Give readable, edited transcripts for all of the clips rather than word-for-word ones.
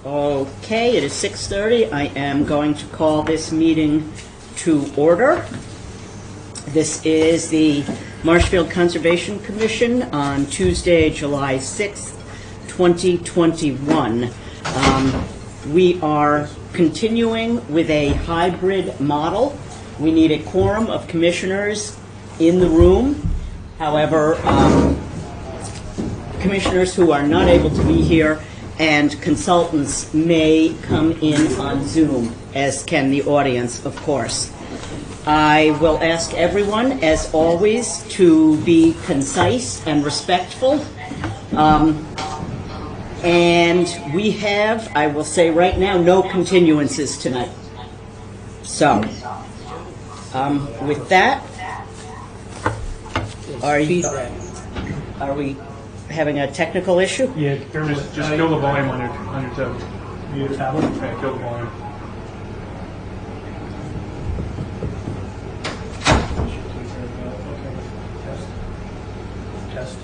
Okay, it is 6:30. I am going to call this meeting to order. This is the Marshfield Conservation Commission on Tuesday, July 6th, 2021. We are continuing with a hybrid model. We need a quorum of commissioners in the room. However, commissioners who are not able to be here and consultants may come in on Zoom, as can the audience, of course. I will ask everyone, as always, to be concise and respectful. And we have, I will say right now, no continuances tonight. So, with that, are we having a technical issue? Yeah, just kill the volume on your tablet. Okay, kill the volume.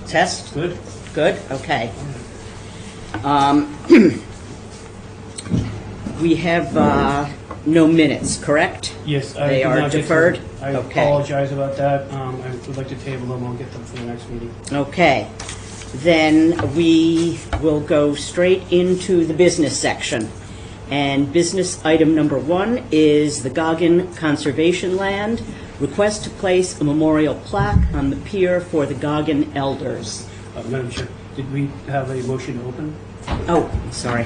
Test? Good. Good, okay. We have no minutes, correct? Yes, They are deferred? I Okay. apologize about that. I would like to table them. I'll get them for the next meeting. Okay. Then we will go straight into the business section. And business item number 1 is the Goggin Conservation Land, request to place a memorial plaque on the pier for the Goggin elders. Madam Chair, did we have a motion to open? Oh, sorry.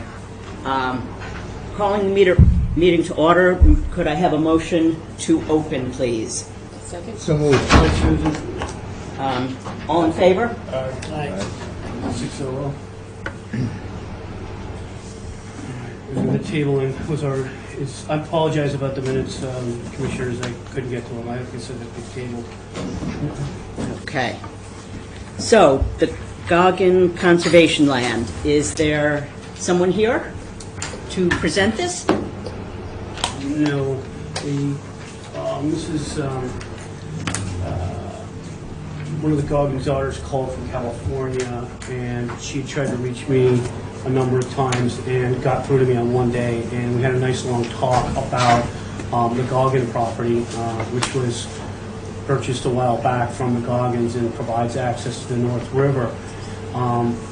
Calling the meeting to order, could I have a motion to open, please? Second? So moved. Hi, Susan. All in favor? Aye. 6-0. The tabling was I apologize about the minutes, commissioners. I couldn't get to them. I considered it the table. Okay. So, the Goggin Conservation Land, is there someone here to present this? No, this is one of the Goggins daughters called from California, and she tried to reach me a number of times and got through to me on one day, and we had a nice long talk about the Goggin property, which was purchased a while back from the Goggins and provides access to the North River.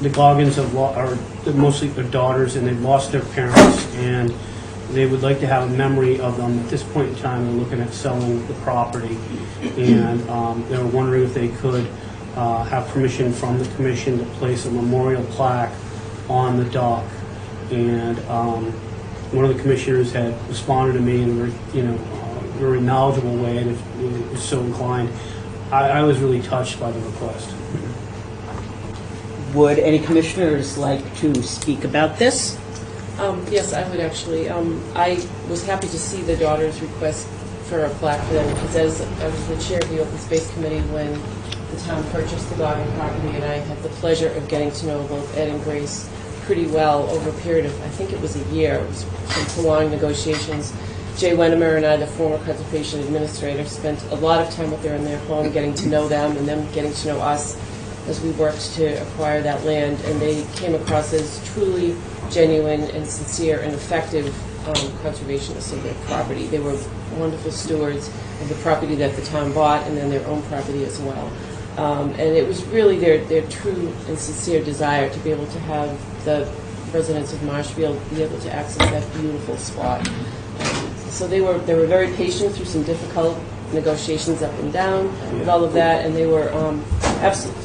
The Goggins are mostly their daughters, and they've lost their parents, and they would like to have a memory of them. At this point in time, they're looking at selling the property, and they were wondering if they could have permission from the commission to place a memorial plaque on the dock. And one of the commissioners had responded to me in a very knowledgeable way, and if was so inclined. I was really touched by the request. Would any commissioners like to speak about this? Yes, I would actually. I was happy to see the daughter's request for a plaque for them, because as I was the chair of the Open Space Committee when the town purchased the Goggin property, and I had the pleasure of getting to know both Ed and Grace pretty well over a period of, I think it was a year. It was some prolonged negotiations. Jay Wennemer and I, the former conservation administrator, spent a lot of time with her in their home getting to know them and them getting to know us as we worked to acquire that land, and they came across as truly genuine and sincere and effective conservationists of their property. They were wonderful stewards of the property that the town bought and then their own property as well. And it was really their true and sincere desire to be able to have the residents of Marshfield be able to access that beautiful spot. So they were very patient through some difficult negotiations up and down with all of that, and they were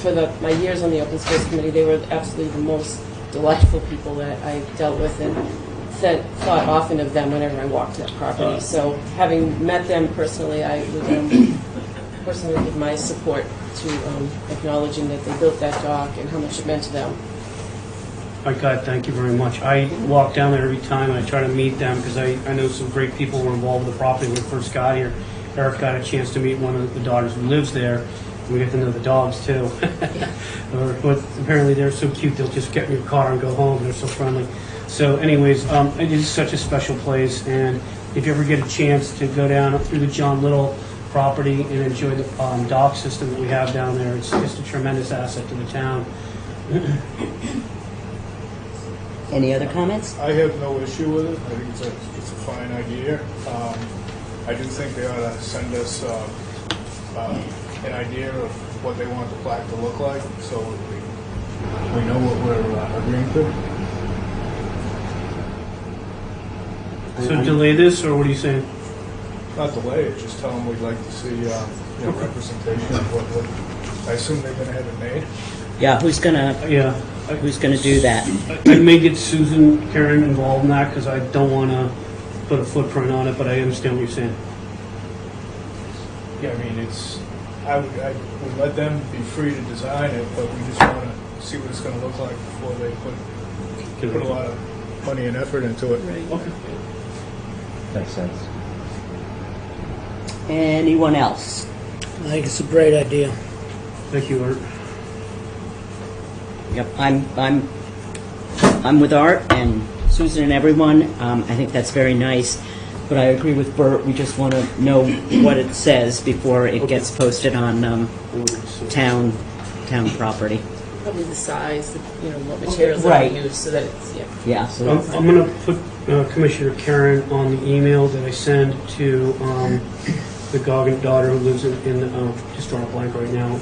for my years on the Open Space Committee, they were absolutely the most delightful people that I dealt with, and thought often of them whenever I walked that property. So having met them personally, I would personally give my support to acknowledging that they built that dock and how much it meant to them. My God, thank you very much. I walk down there every time, and I try to meet them because I know some great people who were involved with the property when we first got here. Eric got a chance to meet one of the daughters who lives there. We get to know the dogs too. But apparently they're so cute, they'll just get in your car and go home. They're so friendly. So anyways, it is such a special place, and if you ever get a chance to go down through the John Little property and enjoy the dock system that we have down there, it's just a tremendous asset to the town. Any other comments? I have no issue with it. I think it's a fine idea. I do think they ought to send us an idea of what they want the plaque to look like, so we know what we're agreeing to. So delay this, or what are you saying? Not delay it, just tell them we'd like to see representation of what. I assume they're going to have it made. Yeah, who's gonna Yeah. do that? I may get Susan, Karen involved in that, because I don't want to put a footprint on it, but I understand what you're saying. Yeah, I mean, I would let them be free to design it, but we just want to see what it's going to look like before they put a lot of money and effort into it. Okay. Makes sense. Anyone else? I think it's a great idea. Thank you, Art. Yep, I'm with Art and Susan and everyone. I think that's very nice, but I agree with Bert. We just want to know what it says before it gets posted on town property. Probably the size, what materials Right. are used, so that it's, yeah. Yeah. So I'm going to put Commissioner Karen on the email that I send to the Goggin daughter who lives in just drawing a blank right now,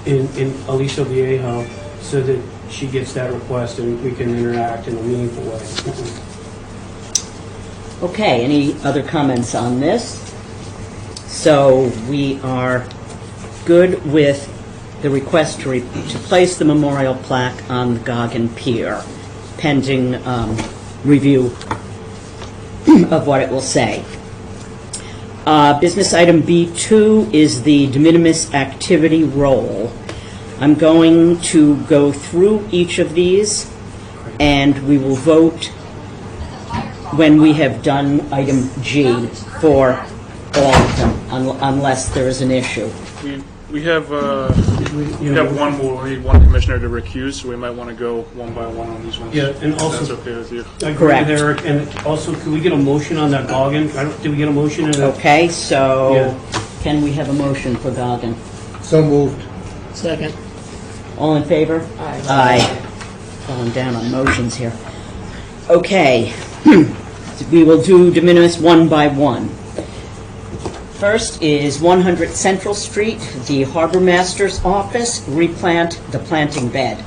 in Aliso Viejo, so that she gets that request and we can interact in a meaningful way. Okay, any other comments on this? So we are good with the request to place the memorial plaque on the Goggin Pier, pending review of what it will say. Business item B2 is the de minimis activity roll. I'm going to go through each of these, and we will vote when we have done item G for all of them, unless there is an issue. We have one more. We need one commissioner to recuse, so we might want to go one by one on these ones. Yeah, and if also- that's okay with you. I agree Correct. with Eric, and also, could we get a motion on that Goggin? Did we get a motion in it? Okay, so Yeah. can we have a motion for Goggin? So moved. Second. All in favor? Aye. Aye. Falling down on motions here. Okay, we will do de minimis one by one. First is 100 Central Street, the Harbor Master's office, replant the planting bed.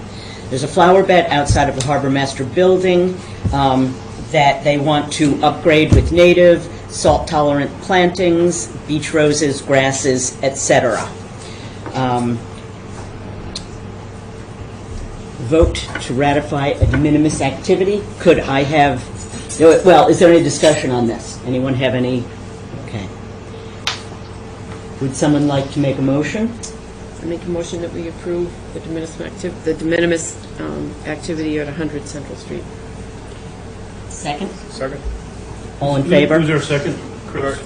There's a flower bed outside of the Harbor Master building that they want to upgrade with native, salt-tolerant plantings, beach roses, grasses, etc. Vote to ratify a de minimis activity. Could I have, well, is there any discussion on this? Anyone have any? Okay. Would someone like to make a motion? I make a motion that we approve the de minimis activity at 100 Central Street. Second? Second? All in favor? Who's our second? Chris.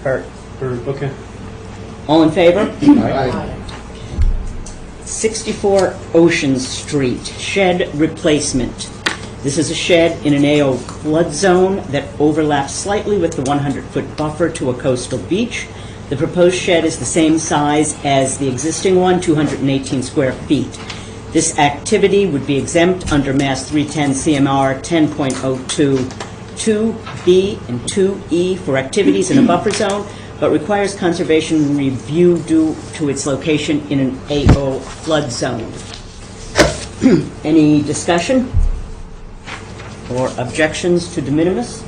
Bert. Or, okay. All in favor? Aye. 64 Ocean Street, shed replacement. This is a shed in an AO flood zone that overlaps slightly with the 100-foot buffer to a coastal beach. The proposed shed is the same size as the existing one, 218 square feet. This activity would be exempt under Mass 310 CMR 10.02 2B and 2E for activities in a buffer zone, but requires conservation review due to its location in an AO flood zone. Any discussion or objections to de minimis?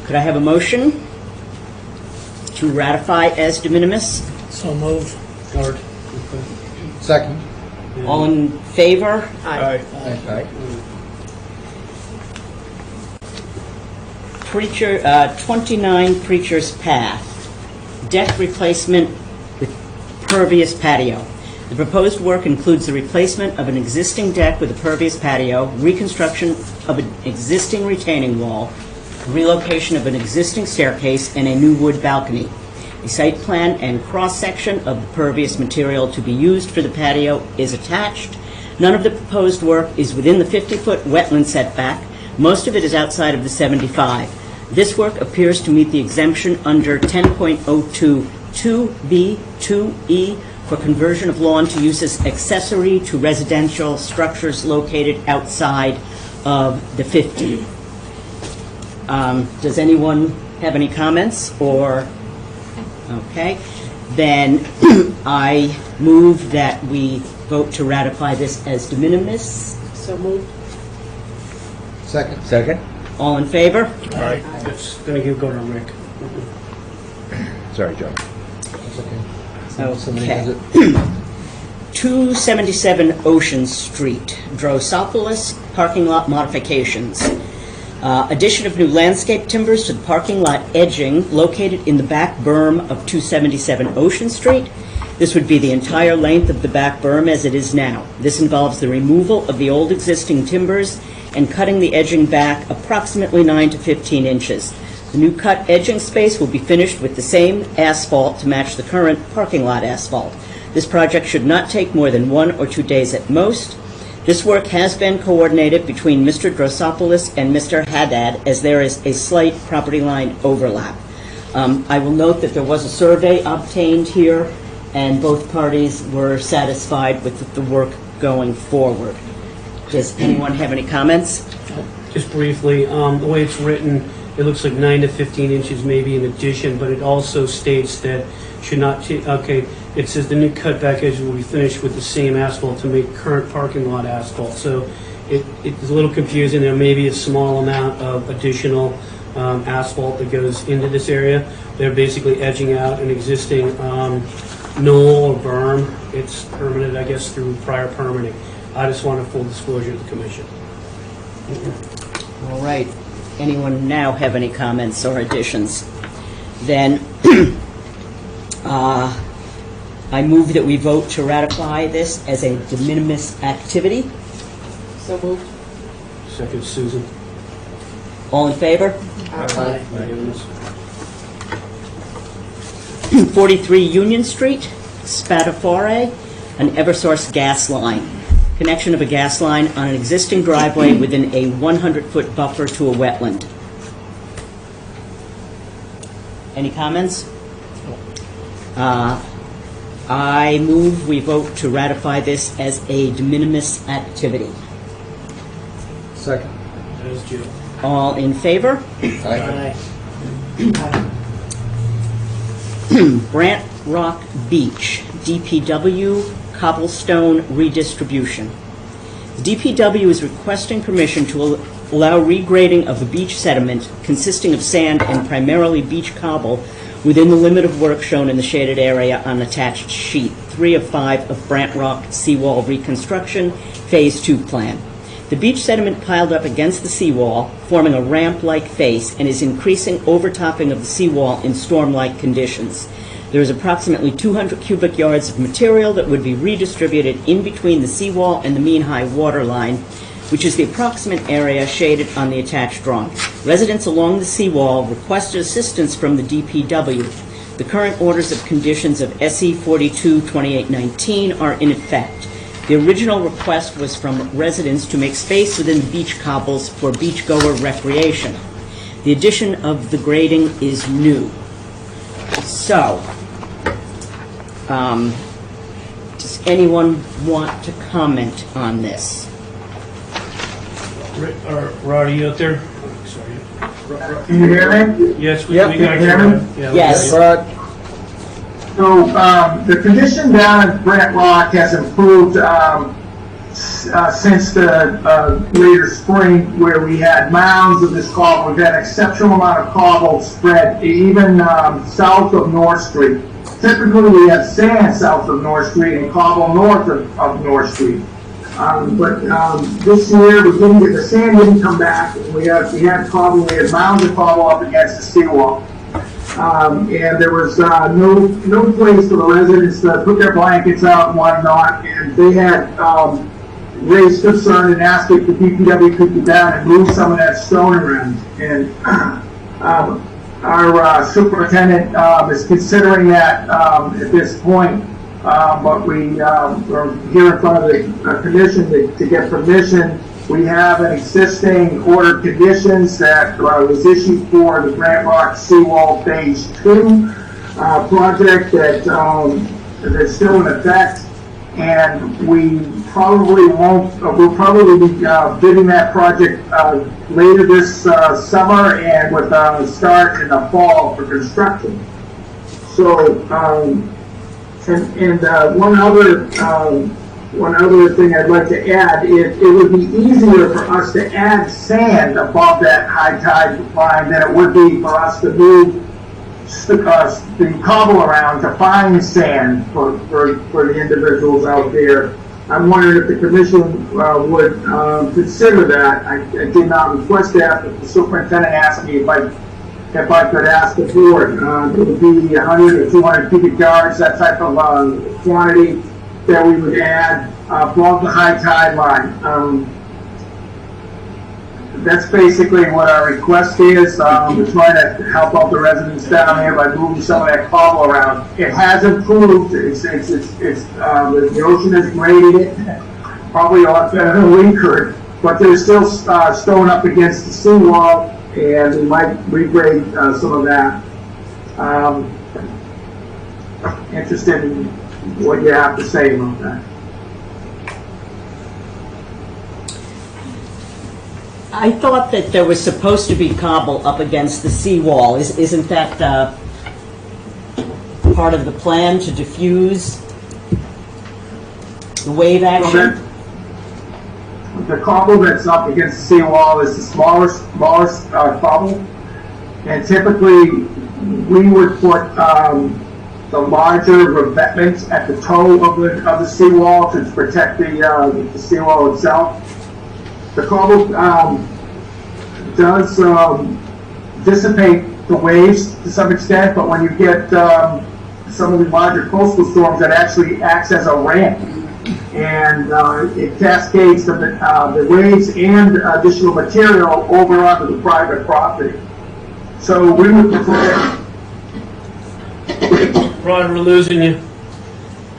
Could I have a motion to ratify as de minimis? So moved. Art. Okay. Second. All in favor? Aye. Aye. Preacher, 29 Preacher's Path, deck replacement with pervious patio. The proposed work includes the replacement of an existing deck with a pervious patio, reconstruction of an existing retaining wall, relocation of an existing staircase, and a new wood balcony. A site plan and cross-section of the pervious material to be used for the patio is attached. None of the proposed work is within the 50-foot wetland setback. Most of it is outside of the 75. This work appears to meet the exemption under 10.02 2B, 2E for conversion of lawn to use as accessory to residential structures located outside of the 50. Does anyone have any comments, or, okay, then I move that we vote to ratify this as de minimis. So moved. Second. Second? All in favor? It's going to go to Rick. Sorry, Joe. That's okay. Somebody has Okay. it. 277 Ocean Street, Drosopolis, parking lot modifications. Addition of new landscape timbers to the parking lot edging located in the back berm of 277 Ocean Street. This would be the entire length of the back berm as it is now. This involves the removal of the old existing timbers and cutting the edging back approximately 9 to 15 inches. The new cut edging space will be finished with the same asphalt to match the current parking lot asphalt. This project should not take more than 1 or 2 days at most. This work has been coordinated between Mr. Drosopolis and Mr. Haddad, as there is a slight property line overlap. I will note that there was a survey obtained here, and both parties were satisfied with the work going forward. Does anyone have any comments? Just briefly, the way it's written, it looks like 9 to 15 inches maybe in addition, but it also states that should not, it says the new cutback edges will be finished with the same asphalt to make current parking lot asphalt. So it's a little confusing. There may be a small amount of additional asphalt that goes into this area. They're basically edging out an existing knoll or berm. It's permitted, I guess, through prior permitting. I just want a full disclosure to the commission. All right. Anyone now have any comments or additions? Then I move that we vote to ratify this as a de minimis activity. So moved. Second, Susan. All in favor? Aye. Unanimous. 43 Union Street, Spatafore, an Eversource gas line. Connection of a gas line on an existing driveway within a 100-foot buffer to a wetland. Any comments? I move we vote to ratify this as a de minimis activity. Second. That is Joe. All in favor? Aye. Brant Rock Beach, DPW cobblestone redistribution. The DPW is requesting permission to allow regrading of the beach sediment consisting of sand and primarily beach cobble within the limit of work shown in the shaded area on attached sheet 3 of 5 of Brant Rock Seawall Reconstruction Phase 2 Plan. The beach sediment piled up against the seawall, forming a ramp-like face, and is increasing overtopping of the seawall in storm-like conditions. There is approximately 200 cubic yards of material that would be redistributed in between the seawall and the mean high water line, which is the approximate area shaded on the attached drawing. Residents along the seawall requested assistance from the DPW. The current orders of conditions of SE 42-2819 are in effect. The original request was from residents to make space within the beach cobbles for beachgoer recreation. The addition of the grading is new. So, does anyone want to comment on this? Rod, are you out there? Sorry. Can you hear me? Yes, we Yep. got Can you hear me? Yeah, Yes. Rod? So, the condition down at Brant Rock has improved, since the, later spring, where we had mounds of this cobble. We've had an exceptional amount of cobble spread, even, south of North Street. Typically, we have sand south of North Street and cobble north of North Street. But this year, we didn't get, the sand didn't come back. We had cobble, we had mounds of cobble up against the seawall. And there was no place for the residents to put their blankets out and whatnot. And they had raised concern and asked if the DPW could get down and move some of that stone around. And our superintendent is considering that at this point. But we're here in front of the commission to get permission. We have an existing order of conditions that was issued for the Brant Rock Seawall Phase 2 project that that's still in effect, and we probably won't, we'll probably be bidding that project later this summer and with a start in the fall for construction. So, one other thing I'd like to add, it would be easier for us to add sand above that high tide line than it would be for us to move the cobble around to find sand for the individuals out there. I'm wondering if the commission would consider that. I did not request that, but the superintendent asked me if I could ask the board. It would be 100 or 200 cubic yards, that type of quantity that we would add above the high tide line. That's basically what our request is. We're trying to help out the residents down here by moving some of that cobble around. It has improved. The ocean has graded it, probably a lot better than we could, but there's still stone up against the seawall, and we might regrade some of that. Interested in what you have to say about that. I thought that there was supposed to be cobble up against the seawall. Isn't that part of the plan to diffuse the wave action? The cobble that's up against the seawall is the smallest cobble, and typically we would put the larger revetment at the toe of the seawall to protect the seawall itself. The cobble does dissipate the waves to some extent, but when you get some of the larger coastal storms, that actually acts as a ramp, and it cascades the waves and additional material over onto the private property. So we would prefer. Rod, we're losing you.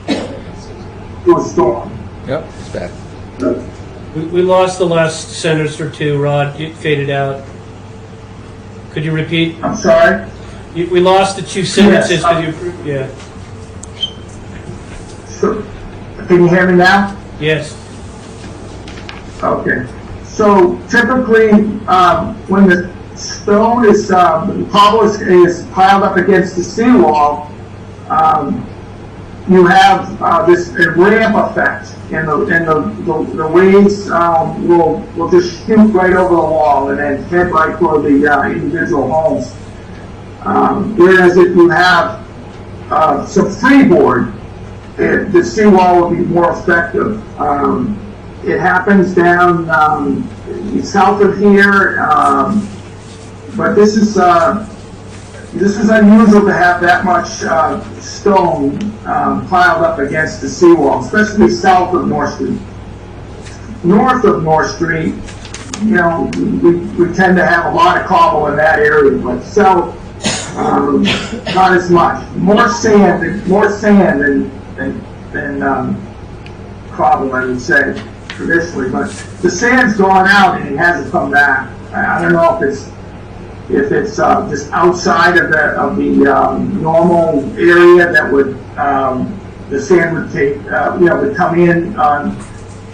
To a storm. Yep, it's bad. We lost the last sentence or two, Rod. It faded out. Could you repeat? I'm sorry? We lost the two sentences. Yes, Yeah. So, can you hear me now? Yes. Okay. So typically, when the stone is, the cobble is piled up against the seawall, you have this ramp effect, and the waves will just shoot right over the wall and then head right for the individual homes. Whereas if you have some freeboard, the seawall will be more effective. It happens down south of here, but this is unusual to have that much stone piled up against the seawall, especially south of North Street. North of North Street, you know, we tend to have a lot of cobble in that area, but south, not as much. More sand than cobble, I would say, traditionally. But the sand's gone out and it hasn't come back. I don't know if it's just outside of the normal area that would the sand would take would come in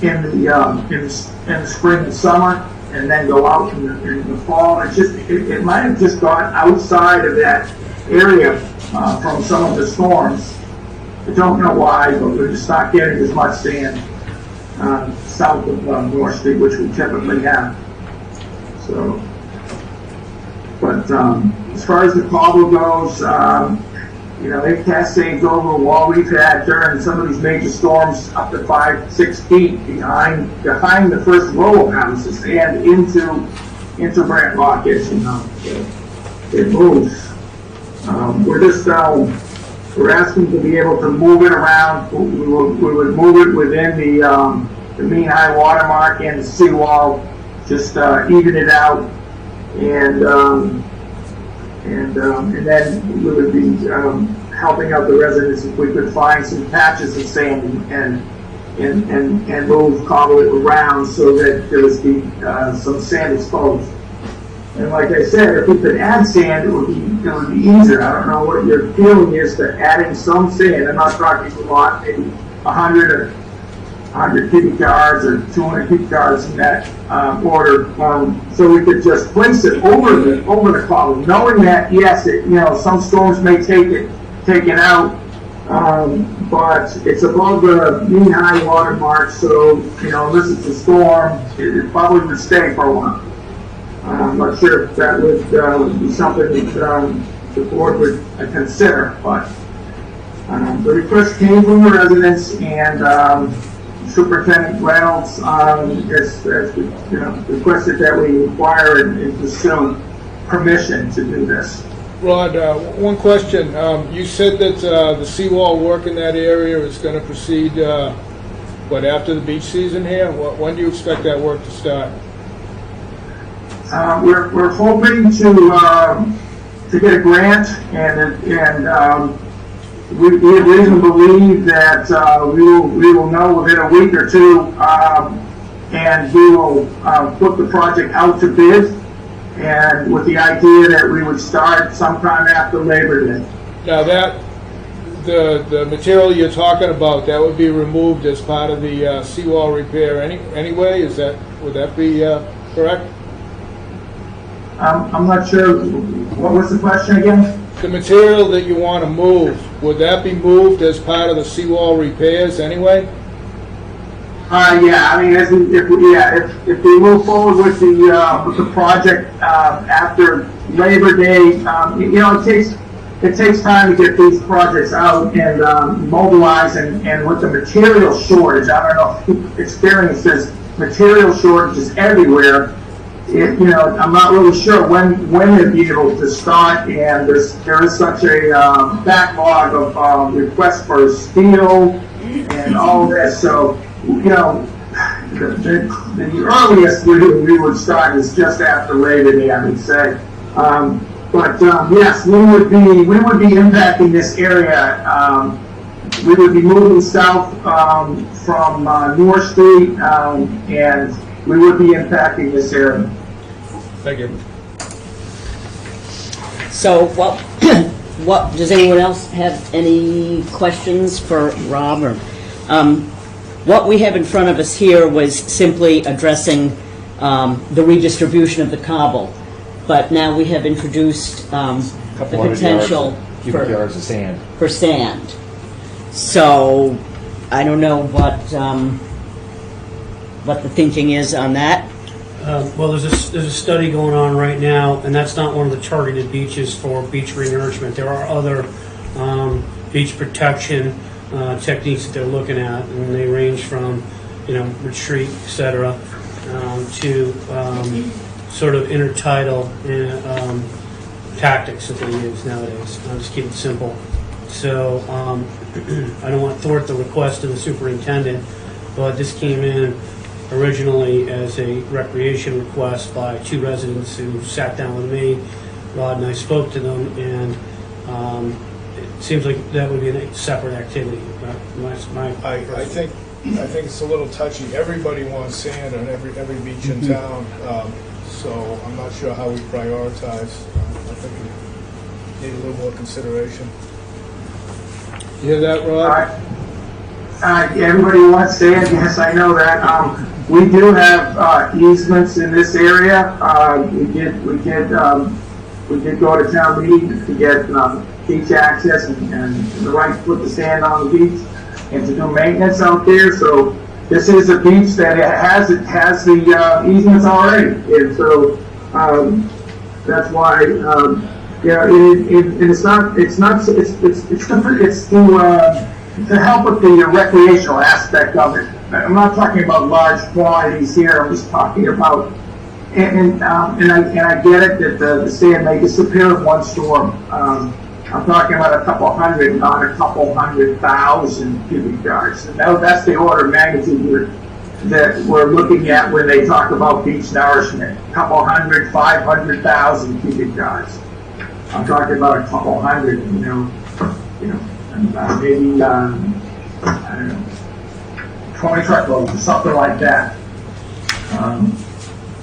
the spring and summer and then go out in the fall. It's just it might have just gone outside of that area from some of the storms. I don't know why, but we're just not getting as much sand south of North Street, which we typically have. So. But as far as the cobble goes, they've cascaded over the wall. We've had during some of these major storms up to 5-6 feet behind the first row of houses and into Brant Rockets. It moves. We're asking to be able to move it around. We would move it within the mean high water mark and the seawall, just even it out. And then we would be helping out the residents if we could find some patches of sand and move cobble it around so that there would be some sand exposed. And like I said, if we could add sand, it would be easier. I don't know what your feeling is to adding some sand. I'm not talking a lot, maybe 100 or 100 cubic yards or 200 cubic yards in that order. So we could just place it over the column, knowing that, yes, some storms may take it out, but it's above the mean high water mark, so, unless it's a storm, it probably would stay for a while. I'm not sure if that would be something that the board would consider, but the request came from the residents, and Superintendent Reynolds has requested that we inquire and pursue permission to do this. Rod, one question. You said that the seawall work in that area is going to proceed, after the beach season here? When do you expect that work to start? We're hoping to get a grant, and we have reason to believe that we will know within a week or two, and we will put the project out to bid, and with the idea that we would start sometime after Labor Day. Now the material you're talking about, that would be removed as part of the seawall repair anyway? Would that be correct? I'm not sure, what was the question again? The material that you want to move, would that be moved as part of the seawall repairs anyway? Yeah, I mean, if we move forward with the project after Labor Day, it takes time to get these projects out and mobilize, and with the material shortage, I don't know if you've experienced this, material shortages everywhere. I'm not really sure when they'll be able to start, and there is such a backlog of requests for steel and all this. So, the earliest we would start is just after Labor Day, I would say. But yes, we would be impacting this area. We would be moving south from North Street, and we would be impacting this area. Thank you. So, what does anyone else have any questions for Rob? Or, what we have in front of us here was simply addressing the redistribution of the cobble, but now we have introduced the potential cubic yards of sand. for sand. So, I don't know what the thinking is on that. Well, there's a study going on right now, and that's not one of the targeted beaches for beach renourishment. There are other beach protection techniques that they're looking at, and they range from, retreat, etc., to sort of intertidal tactics that they use nowadays. I'll just keep it simple. So I don't want to thwart the request of the superintendent, but this came in originally as a recreation request by two residents who sat down with me. Rod and I spoke to them, and it seems like that would be a separate activity. I think it's a little touchy. Everybody wants sand on every beach in town, so I'm not sure how we prioritize. I think we need a little more consideration. You hear that, Rod? Everybody wants sand, yes, I know that. We do have easements in this area. We did go to town meeting to get beach access and the right to put the sand on the beach and to do maintenance out there. So this is a beach that has the easements already, and so that's why. It's to help with the recreational aspect of it. I'm not talking about large quantities here. I'm just talking about, and I get it that the sand may disappear in one storm. I'm talking about a couple hundred, not a couple 100,000 cubic yards. And that's the order of magnitude that we're looking at when they talk about beach nourishment. A couple 100, 500,000 cubic yards. I'm talking about a couple hundred, maybe, I don't know, 20 truckloads or something like that.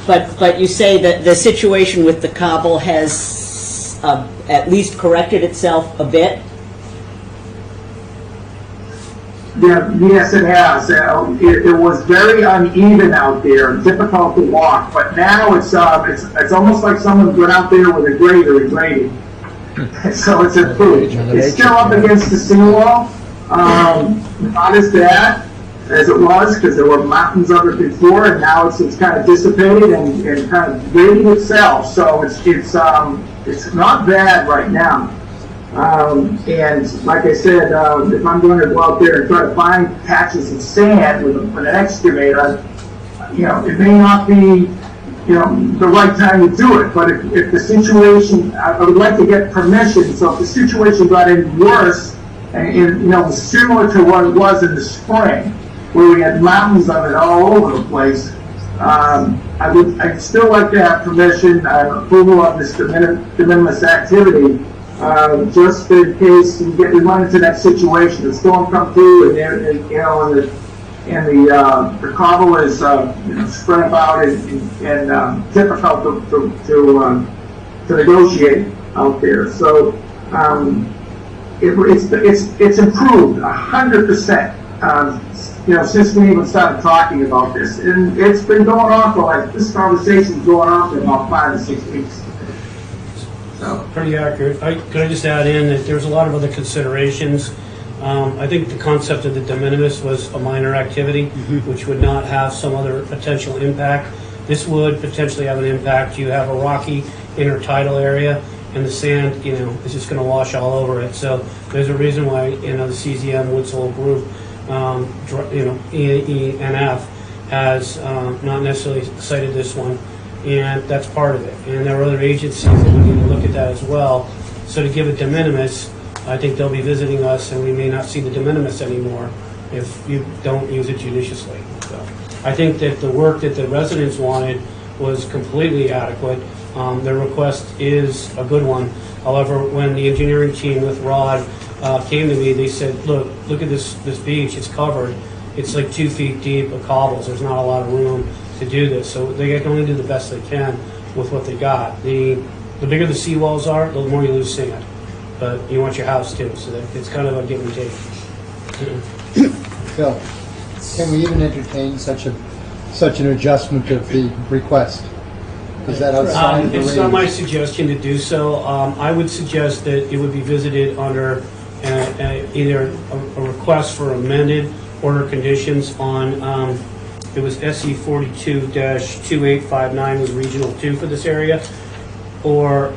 But you say that the situation with the cobble has at least corrected itself a bit? Yeah, yes, it has. It was very uneven out there, difficult to walk, but now it's almost like someone went out there with a grader and graded. So it's improved. It's still up against the seawall, not as bad as it was, because there were mountains of it before, and now it's kind of dissipated and kind of grading itself. So it's not bad right now. And like I said, if I'm going to go out there and try to find patches of sand with an excavator, it may not be, the right time to do it. But if the situation, I would like to get permission. So if the situation got any worse, and similar to what it was in the spring, where we had mountains of it all over the place, I'd still like to have permission, approval of this de minimis activity. Just in case we run into that situation, the storm come through, and the cobble is spread about and difficult to negotiate out there. So it's improved 100%. Since we even started talking about this, and it's been going on for this conversation's going on for about 5 to 6 weeks. Pretty accurate. Could I just add in that there's a lot of other considerations. I think the concept of the de minimis was a minor activity, which would not have some other potential impact. This would potentially have an impact. You have a rocky intertidal area, and the sand, is just going to wash all over it. So there's a reason why, the CZM Woods Hole group, ENF, has not necessarily cited this one. And that's part of it. And there are other agencies that we need to look at that as well. So to give it de minimis, I think they'll be visiting us, and we may not see the de minimis anymore if you don't use it judiciously. So I think that the work that the residents wanted was completely adequate. Their request is a good one. However, when the engineering team with Rod came to me, they said, look at this beach, it's covered. It's like 2 feet deep of cobbles. There's not a lot of room to do this, so they can only do the best they can with what they got. The bigger the seawalls are, the more you lose sand, but you want your house too, so that it's kind of a give and take. Phil, can we even entertain such an adjustment of the request? Is that outside of the It's not range? my suggestion to do so. I would suggest that it would be visited under either a request for amended order conditions on it was SE 42-2859 was Regional 2 for this area, or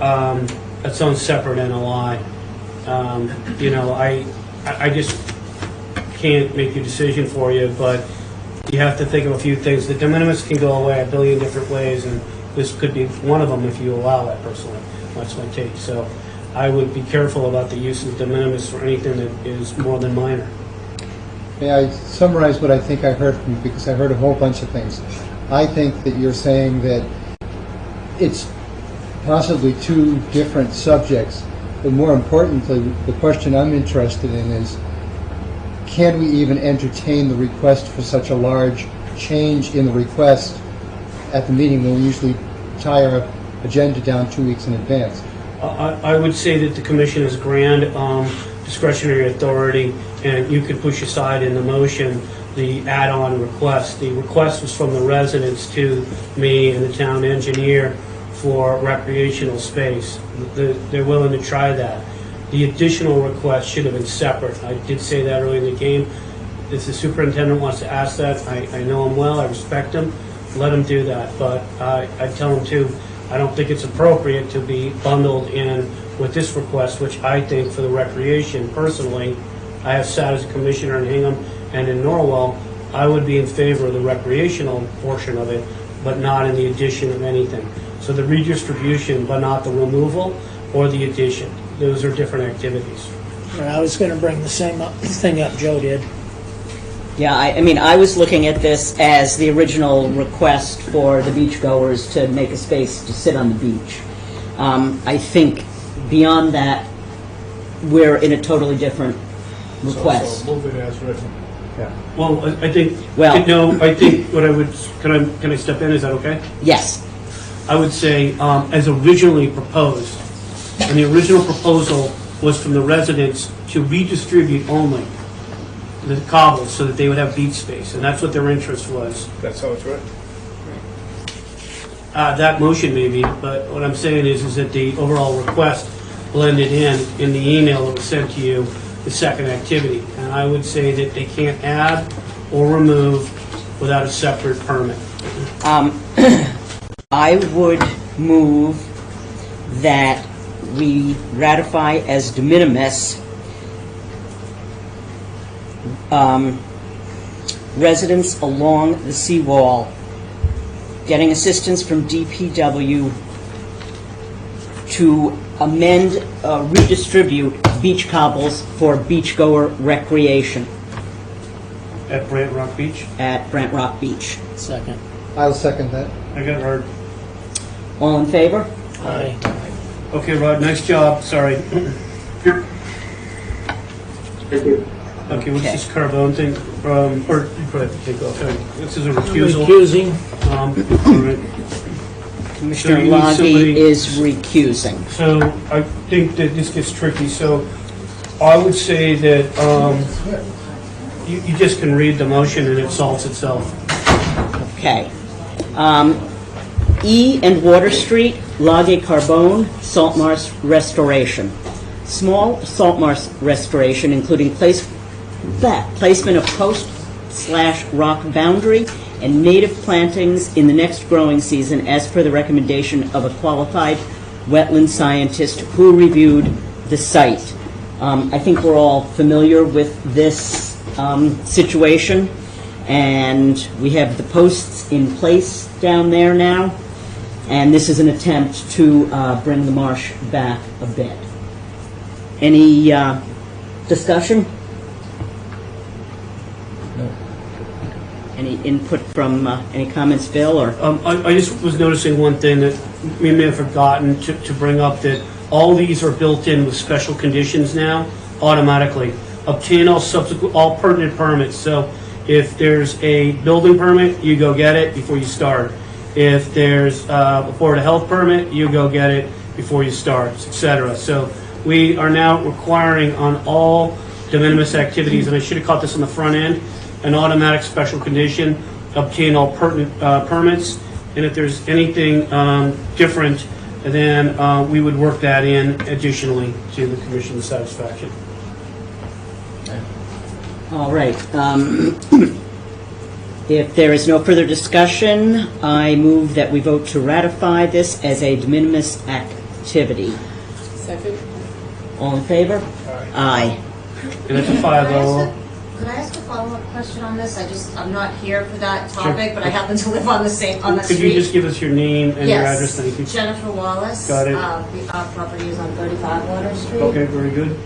its own separate NOI. I just can't make a decision for you, but you have to think of a few things. The de minimis can go away a billion different ways, and this could be one of them if you allow that personally. That's my take. So I would be careful about the use of de minimis for anything that is more than minor. May I summarize what I think I heard from you, because I heard a whole bunch of things. I think that you're saying that it's possibly two different subjects, but more importantly, the question I'm interested in is, can we even entertain the request for such a large change in the request at the meeting when we usually tie our agenda down 2 weeks in advance? I would say that the commission has grand discretionary authority, and you could push aside in the motion the add-on request. The request was from the residents to me and the town engineer for recreational space. They're willing to try that. The additional request should have been separate. I did say that early in the game. If the superintendent wants to ask that, I know him well, I respect him, let him do that. But I tell him too, I don't think it's appropriate to be bundled in with this request, which I think for the recreation, personally, I have sat as a commissioner in Hingham and in Norwell, I would be in favor of the recreational portion of it, but not in the addition of anything. So the redistribution, but not the removal or the addition. Those are different activities. I was going to bring the same thing up Joe did. Yeah, I was looking at this as the original request for the beachgoers to make a space to sit on the beach. I think beyond that, we're in a totally different request. So move it as written. Yeah. Well, I think, Well- no, I think what I would, can I step in, is that okay? Yes. I would say, as originally proposed, and the original proposal was from the residents to redistribute only the cobbles so that they would have beach space, and that's what their interest was. That's how it's written. That motion maybe, but what I'm saying is that the overall request blended in the email that was sent to you, the second activity. And I would say that they can't add or remove without a separate permit. I would move that we ratify as de minimis residents along the seawall getting assistance from DPW to amend, redistribute beach cobbles for beachgoer recreation At Brant Rock Beach? at Brant Rock Beach. Second. I'll second that. I got heard. All in favor? Aye. Okay, Rod, nice job, sorry. Thank you. Okay, what's Okay. this Carbone thing? Or, you probably have to take off. This is a recusal. Recusing. All right. Commissioner So you need Loggy somebody- is recusing. So I think that this gets tricky, so I would say that you just can read the motion and it solves itself. Okay. E and Water Street, Lage Carbone, salt marsh restoration. Small salt marsh restoration, including placement of post/rock boundary and native plantings in the next growing season as per the recommendation of a qualified wetland scientist who reviewed the site. I think we're all familiar with this situation, and we have the posts in place down there now, and this is an attempt to bring the marsh back a bit. Any discussion? Any input from, any comments, Phil, or? I just was noticing one thing that we may have forgotten to bring up, that all these are built in with special conditions now, automatically. Obtain all pertinent permits, so if there's a building permit, you go get it before you start. If there's a Board of Health permit, you go get it before you start, et cetera. So we are now requiring on all de minimis activities, and I should have caught this on the front end, an automatic special condition, obtain all pertinent permits, and if there's anything different, then we would work that in additionally to the commission's satisfaction. All right. If there is no further discussion, I move that we vote to ratify this as a de minimis activity. Second? All in favor? Aye. And it's a 5-0. Could I ask a follow-up question on this? I'm not here for that topic, but I happen to live on the street. Could you just give us your name and your address? Thank you. Yes, Jennifer Wallace. Got it. Our property is on 35 Water Street. Okay, very good.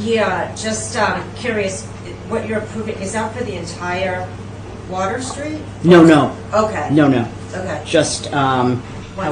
Yeah, just curious, what you're approving, is that for the entire Water Street? No, no, Okay. no, no. Okay. Just how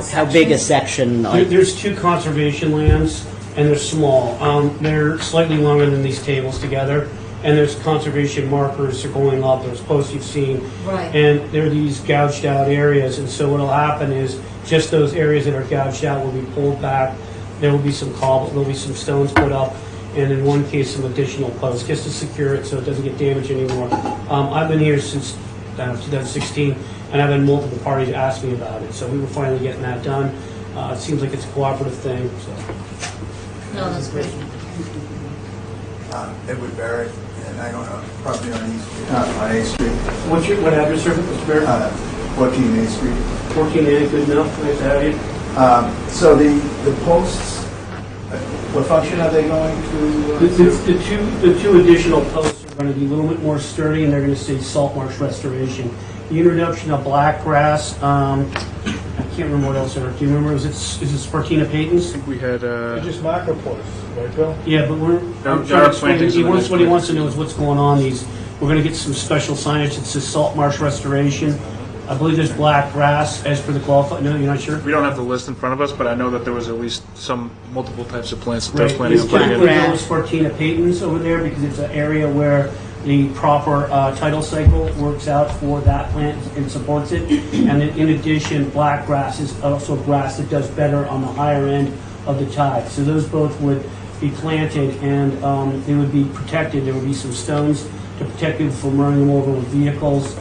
section? big a section? There's two conservation lands, and they're small. They're slightly longer than these tables together, and there's conservation markers that are going up, those posts you've seen. Right. And there are these gouged out areas, and so what'll happen is just those areas that are gouged out will be pulled back. There will be some cobbles, there'll be some stones put up, and in one case, some additional posts, just to secure it so it doesn't get damaged anymore. I've been here since 2016, and I've had multiple parties ask me about it, so we were finally getting that done. It seems like it's a cooperative thing, so. No, that's great. Edward Barrett, and I own a property on East Street, on A Street, What address, sir, Mr. Barrett? 14 A Street. 14A, good enough, nice to have you. So the posts, what function are they going to? The two additional posts are going to be a little bit more sturdy, and they're going to say salt marsh restoration. The introduction of black grass, I can't remember what else there. Do you remember, is it Spartina I patens? think we had, Just marker posts, right, Bill? Yeah, but we're, There I'm are trying to explain, plantings in the next what he plan. wants to know is what's going on. We're going to get some special signage that says salt marsh restoration. I believe there's black grass as per the qualified, no, you're not sure? we don't have the list in front of us, but I know that there was at least multiple types of plants that I was Right. planning on There's putting in. typically those Spartina patens over there because it's an area where the proper tidal cycle works out for that plant and supports it. And then in addition, black grass is also grass that does better on the higher end of the tide. So those both would be planted, and they would be protected. There would be some stones to protect people from running them over with vehicles.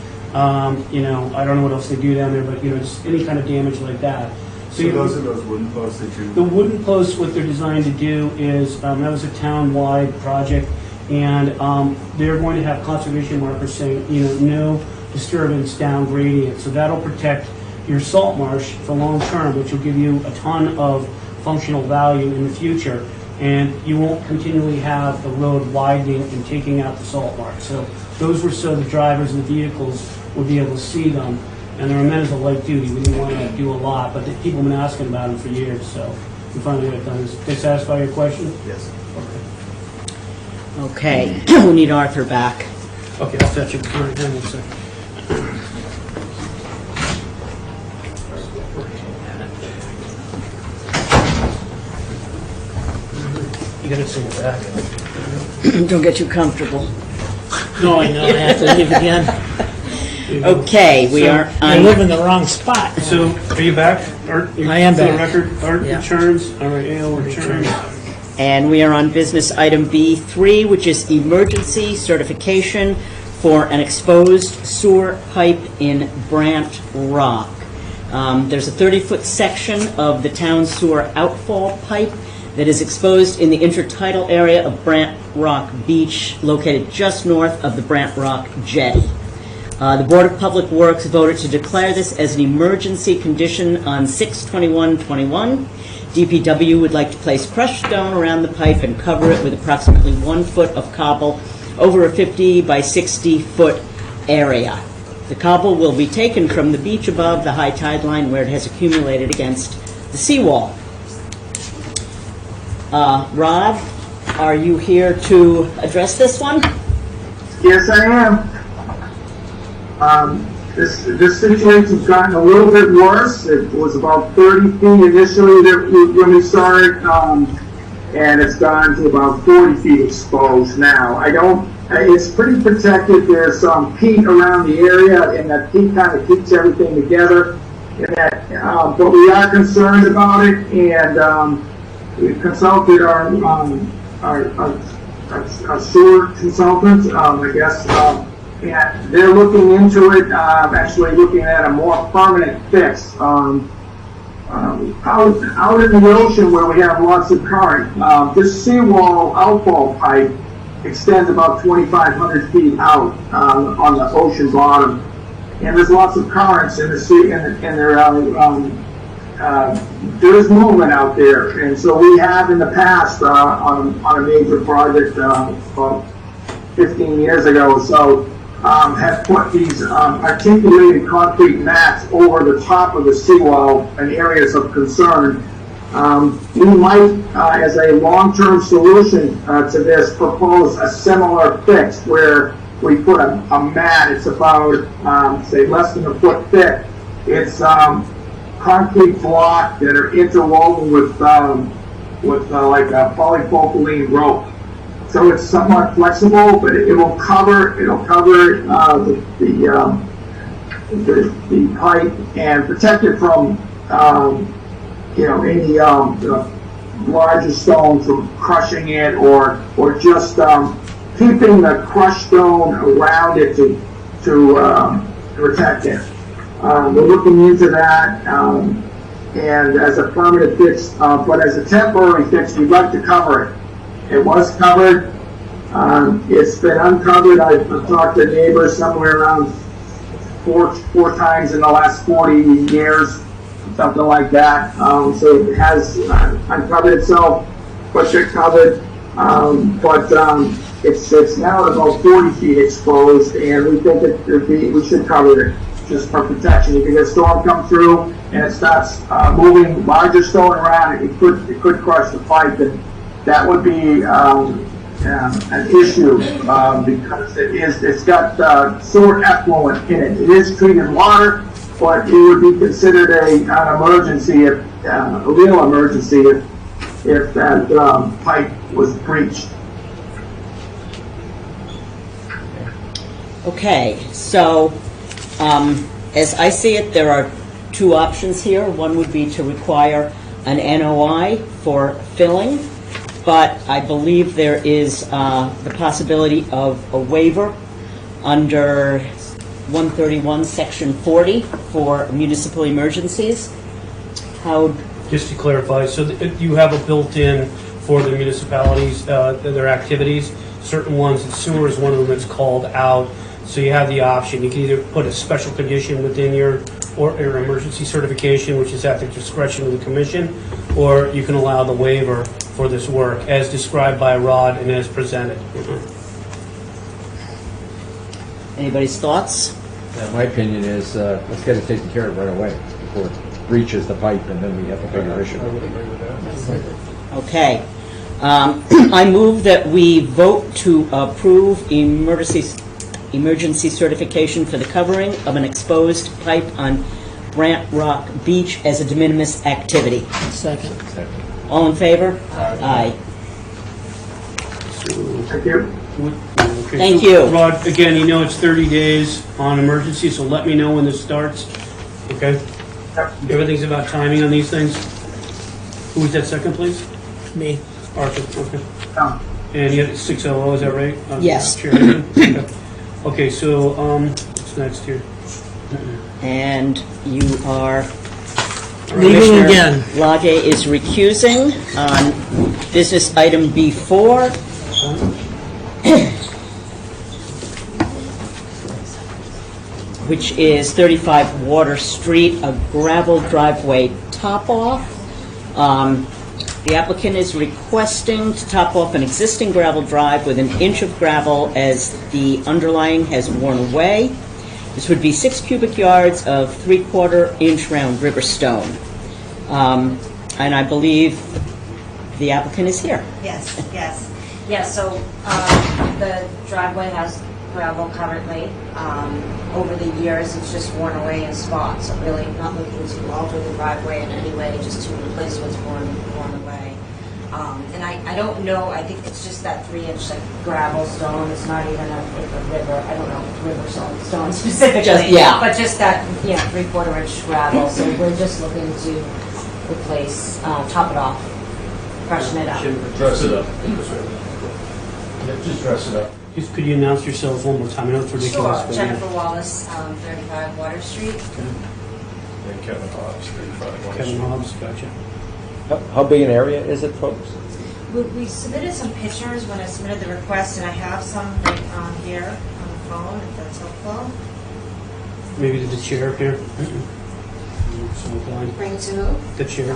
You know, I don't know what else they do down there, but, you know, just any kind of damage like that. So those are those wooden posts that you... The wooden posts, what they're designed to do is, that was a town-wide project, and they're going to have conservation markers saying, you know, no disturbance down gradient. So that'll protect your salt marsh for long term, which will give you a ton of functional value in the future. And you won't continually have the road widening and taking out the salt marsh. So those were so the drivers and the vehicles would be able to see them. And they're meant as a light duty. We didn't want to do a lot, but people have been asking about them for years, so we finally got it done. Does that satisfy your question? Yes. Okay, we need Arthur back. Okay, I'll fetch it. All right, hang on a second. You gotta sing it back. Don't get too comfortable. No, I know, I have to leave again. Okay, we are I live on, in the wrong spot. So, are you back? Art, I am for the back. record, Art Yeah. returns. All right, AL returns. and we are on business item B3, which is emergency certification for an exposed sewer pipe in Brant Rock. There's a 30-foot section of the town sewer outfall pipe that is exposed in the intertidal area of Brant Rock Beach, located just north of the Brant Rock Jetty. The Board of Public Works voted to declare this as an emergency condition on 6/21/21. DPW would like to place crushed stone around the pipe and cover it with approximately 1 foot of cobble over a 50 by 60 foot area. The cobble will be taken from the beach above the high tide line where it has accumulated against the seawall. Rob, are you here to address this one? Yes, I am. This situation's gotten a little bit worse. It was about 30 feet initially when we started, and it's gone to about 40 feet exposed now. It's pretty protected. There's some peat around the area, and that peat kind of keeps everything together. But we are concerned about it, and we consulted our sewer consultant, I guess, and they're looking into it, actually looking at a more permanent fix. Out in the ocean where we have lots of current, this seawall outfall pipe extends about 2,500 feet out on the ocean bottom, and there's lots of currents in the sea, and there's movement out there, and so we have in the past on a major project about 15 years ago or so, have put these articulated concrete mats over the top of the seawall in areas of concern. We might, as a long-term solution to this, propose a similar fix where we put a mat. It's about, say, less than a foot thick. It's concrete block that are interwoven with like a polypropylene rope. So it's somewhat flexible, but it'll cover the pipe and protect it from any larger stone from crushing it or just keeping the crushed stone around it to protect it. We're looking into that, and as a permanent fix, but as a temporary fix, we'd like to cover it. It was covered. It's been uncovered. I've talked to neighbors somewhere around four times in the last 40 years, something like that. So it has uncovered itself, pushed it covered, but it's now at about 40 feet exposed, and we think we should cover it just for protection. If you get a storm come through and it starts moving larger stone around, it could crush the pipe, and that would be an issue because it's got sewer effluent in it. It is treated water, but it would be considered an emergency, a real emergency, if that pipe was breached. Okay, so as I see it, there are two options here. One would be to require an NOI for filling, but I believe there is the possibility of a waiver under 131, Section 40 for municipal emergencies. How, Just to clarify, so you have a built-in for the municipalities, their activities. Certain ones, and sewer is one of them that's called out. So you have the option. You can either put a special condition within your emergency certification, which is at the discretion of the commission, or you can allow the waiver for this work as described by Rod and as presented. anybody's thoughts? My opinion is, let's get it taken care of right away before it breaches the pipe and then we have a bigger issue. I would agree with that. Okay. I move that we vote to approve emergency certification for the covering of an exposed pipe on Brant Rock Beach as a de minimis activity. Second. All in favor? Aye. Thank you. Okay, Thank so, you. Rod, again, you know it's 30 days on emergency, so let me know when this starts, okay? Everything's about timing on these things. Who was that second, please? Me. Arthur, okay. Um, And you had 600, is that right? Yes. Chair. Okay. Okay, so, what's next here? And you are... Leaving Commissioner again. Lage is recusing on business item B4. Which is 35 Water Street, a gravel driveway top-off. The applicant is requesting to top off an existing gravel drive with an inch of gravel as the underlying has worn away. This would be 6 cubic yards of 3/4 inch round river stone. And I believe the applicant is here. Yes, yes. Yeah, so the driveway has gravel currently. Over the years, it's just worn away in spots. So really not looking to alter the driveway in any way, just to replace what's worn away. And I don't know, I think it's just that 3-inch like gravel stone. It's not even a river, I don't know, river stone specifically. But just that, 3/4 inch gravel. So we're just looking to replace, top it off, freshen it up. Dress it up. Just dress it up. Just could you announce yourselves one more time? I know it's ridiculous. Sure, but- Jennifer Wallace, 35 Water Street. And Kevin Hobbs, 35 Water Kevin Street. Hobbs, gotcha. How big an area is it, folks? We submitted some pictures when I submitted the request, and I have some right here on the phone, if that's helpful. Maybe to the chair here. So blind. Bring to who? The chair.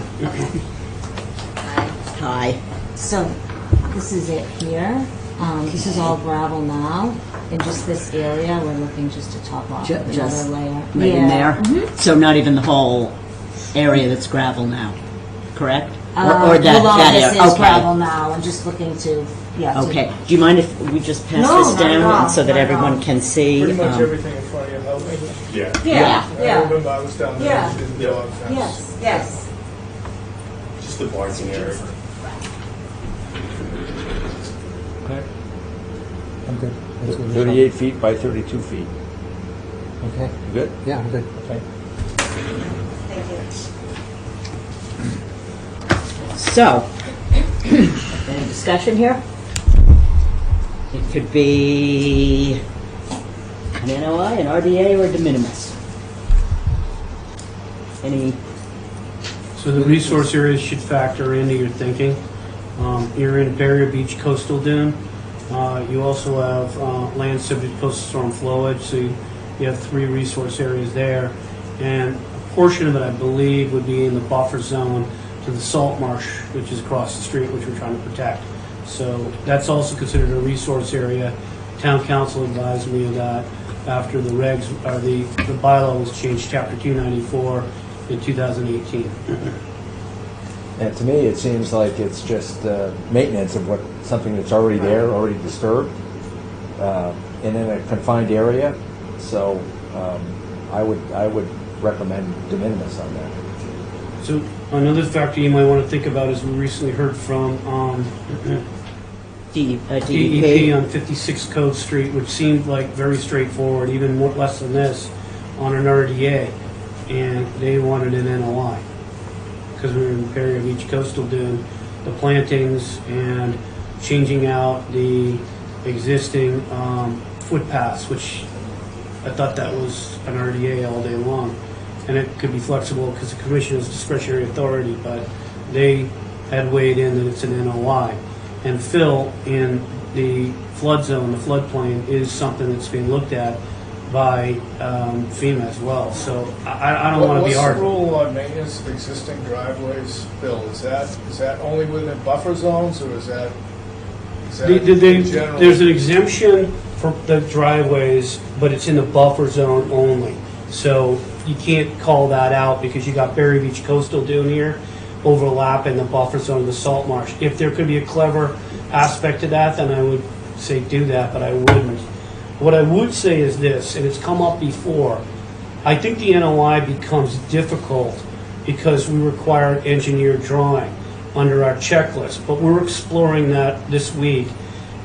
Hi. So, this is it here. This is all gravel now, and just this area, we're looking just to top off with Just another layer. right in there? Mhm. So not even the whole area that's gravel now, correct? Or Well, that all area? this is gravel now, and just looking to, to- Okay. Do you mind if we just pass No, this not at down all, so that not at everyone all. can see? Pretty much everything in front of your house. Yeah. Yeah, I yeah, remember I was down there Yeah. and did the dog fence. yes. Just the barking area. I'm good. That's good. 38 feet by 32 feet. Okay. You good? Yeah, I'm good. Okay. Thank you. So, any discussion here? It could be an NOI, an RDA, or a de minimis. Any, So the resource areas should factor into your thinking. You're in Barrier Beach Coastal Dune. You also have land subject to coastal storm flowage, so you have 3 resource areas there. And a portion of it, I believe, would be in the buffer zone to the salt marsh, which is across the street, which we're trying to protect. So that's also considered a resource area. Town council advised me of that after the regs, or the bylaw was changed, chapter 294 in 2018. And to me, it seems like it's just maintenance of something that's already there, already disturbed, and in a confined area. So I would recommend de minimis on that. So another factor you might want to think about is we recently heard from DEP DEP. on 56 Code Street, which seemed like very straightforward, even more, less than this, on an RDA, and they wanted an NOI. Because we were in Perry Beach Coastal doing the plantings and changing out the existing footpaths, which I thought that was an RDA all day long. And it could be flexible because the commission has discretionary authority, but they had weighed in that it's an NOI. And fill in the flood zone, the floodplain, is something that's being looked at by FEMA as well. So I don't want to be hard. What's the rule on maintenance of existing driveways, Bill? Is that only within buffer zones, or is that in general? There's an exemption for the driveways, but it's in the buffer zone only. So you can't call that out because you got Berry Beach Coastal down here, overlapping the buffer zone of the salt marsh. If there could be a clever aspect to that, then I would say do that, but I wouldn't. What I would say is this, and it's come up before, I think the NOI becomes difficult because we require an engineered drawing under our checklist, but we're exploring that this week.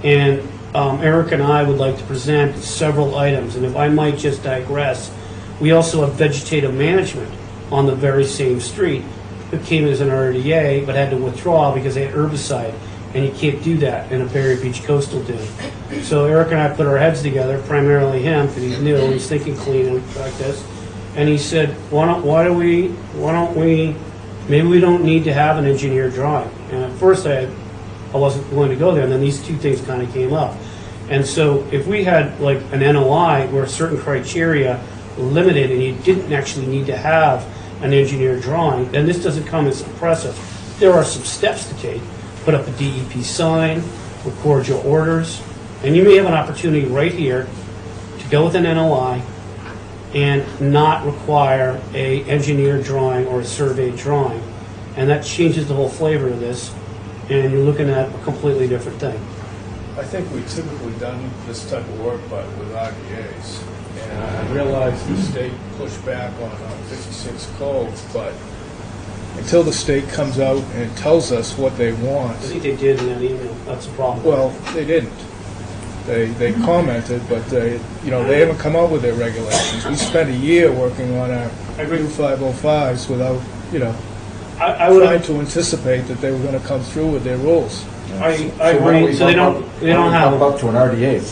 And Eric and I would like to present several items, and if I might just digress, we also have vegetative management on the very same street. It came as an RDA, but had to withdraw because they had herbicide, and you can't do that in a Berry Beach Coastal dune. So Eric and I put our heads together, primarily him, because he's new, he's thinking clean and like this, and he said, why don't we, maybe we don't need to have an engineered drawing. And at first I wasn't going to go there, and then these two things kind of came up. And so if we had like an NOI where certain criteria limited and you didn't actually need to have an engineered drawing, then this doesn't come as oppressive. There are some steps to take. Put up a DEP sign, record your orders, and you may have an opportunity right here to go with an NOI and not require a engineered drawing or a surveyed drawing. And that changes the whole flavor of this, and you're looking at a completely different thing. I think we've typically done this type of work, but with RDAs. And I realize the state pushed back on 56 code, but until the state comes out and tells us what they want. I think they did in that email. That's the problem. Well, they didn't. They commented, but they haven't come out with their regulations. We spent a year working on our new 505s without, I would trying to anticipate that they were going to come through with their rules. I agree. So they don't have Bump up to an RDA,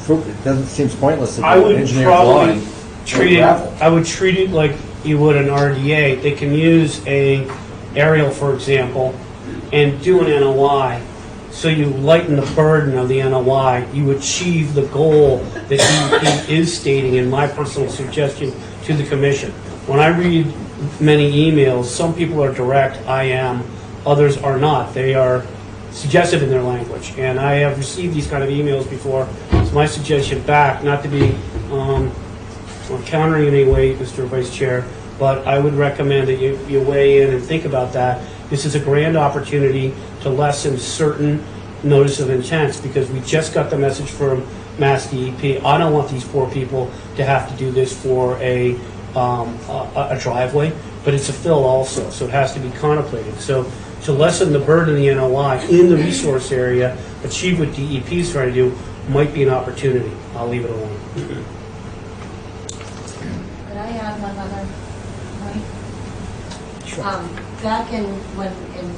it doesn't seem pointless to do I an would engineered probably drawing. treat it. gravel. I would treat it like you would an RDA. They can use a aerial, for example, and do an NOI. So you lighten the burden of the NOI. You achieve the goal that DEP is stating. In my personal suggestion to the commission, when I read many emails, some people are direct. I am. Others are not. They are suggestive in their language, and I have received these kind of emails before. So my suggestion back, not to be countering in any way, Mr. Vice Chair, but I would recommend that you weigh in and think about that. This is a grand opportunity to lessen certain notice of intents, because we just got the message from Mass DEP. I don't want these poor people to have to do this for a driveway, but it's a fill also, so it has to be contemplated. So to lessen the burden of the NOI in the resource area, achieve what DEP is trying to do, might be an opportunity. I'll leave it alone. Could I add one other point? Sure. Back in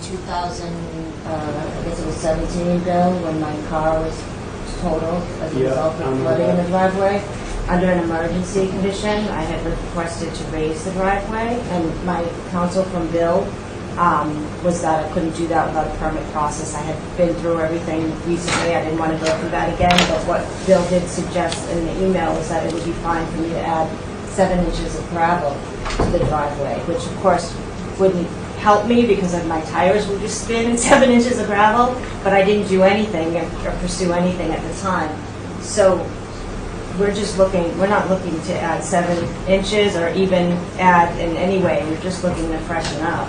2000, I guess it was 17 Bill, when my car was totaled as a result of flooding in the driveway, under an emergency condition, I had requested to raise the driveway, and my counsel from Bill was that I couldn't do that without a permit process. I had been through everything recently. I didn't want to go through that again, but what Bill did suggest in the email was that it would be fine for me to add 7 inches of gravel to the driveway, which of course wouldn't help me because of my tires would just spin in 7 inches of gravel, but I didn't do anything or pursue anything at the time. So we're not looking to add 7 inches or even add in any way. We're just looking to freshen up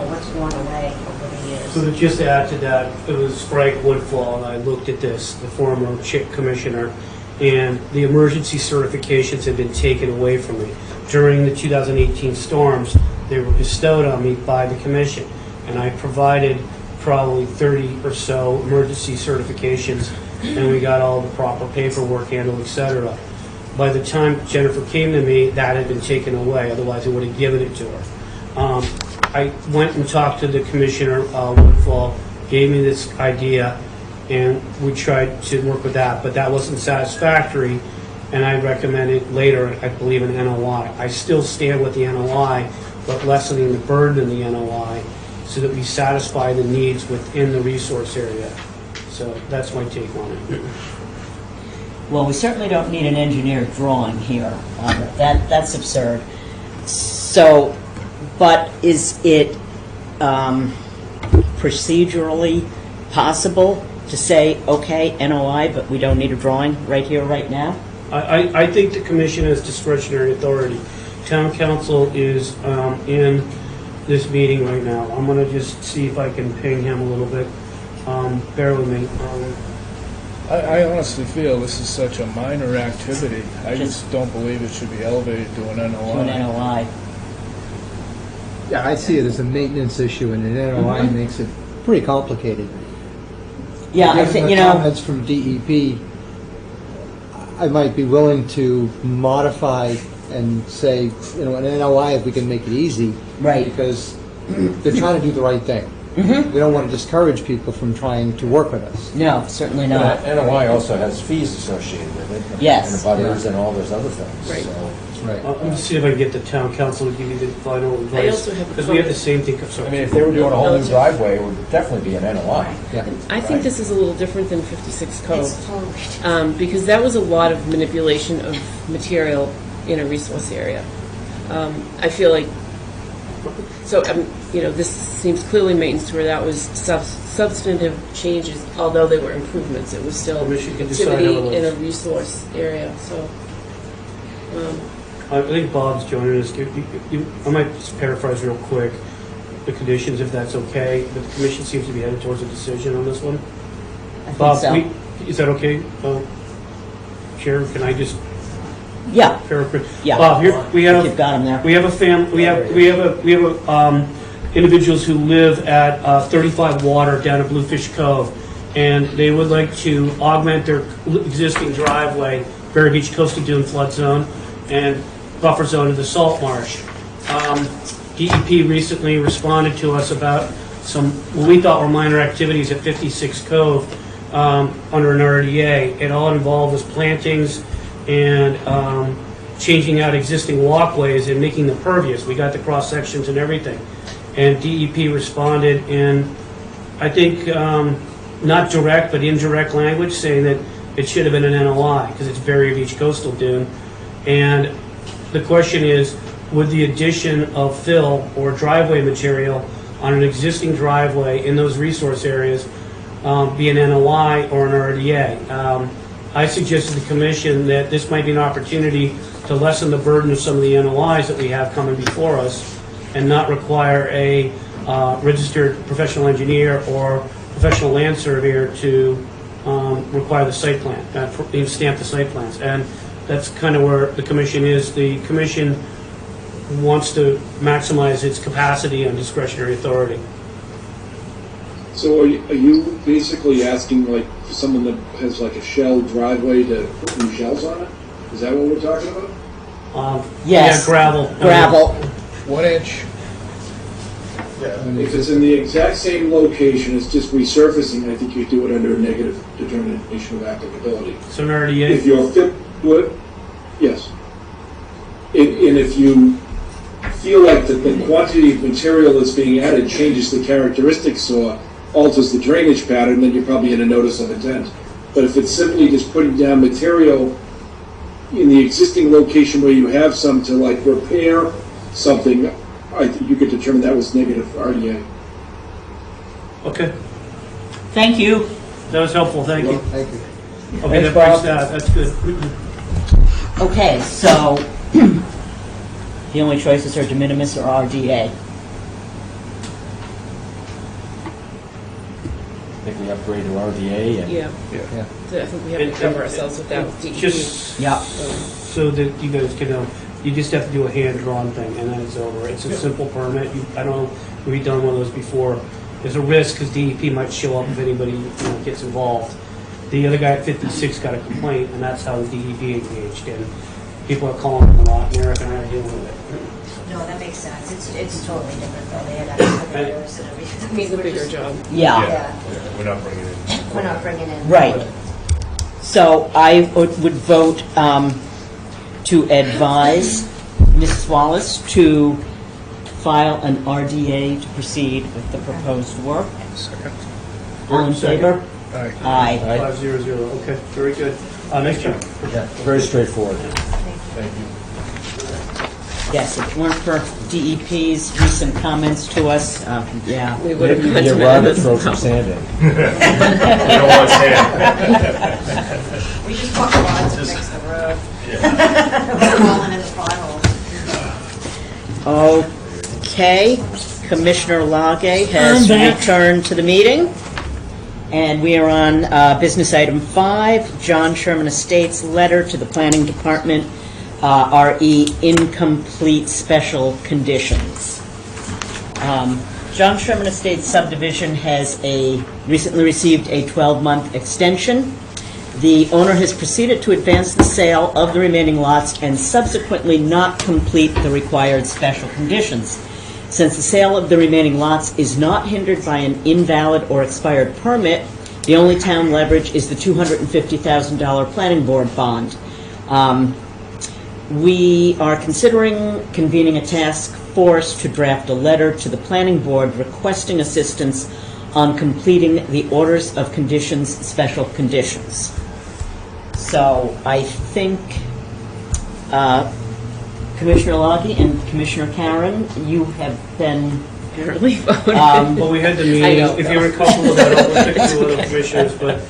what's worn away over the years. So to just add to that, it was Frank Woodfall, and I looked at this, the former CHIC commissioner, and the emergency certifications had been taken away from me. During the 2018 storms, they were bestowed on me by the commission, and I provided probably 30 or so emergency certifications, and we got all the proper paperwork handled, et cetera. By the time Jennifer came to me, that had been taken away, otherwise I would have given it to her. I went and talked to the Commissioner Woodfall, gave me this idea, and we tried to work with that, but that wasn't satisfactory, and I recommended later, I believe, an NOI. I still stand with the NOI, but lessening the burden of the NOI so that we satisfy the needs within the resource area. So that's my take on it. Well, we certainly don't need an engineered drawing here. That's absurd. So, but is it procedurally possible to say, okay, NOI, but we don't need a drawing right here, right now? I think the commission has discretionary authority. Town council is in this meeting right now. I'm going to just see if I can ping him a little bit. Bear with me. I honestly feel this is such a minor activity. I just don't believe it should be elevated to an NOI. To an NOI. Yeah, I see it as a maintenance issue, and an NOI makes it pretty complicated. Yeah, I Given think, the you know, comments from DEP, I might be willing to modify and say, you know, an NOI if we can make it easy. Right. Because they're trying to do the right thing. Mm-hmm. We don't want to discourage people from trying to work with us. No, certainly not. NOI also has fees associated with it. Yes. And butters and all those other things. Right. So, Right. Let me see if I can get the town council to give you the final advice. I also have a Because we have the comment. same thing. I mean, if they were doing a whole new driveway, it would definitely be an NOI. Yeah. I think this is a little different than 56 code. It's totally different. Because that was a lot of manipulation of material in a resource area. I feel like, so, you know, this seems clearly maintenance to where that was substantive changes, although they were improvements. It was still Commission can decide activity how it in a looks. resource area, so. I think Bob's joining us. I might just paraphrase real quick the conditions, if that's okay. But the commission seems to be headed towards a decision on this one. I think Bob, so. is that okay? Chair, can I just Yeah, paraphrase? yeah. Bob, here, we have. You've got him there. We have a individuals who live at 35 Water down at Bluefish Cove, and they would like to augment their existing driveway, Berry Beach Coastal Dune flood zone, and buffer zone of the salt marsh. DEP recently responded to us about some, what we thought were minor activities at 56 Cove under an RDA. It all involved was plantings and changing out existing walkways and making them pervious. We got the cross sections and everything. And DEP responded in, I think, not direct but indirect language, saying that it should have been an NOI because it's Berry Beach Coastal Dune. And the question is, would the addition of fill or driveway material on an existing driveway in those resource areas be an NOI or an RDA? I suggested to the commission that this might be an opportunity to lessen the burden of some of the NOIs that we have coming before us and not require a registered professional engineer or professional land surveyor to require the site plan, stamp the site plans. And that's kind of where the commission is. The commission wants to maximize its capacity and discretionary authority. So are you basically asking like for someone that has like a shell driveway to put new shells on it? Is that what we're talking about? Yes. Yeah, gravel. Gravel. 1 inch. If it's in the exact same location, it's just resurfacing, I think you do it under a negative determination of applicability. So an RDA. If you're fit, what? Yes. And if you feel like that the quantity of material that's being added changes the characteristics or alters the drainage pattern, then you're probably in a notice of intent. But if it's simply just putting down material in the existing location where you have some to like repair something, I think you could determine that was negative RDA. Okay. Thank you. That was helpful. Thank you. Thank you. Okay, that breaks that. That's good. Okay, so the only choices are de minimis or RDA. I think we upgrade to RDA and Yeah, Yeah. so I think we have to cover ourselves with that with DEP. Just Yeah. so that you guys can know, you just have to do a hand-drawn thing, and then it's over. It's a simple permit. I don't know if we've done one of those before. there's a risk because DEP might show up if anybody, gets involved. The other guy at 56 got a complaint, and that's how the DEP engaged, and people are calling him a lot, and Eric and I are dealing with it. No, that makes sense. It's totally different though. They had excavators and everything. It's a bigger job. Yeah. Yeah, We're not bringing it in. we're not bringing in. Right. So I would vote to advise Mrs. Wallace to file an RDA to proceed with the proposed work. Second. All in favor? Aye. Aye. 500, okay, very good. Next John. Yeah, very straightforward. Thank you. Yes, if it weren't for DEP's recent comments to us, yeah. We would have Maybe gone get to Rob to minutes. throw some sand in. We don't want sand. We just bought rods to fix the road. We're falling in the potholes. Okay, Commissioner Lage has I'm back. returned to the meeting. And we are on business item 5, John Sherman Estates letter to the Planning Department, RE incomplete special conditions. John Sherman Estates subdivision has recently received a 12-month extension. The owner has proceeded to advance the sale of the remaining lots and subsequently not complete the required special conditions. Since the sale of the remaining lots is not hindered by an invalid or expired permit, the only town leverage is the $250,000 planning board bond. We are considering convening a task force to draft a letter to the planning board requesting assistance on completing the orders of conditions, special conditions. So I think Commissioner Lage and Commissioner Karen, you have been Apparently voted. Well, we had the I meeting, know. if you recall, we'll pick two other commissioners, but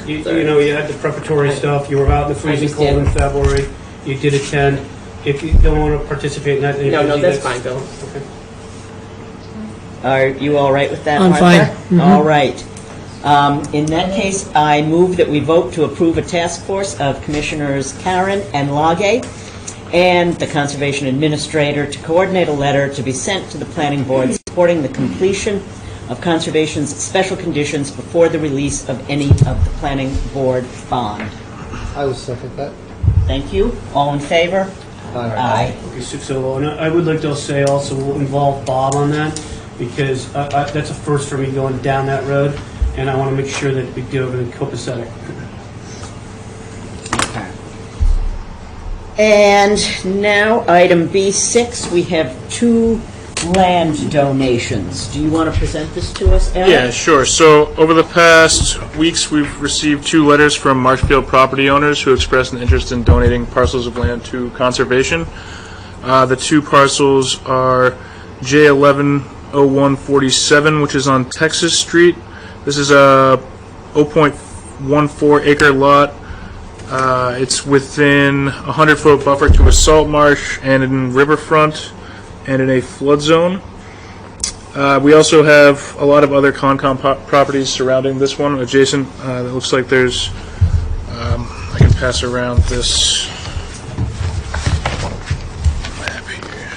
you had the preparatory stuff, you were out in the freezing cold in February, you did attend. If you don't want to participate in that. No, that's fine, Bill. Okay. Are you all right with that, I'm Martha? fine. Mhm. All right. In that case, I move that we vote to approve a task force of Commissioners Karen and Lage and the Conservation Administrator to coordinate a letter to be sent to the Planning Board supporting the completion of Conservation's special conditions before the release of any of the Planning Board bond. I will second that. Thank you. All in favor? Aye. Okay, 6-0, and I would like to say also we'll involve Bob on that, because that's a first for me going down that road, and I want to make sure that we do everything copacetic. And now, item B6, we have 2 land donations. Do you want to present this to us, Eric? Yeah, sure. So over the past weeks, we've received 2 letters from Marshfield property owners who expressed an interest in donating parcels of land to conservation. The 2 parcels are J110147, which is on Texas Street. This is a 0.14 acre lot. It's within a 100-foot buffer to a salt marsh and in riverfront and in a flood zone. We also have a lot of other Concom properties surrounding this one, adjacent. It looks like there's, I can pass around this map here.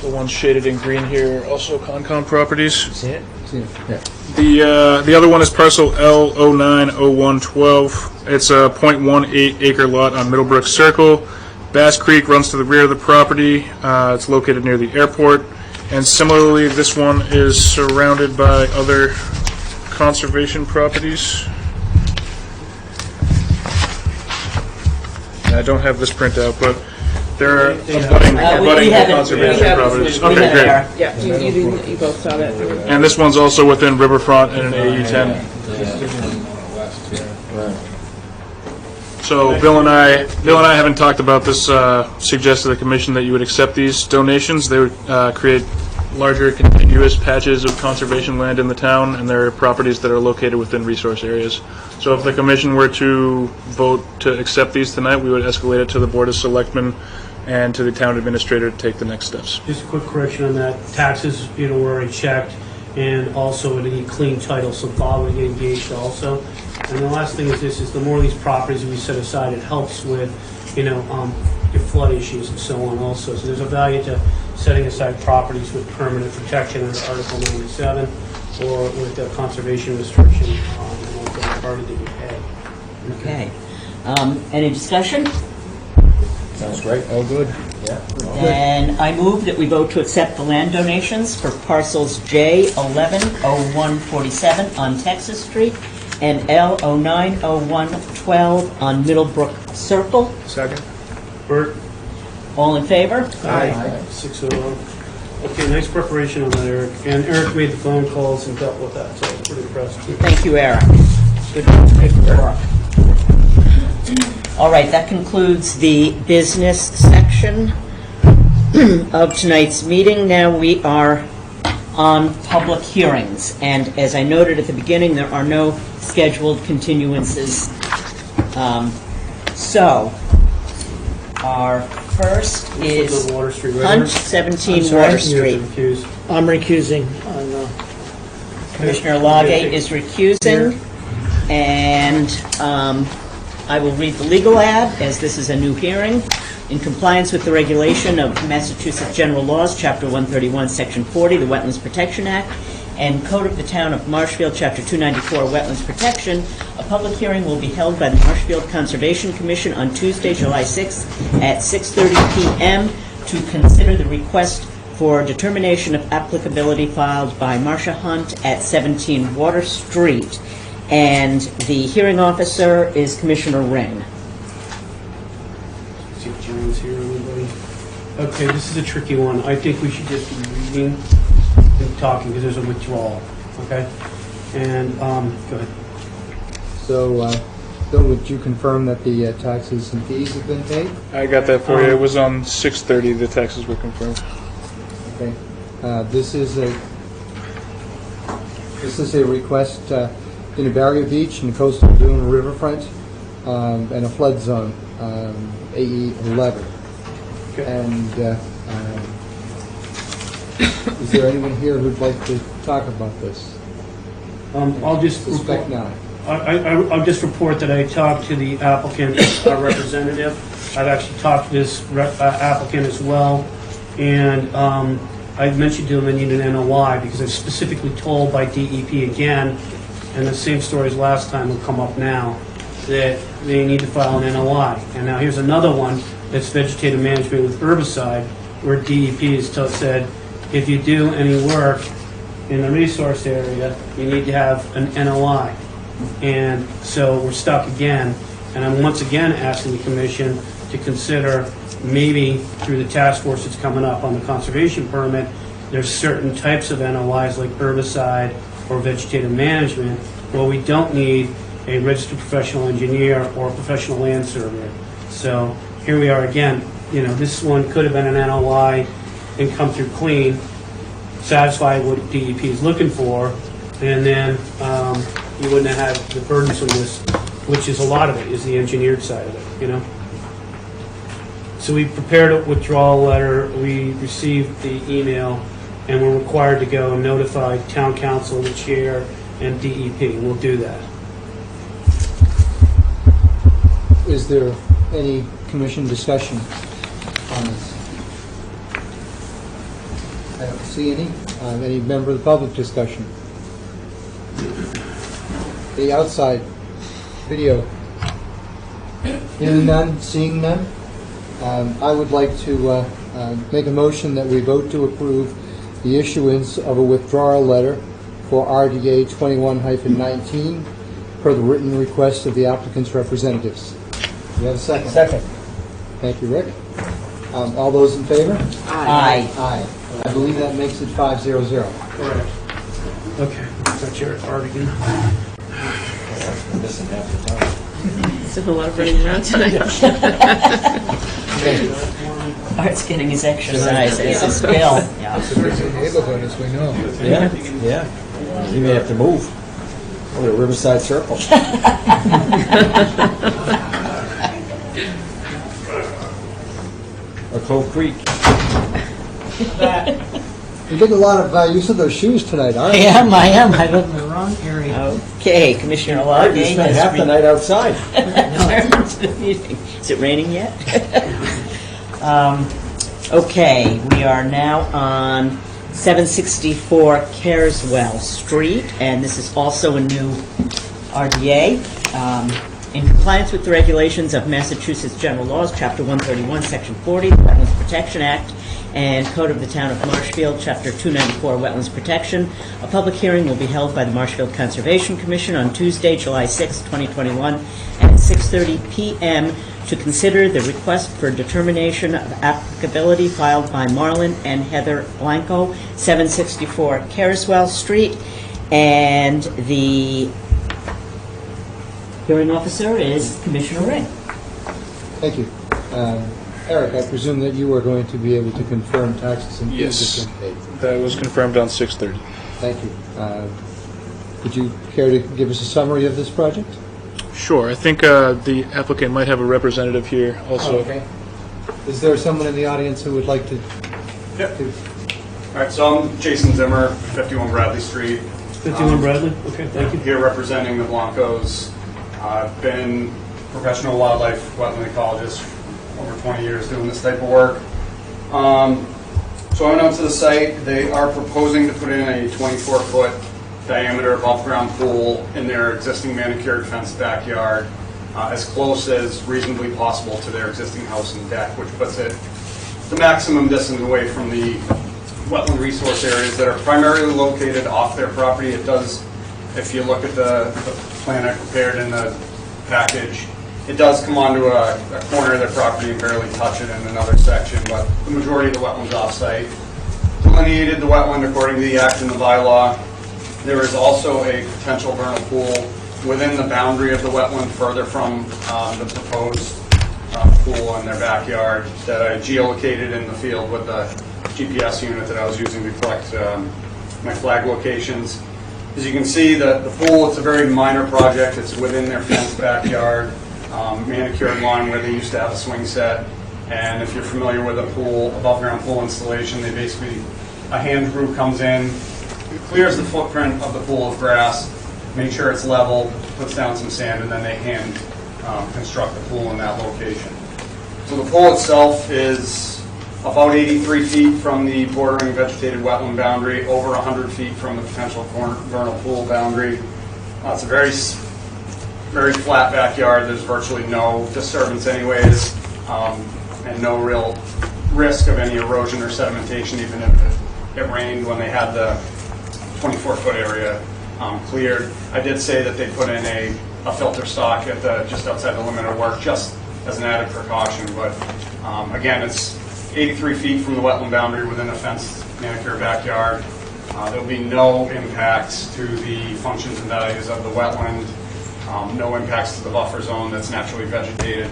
The one shaded in green here, also Concom properties. See it? See it? Yeah. The other one is parcel L090112. It's a 0.18 acre lot on Middlebrook Circle. Bass Creek runs to the rear of the property. It's located near the airport. And similarly, this one is surrounded by other conservation properties. And I don't have this printout, but there are abutting we have it. conservation properties. We Okay, have it, great. Eric. Yeah, you both saw that. And this one's also within riverfront and an AE10. So Bill and I haven't talked about this, suggested to the commission that you would accept these donations. They would create larger contiguous patches of conservation land in the town, and there are properties that are located within resource areas. So if the commission were to vote to accept these tonight, we would escalate it to the Board of Selectmen and to the town administrator to take the next steps. Just a quick correction on that. Taxes, were already checked, and also it need clean title, so Bob would get engaged also. And the last thing is this, is the more of these properties we set aside, it helps with, if flood issues and so on also. So there's a value to setting aside properties with permanent protection under Article 97 or with a conservation restriction and also the party that you pay. Okay. Any discussion? Sounds great. All good. Yeah. And I move that we vote to accept the land donations for parcels J110147 on Texas Street and L090112 on Middlebrook Circle. Second. Bert? All in favor? Aye. 6-0. Okay, nice preparation on that, Eric. And Eric made the phone calls and dealt with that, so I was pretty impressed. Thank you, Eric. Good work. All right, that concludes the business section of tonight's meeting. Now we are on public hearings. And as I noted at the beginning, there are no scheduled continuances. So our first is Water Street, right, Hunt, Eric? 17 I'm sorry, Water You Street. have to recuse. I'm recusing on Commissioner Lage is recusing, and I will read the legal ad, as this is a new hearing. In compliance with the regulation of Massachusetts General Laws, Chapter 131, Section 40, the Wetlands Protection Act, and Code of the Town of Marshfield, Chapter 294, Wetlands Protection, a public hearing will be held by the Marshfield Conservation Commission on Tuesday, July 6th at 6:30 p.m. to consider the request for determination of applicability filed by Marcia Hunt at 17 Water Street. And the hearing officer is Commissioner Ring. See if John's here, anybody? Okay, this is a tricky one. I think we should just be reading and talking because there's a withdrawal, okay? And, go ahead. So, Bill, would you confirm that the taxes and fees have been paid? I got that for you. It was on 6:30. The taxes were confirmed. Okay. This is a request in a barrier beach in coastal dune riverfront and a flood zone, AE 11. Okay. And is there anyone here who'd like to talk about this? I'll just Suspect not. I'll just report that I talked to the applicant representative. I've actually talked to this applicant as well, and I mentioned to him I need an NOI because I was specifically told by DEP again, and the same story as last time will come up now, that they need to file an NOI. And now here's another one that's vegetative management with herbicide, where DEP has said, if you do any work in the resource area, you need to have an NOI. And so we're stuck again, and I'm once again asking the commission to consider maybe through the task force that's coming up on the conservation permit, there's certain types of NOIs like herbicide or vegetative management where we don't need a registered professional engineer or a professional land surveyor. So here we are again. You know, this one could have been an NOI and come through clean, satisfy what DEP is looking for, and then you wouldn't have had the burdensomeness, which is a lot of it, is the engineered side of it, you know? So we prepared a withdrawal letter, we received the email, and we're required to go and notify town council, the chair, and DEP, and we'll do that. Is there any commission discussion on this? I don't see any. Any member of the public discussion? The outside video. Hearing none, seeing none. I would like to make a motion that we vote to approve the issuance of a withdrawal letter for RDA 21-19 per the written request of the applicant's representatives. Do you have a second? Second. Thank you, Rick. All those in favor? Aye. Aye. I believe that makes it 5-0-0. Correct. Okay, that's your Artigan. Missing half the time. It's a lot of running around tonight. Art's getting his exercise as his bill. Yeah. It's a busy neighborhood, as we know. Yeah, yeah. You may have to move. Over to Riverside Circle. Or Cove Creek. You're getting a lot of use of those shoes tonight, aren't I you? am. I live in the wrong area. Okay, Commissioner Lage You spent has half the night outside. returned to the meeting. Is it raining yet? Okay, we are now on 764 Careswell Street, and this is also a new RDA. In compliance with the regulations of Massachusetts General Laws, Chapter 131, Section 40, the Wetlands Protection Act, and Code of the Town of Marshfield, Chapter 294, Wetlands Protection, a public hearing will be held by the Marshfield Conservation Commission on Tuesday, July 6, 2021, at 6:30 p.m. to consider the request for determination of applicability filed by Marlon and Heather Blanco, 764 Careswell Street, and the hearing officer is Commissioner Ring. Thank you. Eric, I presume that you are going to be able to confirm taxes and fees Yes. have been paid. That was confirmed on 6:30. Thank you. Would you care to give us a summary of this project? Sure. I think the applicant might have a representative here also. Okay. Is there someone in the audience who would like to? Yep. All right, so I'm Jason Zimmer, 51 Bradley Street. 51 Bradley? Okay, thank you. Here representing the Blancos. I've been professional wildlife wetland ecologist over 20 years doing this type of work. So I went out to the site. They are proposing to put in a 24-foot diameter above-ground pool in their existing manicured fenced backyard, as close as reasonably possible to their existing house and deck, which puts it the maximum distance away from the wetland resource areas that are primarily located off their property. It does, if you look at the plan I prepared in the package, it does come onto a corner of their property and barely touch it in another section, but the majority of the wetland's off-site. Delineated the wetland according to the act and the bylaw. There is also a potential vernal pool within the boundary of the wetland further from the proposed pool in their backyard that I geolocated in the field with the GPS unit that I was using to collect my flag locations. As you can see, the pool, it's a very minor project. It's within their fenced backyard, manicured lawn where they used to have a swing set. And if you're familiar with a pool, above ground pool installation, they basically, a hand crew comes in, clears the footprint of the pool of grass, makes sure it's level, puts down some sand, and then they hand construct the pool in that location. So the pool itself is about 83 feet from the bordering vegetated wetland boundary, over 100 feet from the potential vernal pool boundary. It's a very flat backyard. There's virtually no disturbance anyways, and no real risk of any erosion or sedimentation, even if it rained when they had the 24-foot area cleared. I did say that they put in a filter stock at just outside the limit of work, just as an added precaution. But again, it's 83 feet from the wetland boundary within a fenced manicured backyard. There'll be no impacts to the functions and values of the wetland, no impacts to the buffer zone that's naturally vegetated.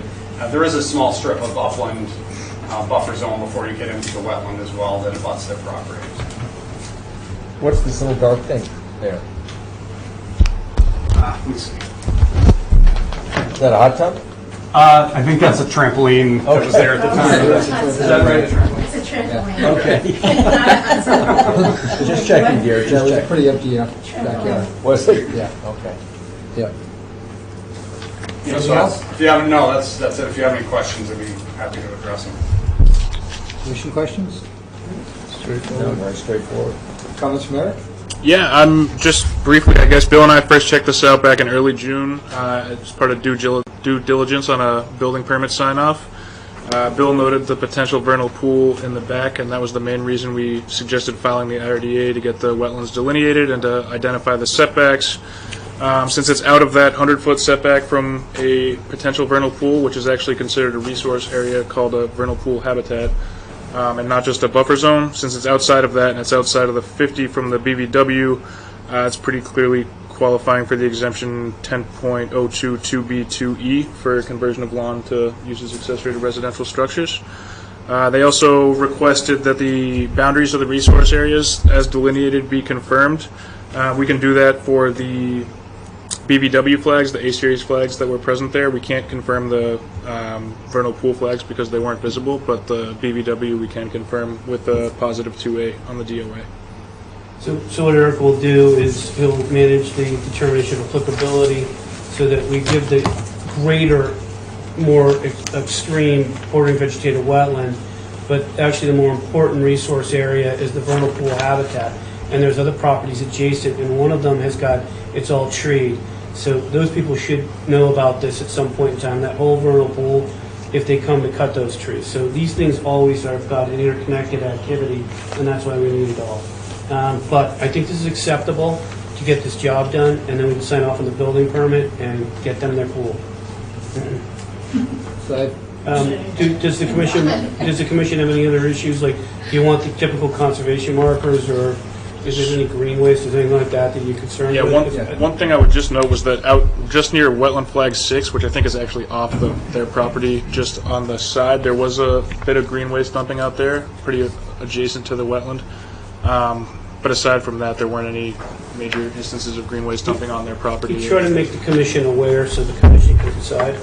There is a small strip of upland buffer zone before you get into the wetland as well that abuts their property. What's this little dark thing there? Let me see. Is that a hot tub? I think that's a trampoline that was there at the time. Is that right? It's a trampoline. Okay. Just checking, dear. That Just was checking. pretty empty backyard. Was it? Yeah. Okay. Yeah. Yeah, so if you haven't, no, that's it. If you have any questions, I'd be happy to address them. Commission questions? No, very straightforward. Comments from Eric? Yeah, I'm just briefly, I guess Bill and I first checked this out back in early June as part of due diligence on a building permit sign-off. Bill noted the potential vernal pool in the back, and that was the main reason we suggested filing the IRDA to get the wetlands delineated and to identify the setbacks. Since it's out of that 100-foot setback from a potential vernal pool, which is actually considered a resource area called a vernal pool habitat, and not just a buffer zone, since it's outside of that and it's outside of the 50 from the BVW, it's pretty clearly qualifying for the exemption 10.022B2E for conversion of lawn to use as accessory to residential structures. They also requested that the boundaries of the resource areas as delineated be confirmed. We can do that for the BVW flags, the A-series flags that were present there. We can't confirm the vernal pool flags because they weren't visible, but the BVW we can confirm with a positive 2A on the DOA. So what Eric will do is he'll manage the determination of applicability so that we give the greater more extreme bordering vegetated wetland, but actually the more important resource area is the vernal pool habitat. And there's other properties adjacent, and one of them has got, it's all treed. So those people should know about this at some point in time, that whole vernal pool, if they come to cut those trees. So these things always have got an interconnected activity, and that's why we need it all. But I think this is acceptable to get this job done, and then we can sign off on the building permit and get them their pool. So Does the commission have any other issues? Like, do you want the typical conservation markers, or is there any green waste, or anything like that you're concerned Yeah, with? one thing I would just note was that out just near wetland flag 6, which I think is actually off their property, just on the side, there was a bit of green waste dumping out there, pretty adjacent to the wetland. But aside from that, there weren't any major instances of green waste dumping on their property. You try to make the commission aware so the commission can decide.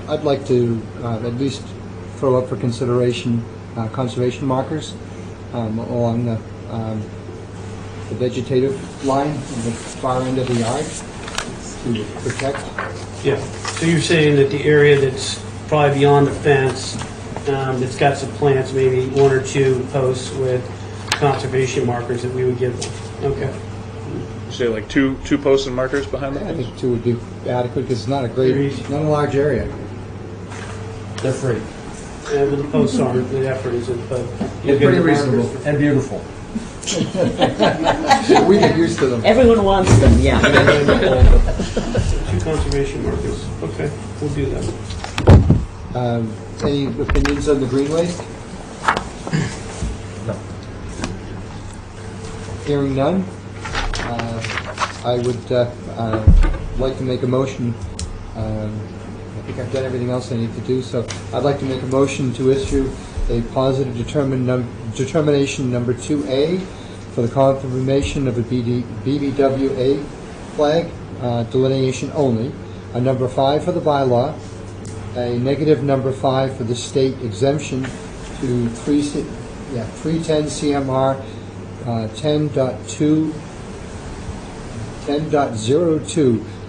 I'd like to at least throw up for consideration conservation markers along the vegetative line on the far end of the yard to protect. Yeah, so you're saying that the area that's probably beyond the fence, that's got some plants, maybe one or two posts with conservation markers that we would give them. Okay. You say like two posts and markers behind I them? think 2 would be adequate because it's not a large area. They're free. Yeah, but the posts aren't, the effort isn't, but. They're pretty reasonable and beautiful. We get used to them. Everyone wants them, yeah. 2 conservation markers, okay, we'll do that. Any opinions on the green waste? No. Hearing none, I would like to make a motion. I think I've done everything else I need to do, so I'd like to make a motion to issue a positive determination number 2A for the confirmation of a BBWA flag delineation only, a number 5 for the bylaw, a negative number 5 for the state exemption to 310 CMR 10.02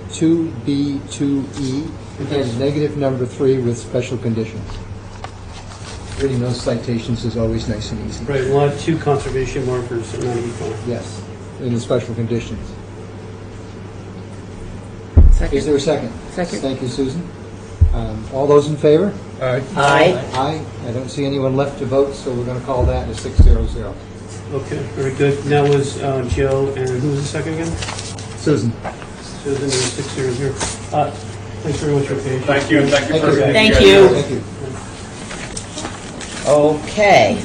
2B2E, and negative number 3 with special conditions. Reading those citations is always nice and easy. Right, we'll have 2 conservation markers, and that'll be fine. Yes, in the special conditions. Second. Is there a second? Second. Thank you, Susan. All those in favor? Aye. Aye. Aye. I don't see anyone left to vote, so we're going to call that a 6-0-0. Okay, very good. And that was Joe, and who was the second again? Susan. Susan, and 600. Thanks very much for your patience. Thank you. Thank you for Thank you. Thank you. Okay.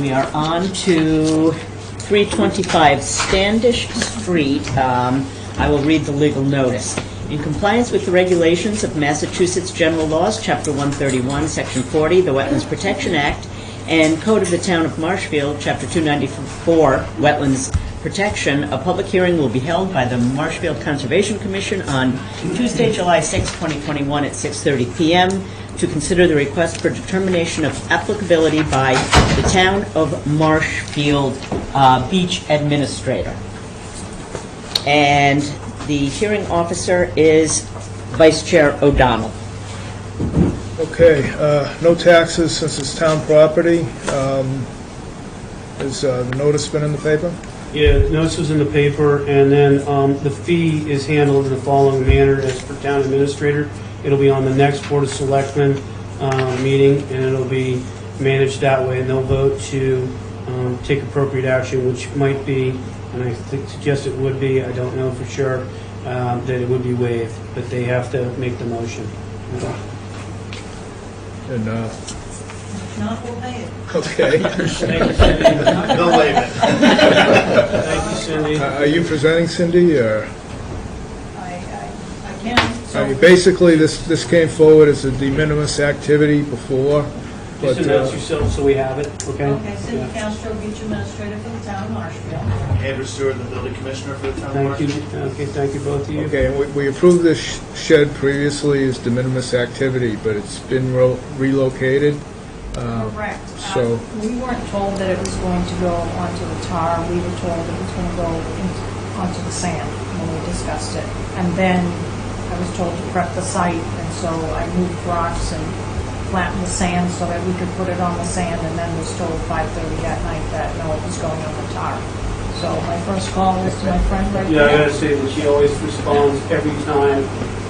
We are on to 325 Standish Street. I will read the legal notice. In compliance with the regulations of Massachusetts General Laws, Chapter 131, Section 40, the Wetlands Protection Act, and Code of the Town of Marshfield, Chapter 294, Wetlands Protection, a public hearing will be held by the Marshfield Conservation Commission on Tuesday, July 6, 2021 at 6:30 p.m. to consider the request for determination of applicability by the Town of Marshfield Beach Administrator. And the hearing officer is Vice Chair O'Donnell. Okay, no taxes since it's town property. Has the notice been in the paper? Yeah, the notice was in the paper, and then the fee is handled in the following manner as per town administrator. It'll be on the next Board of Selectmen meeting, and it'll be managed that way, and they'll vote to take appropriate action, which might be, and I suggest it would be, I don't know for sure, that it would be waived, but they have to make the motion. And, Not, we'll pay it. okay. Thank you, Cindy. They'll waive it. Thank you, Cindy. Are you presenting, Cindy, or? I can. Basically, this came forward as a de minimis activity before, but, Just announce yourself so we have it, okay? Okay, Cindy Yeah. Castro, Beach Administrator for the Town of Marshfield. Andrew Stewart, the building commissioner for the town of Thank you. Marshfield. Okay, thank you, both of you. okay, and we approved this shed previously as de minimis activity, but it's been relocated. Correct. So, We weren't told that it was going to go onto the tar. We were told it was going to go onto the sand when we discussed it. And then I was told to prep the site, and so I moved rocks and flattened the sand so that we could put it on the sand, and then was told 5:30 that night that no, it was going on the tar. So my first call was to my friend right Yeah, I there. gotta say that she always responds every time,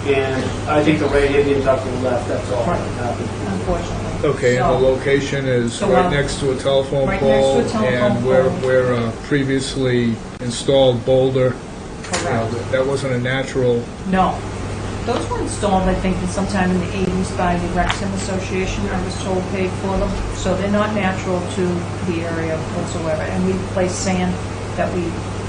and I think the right Indian tuck to the left, that's all that happened. Unfortunately. Okay, and the So- location is So, right next to a telephone right next to pole, a telephone and where, pole. previously installed boulder, Correct. that wasn't a natural, No. Those were installed, I think, in sometime in the 80s by the Wrexham Association, I was told paid for them. So they're not natural to the area whatsoever. And we place sand that we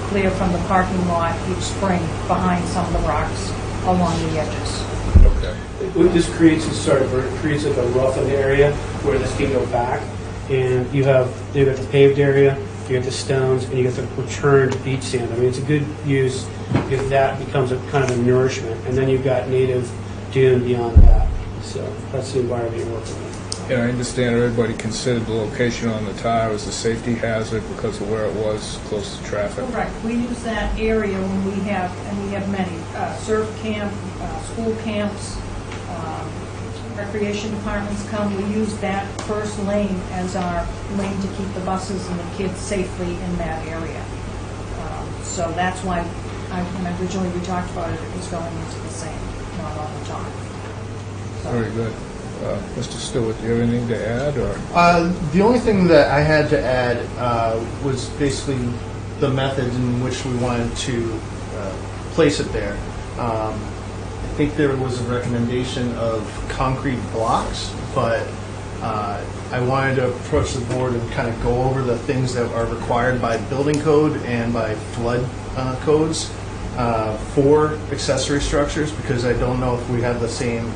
clear from the parking lot each spring behind some of the rocks along the edges. okay. What this creates is it creates like a roughened area where this can go back, and you've got the paved area, you got the stones, and you got the returned beach sand. I mean, it's a good use if that becomes a kind of a nourishment, and then you've got native dune beyond that. So that's the environment you're working with. And I understand everybody considered the location on the tire as a safety hazard because of where it was close to traffic. Correct. We use that area when we have, and we have many, surf camp, school camps, recreation departments come. We use that first lane as our lane to keep the buses and the kids safely in that area. So that's why, when originally we talked about it, it was going into the sand, not on the top. So- Very good. Mr. Stewart, do you have anything to add, or? The only thing that I had to add was basically the method in which we wanted to place it there. I think there was a recommendation of concrete blocks, but I wanted to approach the board and kind of go over the things that are required by building code and by flood codes for accessory structures, because I don't know if we have the same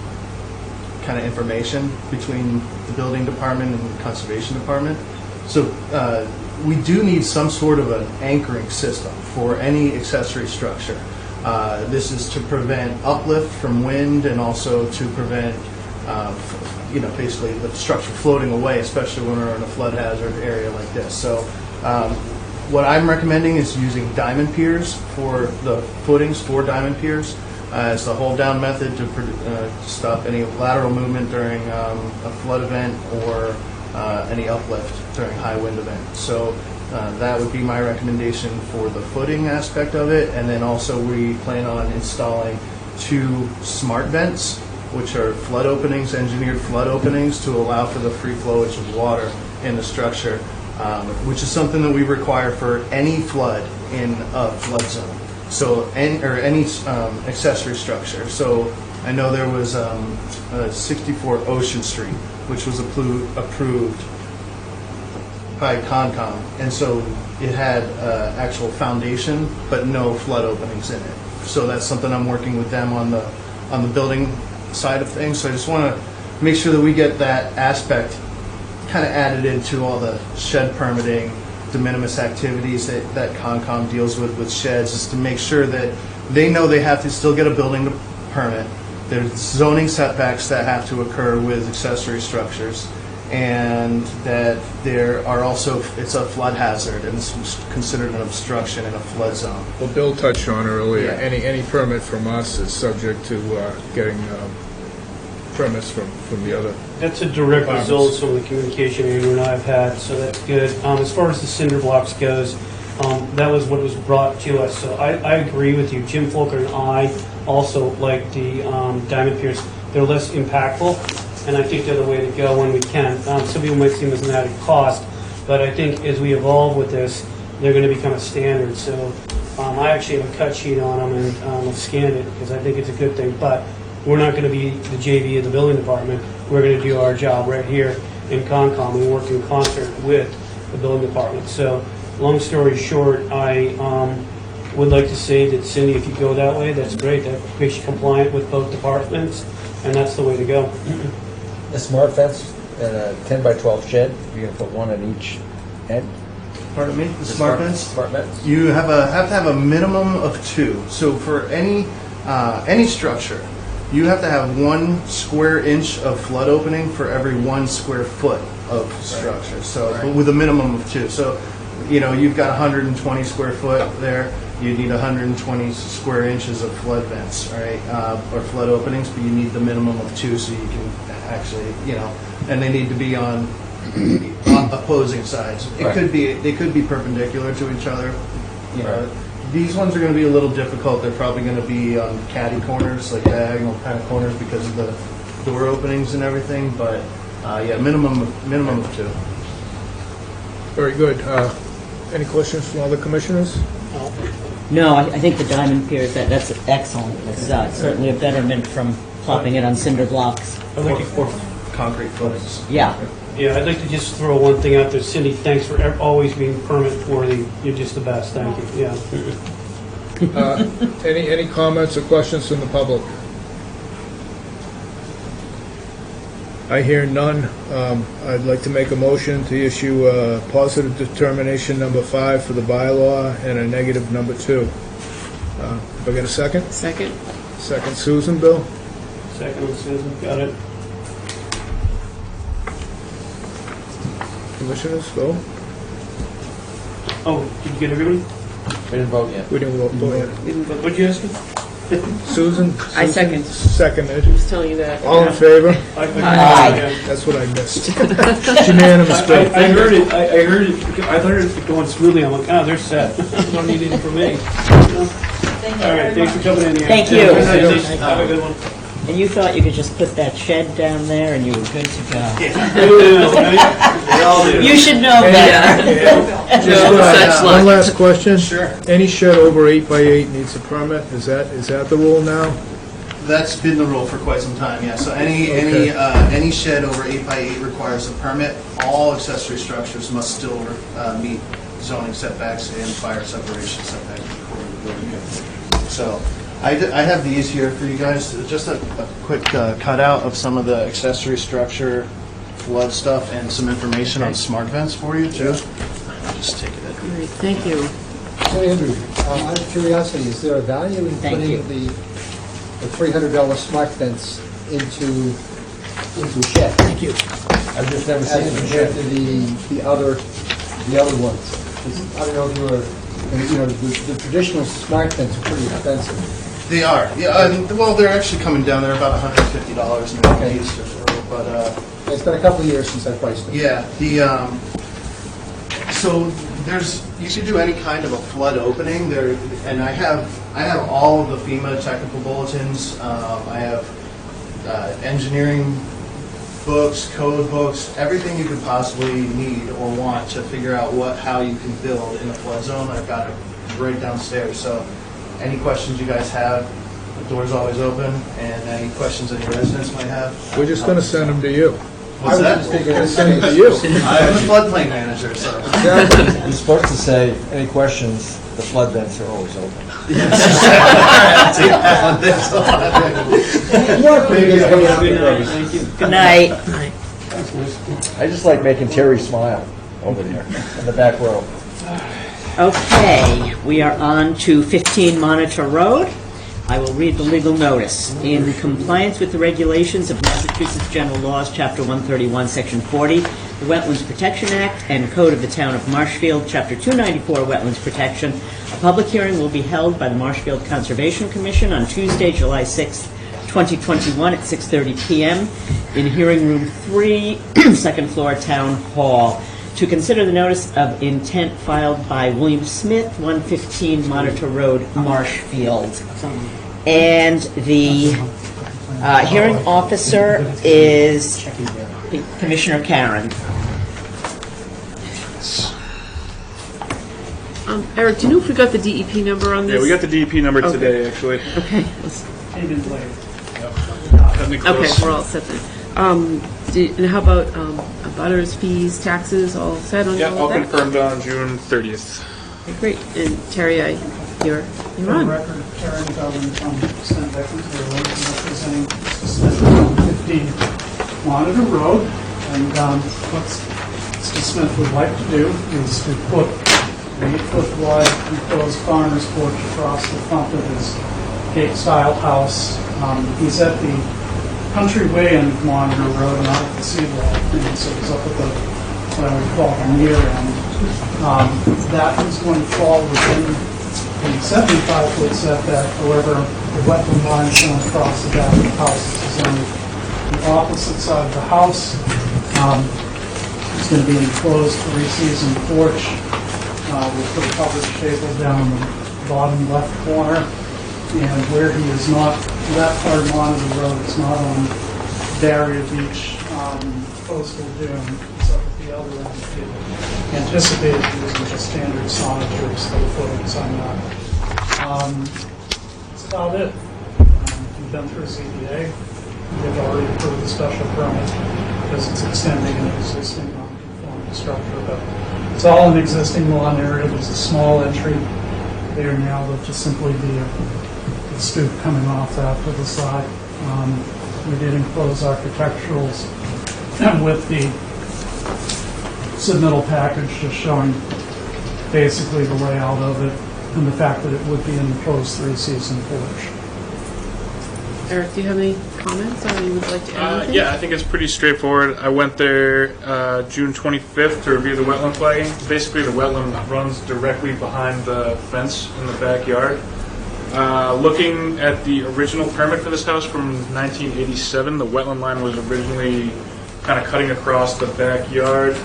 kind of information between the building department and the conservation department. So we do need some sort of an anchoring system for any accessory structure. This is to prevent uplift from wind and also to prevent, basically the structure floating away, especially when we're in a flood hazard area like this. So what I'm recommending is using diamond piers for the footings for diamond piers. As the hold down method to stop any lateral movement during a flood event or any uplift during high wind event. So that would be my recommendation for the footing aspect of it. And then also we plan on installing 2 smart vents, which are flood openings, engineered flood openings to allow for the free flowage of water in the structure, which is something that we require for any flood in a flood zone. So any accessory structure. So I know there was 64 Ocean Street, which was approved by Concom, and so it had actual foundation, but no flood openings in it. So that's something I'm working with them on the building side of things. So I just want to make sure that we get that aspect kind of added into all the shed permitting, de minimis activities that Concom deals with sheds, is to make sure that they know they have to still get a building permit. There's zoning setbacks that have to occur with accessory structures, and that there are also, it's a flood hazard and it's considered an obstruction in a flood zone. Well, Bill touched on earlier, Yeah. any permit from us is subject to getting permits from the other. That's a direct departments. result of some of the communication Andrew and I have had, so that's good. As far as the cinder blocks goes, that was what was brought to us. So I agree with you. Jim Folker and I also like the diamond piers. They're less impactful, and I think they're the way to go when we can. Some people might see them as an added cost, but I think as we evolve with this, they're going to become a standard. So I actually have a cut sheet on them, and I've scanned it because I think it's a good thing. But we're not going to be the JV of the building department. We're going to do our job right here in Concom and work in concert with the building department. So, long story short, I would like to say that, Cindy, if you go that way, that's great. That makes you compliant with both departments, and that's the way to go. A smart fence and a 10 by 12 shed, you're gonna put one at each end? Pardon me? The smart vents? Smart vents? You have to have a minimum of 2. So for any structure, you have to have 1 square inch of flood opening for every 1 square foot of structure. So with a minimum of 2. So you've got 120 square foot there, you need 120 square inches of flood vents, right, or flood openings, but you need the minimum of 2 so you can actually, and they need to be on opposing sides. Right. They could be perpendicular to each other. These ones are going to be a little difficult. They're probably going to be on catty corners, like diagonal kind of corners, because of the door openings and everything. But minimum of 2. Very good. Any questions from other commissioners? No, I think the diamond piers, that's excellent. It's certainly a betterment from plopping it on cinder blocks. Or concrete footings. Yeah. Yeah, I'd like to just throw one thing out there. Cindy, thanks for always being permit worthy. You're just the best. Thank you. Yeah. Any comments or questions from the public? I hear none. I'd like to make a motion to issue a positive determination number 5 for the bylaw and a negative number 2. Have I got a second? Second? Second, Susan, Bill? Second, Susan. Got it. Commissioners, go. Oh, did you get everybody? We didn't vote yet. We didn't vote yet. What'd you ask me? Susan? I second. Seconded. Just telling you that. All in favor? Aye. That's what I missed. It's unanimous, Bill. I heard it. I heard it. I thought it was going smoothly. I'm like, they're set. Don't need anything from me. All right. Thanks for jumping in here. Thank you. Have a good one. And you thought you could just put that shed down there and you were good to go. You should know better. One last question. Sure. Any shed over 8 by 8 needs a permit? Is that the rule now? That's been the rule for quite some time, yeah. So any shed over 8 by 8 requires a permit. All accessory structures must still meet zoning setbacks and fire separation setbacks according to the building code. So I have these here for you guys. Just a quick cutout of some of the accessory structure flood stuff and some information on smart vents for you too. Just take it. Great, thank you. So Andrew, out of curiosity, is there a value in putting the $300 smart fence into a shed? Thank you. I've just never seen As it. compared to the other ones? 'Cause I don't know if you were, the traditional smart fence are pretty expensive. They are, yeah. Well, they're actually coming down. They're about $150 nowadays, but It's been a couple of years since I priced them. yeah. So you should do any kind of a flood opening there, and I have all of the FEMA technical bulletins. I have engineering books, code books, everything you could possibly need or want to figure out how you can build in a flood zone. I've got it right downstairs. So any questions you guys have, the door's always open, and any questions any residents might have. We're just going to send them to you. What's that? We're sending them to you. I'm a floodplain manager, so. You're supposed to say, any questions, the flood vents are always open. Good night. I just like making Terry smile over there in the back row. Okay, we are on to 15 Monitor Road. I will read the legal notice. In compliance with the regulations of Massachusetts General Laws, Chapter 131, Section 40, the Wetlands Protection Act, and Code of the Town of Marshfield, Chapter 294, Wetlands Protection, a public hearing will be held by the Marshfield Conservation Commission on Tuesday, July 6th, 2021 at 6:30 p.m. in Hearing Room 3, second floor, Town Hall, to consider the notice of intent filed by William Smith, 115 Monitor Road, Marshfield. And the hearing officer is Commissioner Karen. Eric, do you know if we got the DEP number on this? Yeah, we got the DEP number today, actually. Okay. Okay, we're all set then. And how about butters, fees, taxes, all set on Yeah, all all of that? confirmed on June 30th. Okay, great. And Terry, you're For the on. record, Karen Feldman from St. Beckman's, representing Mr. Smith, 15 Monitor Road. And what Mr. Smith would like to do is to put an 8-foot wide enclosed farmer's porch across the front of his gate-style house. He's at the Country Way in Monitor Road, not at the seawall. And so he's up at the what I would call the near end. That is going to fall within the 75-foot setback. However, the wetland line shown across the back of the house is on the opposite side of the house. It's going to be an enclosed three-season porch. We'll put a coverage table down in the bottom left corner. And where he is not, that part of Monitor Road is not on Barrier Beach coastal dune. So at the other end, he anticipated using just standard sonotubes for the footings on that. That's about it. We've been through ZBA. They've already approved the special permit because it's extending an existing non-conforming structure. But it's all an existing lawn area. There's a small entry there now. There'll just simply be a stoop coming off that to the side. We did enclose architecturals with the submittal package, just showing basically the layout of it and the fact that it would be an enclosed three-season porch. Eric, do you have any comments or you would like to add anything? Yeah, I think it's pretty straightforward. I went there June 25th to review the wetland flagging. Basically, the wetland runs directly behind the fence in the backyard. Looking at the original permit for this house from 1987, the wetland line was originally kind of cutting across the backyard,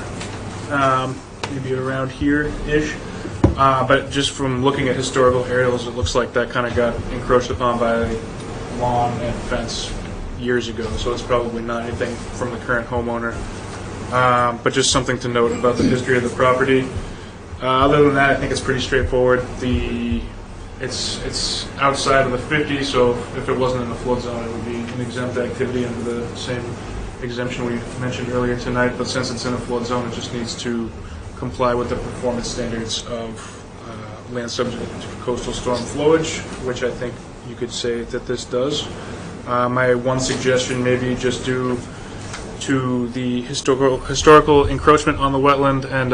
maybe around here-ish. But just from looking at historical aerials, it looks like that kind of got encroached upon by lawn and fence years ago, so it's probably not anything from the current homeowner. But just something to note about the history of the property. Other than that, I think it's pretty straightforward. It's outside of the 50, so if it wasn't in the flood zone, it would be an exempt activity under the same exemption we mentioned earlier tonight. But since it's in a flood zone, it just needs to comply with the performance standards of land subject to coastal storm flowage, which I think you could say that this does. My one suggestion, maybe just due to the historical encroachment on the wetland and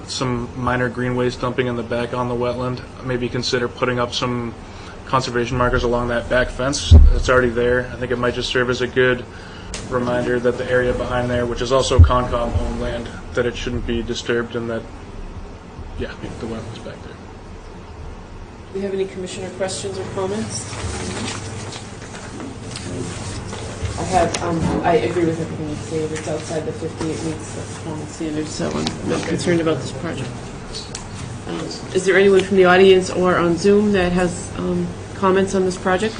some minor green waste dumping in the back on the wetland, maybe consider putting up some conservation markers along that back fence. It's already there. I think it might just serve as a good reminder that the area behind there, which is also Concom-owned land, that it shouldn't be disturbed and that, yeah, the wetland's back there. Do you have any commissioner questions or comments? I agree with everything you say. If it's outside the 50, it meets the performance standards, so I'm not concerned about this project. Is there anyone from the audience or on Zoom that has comments on this project?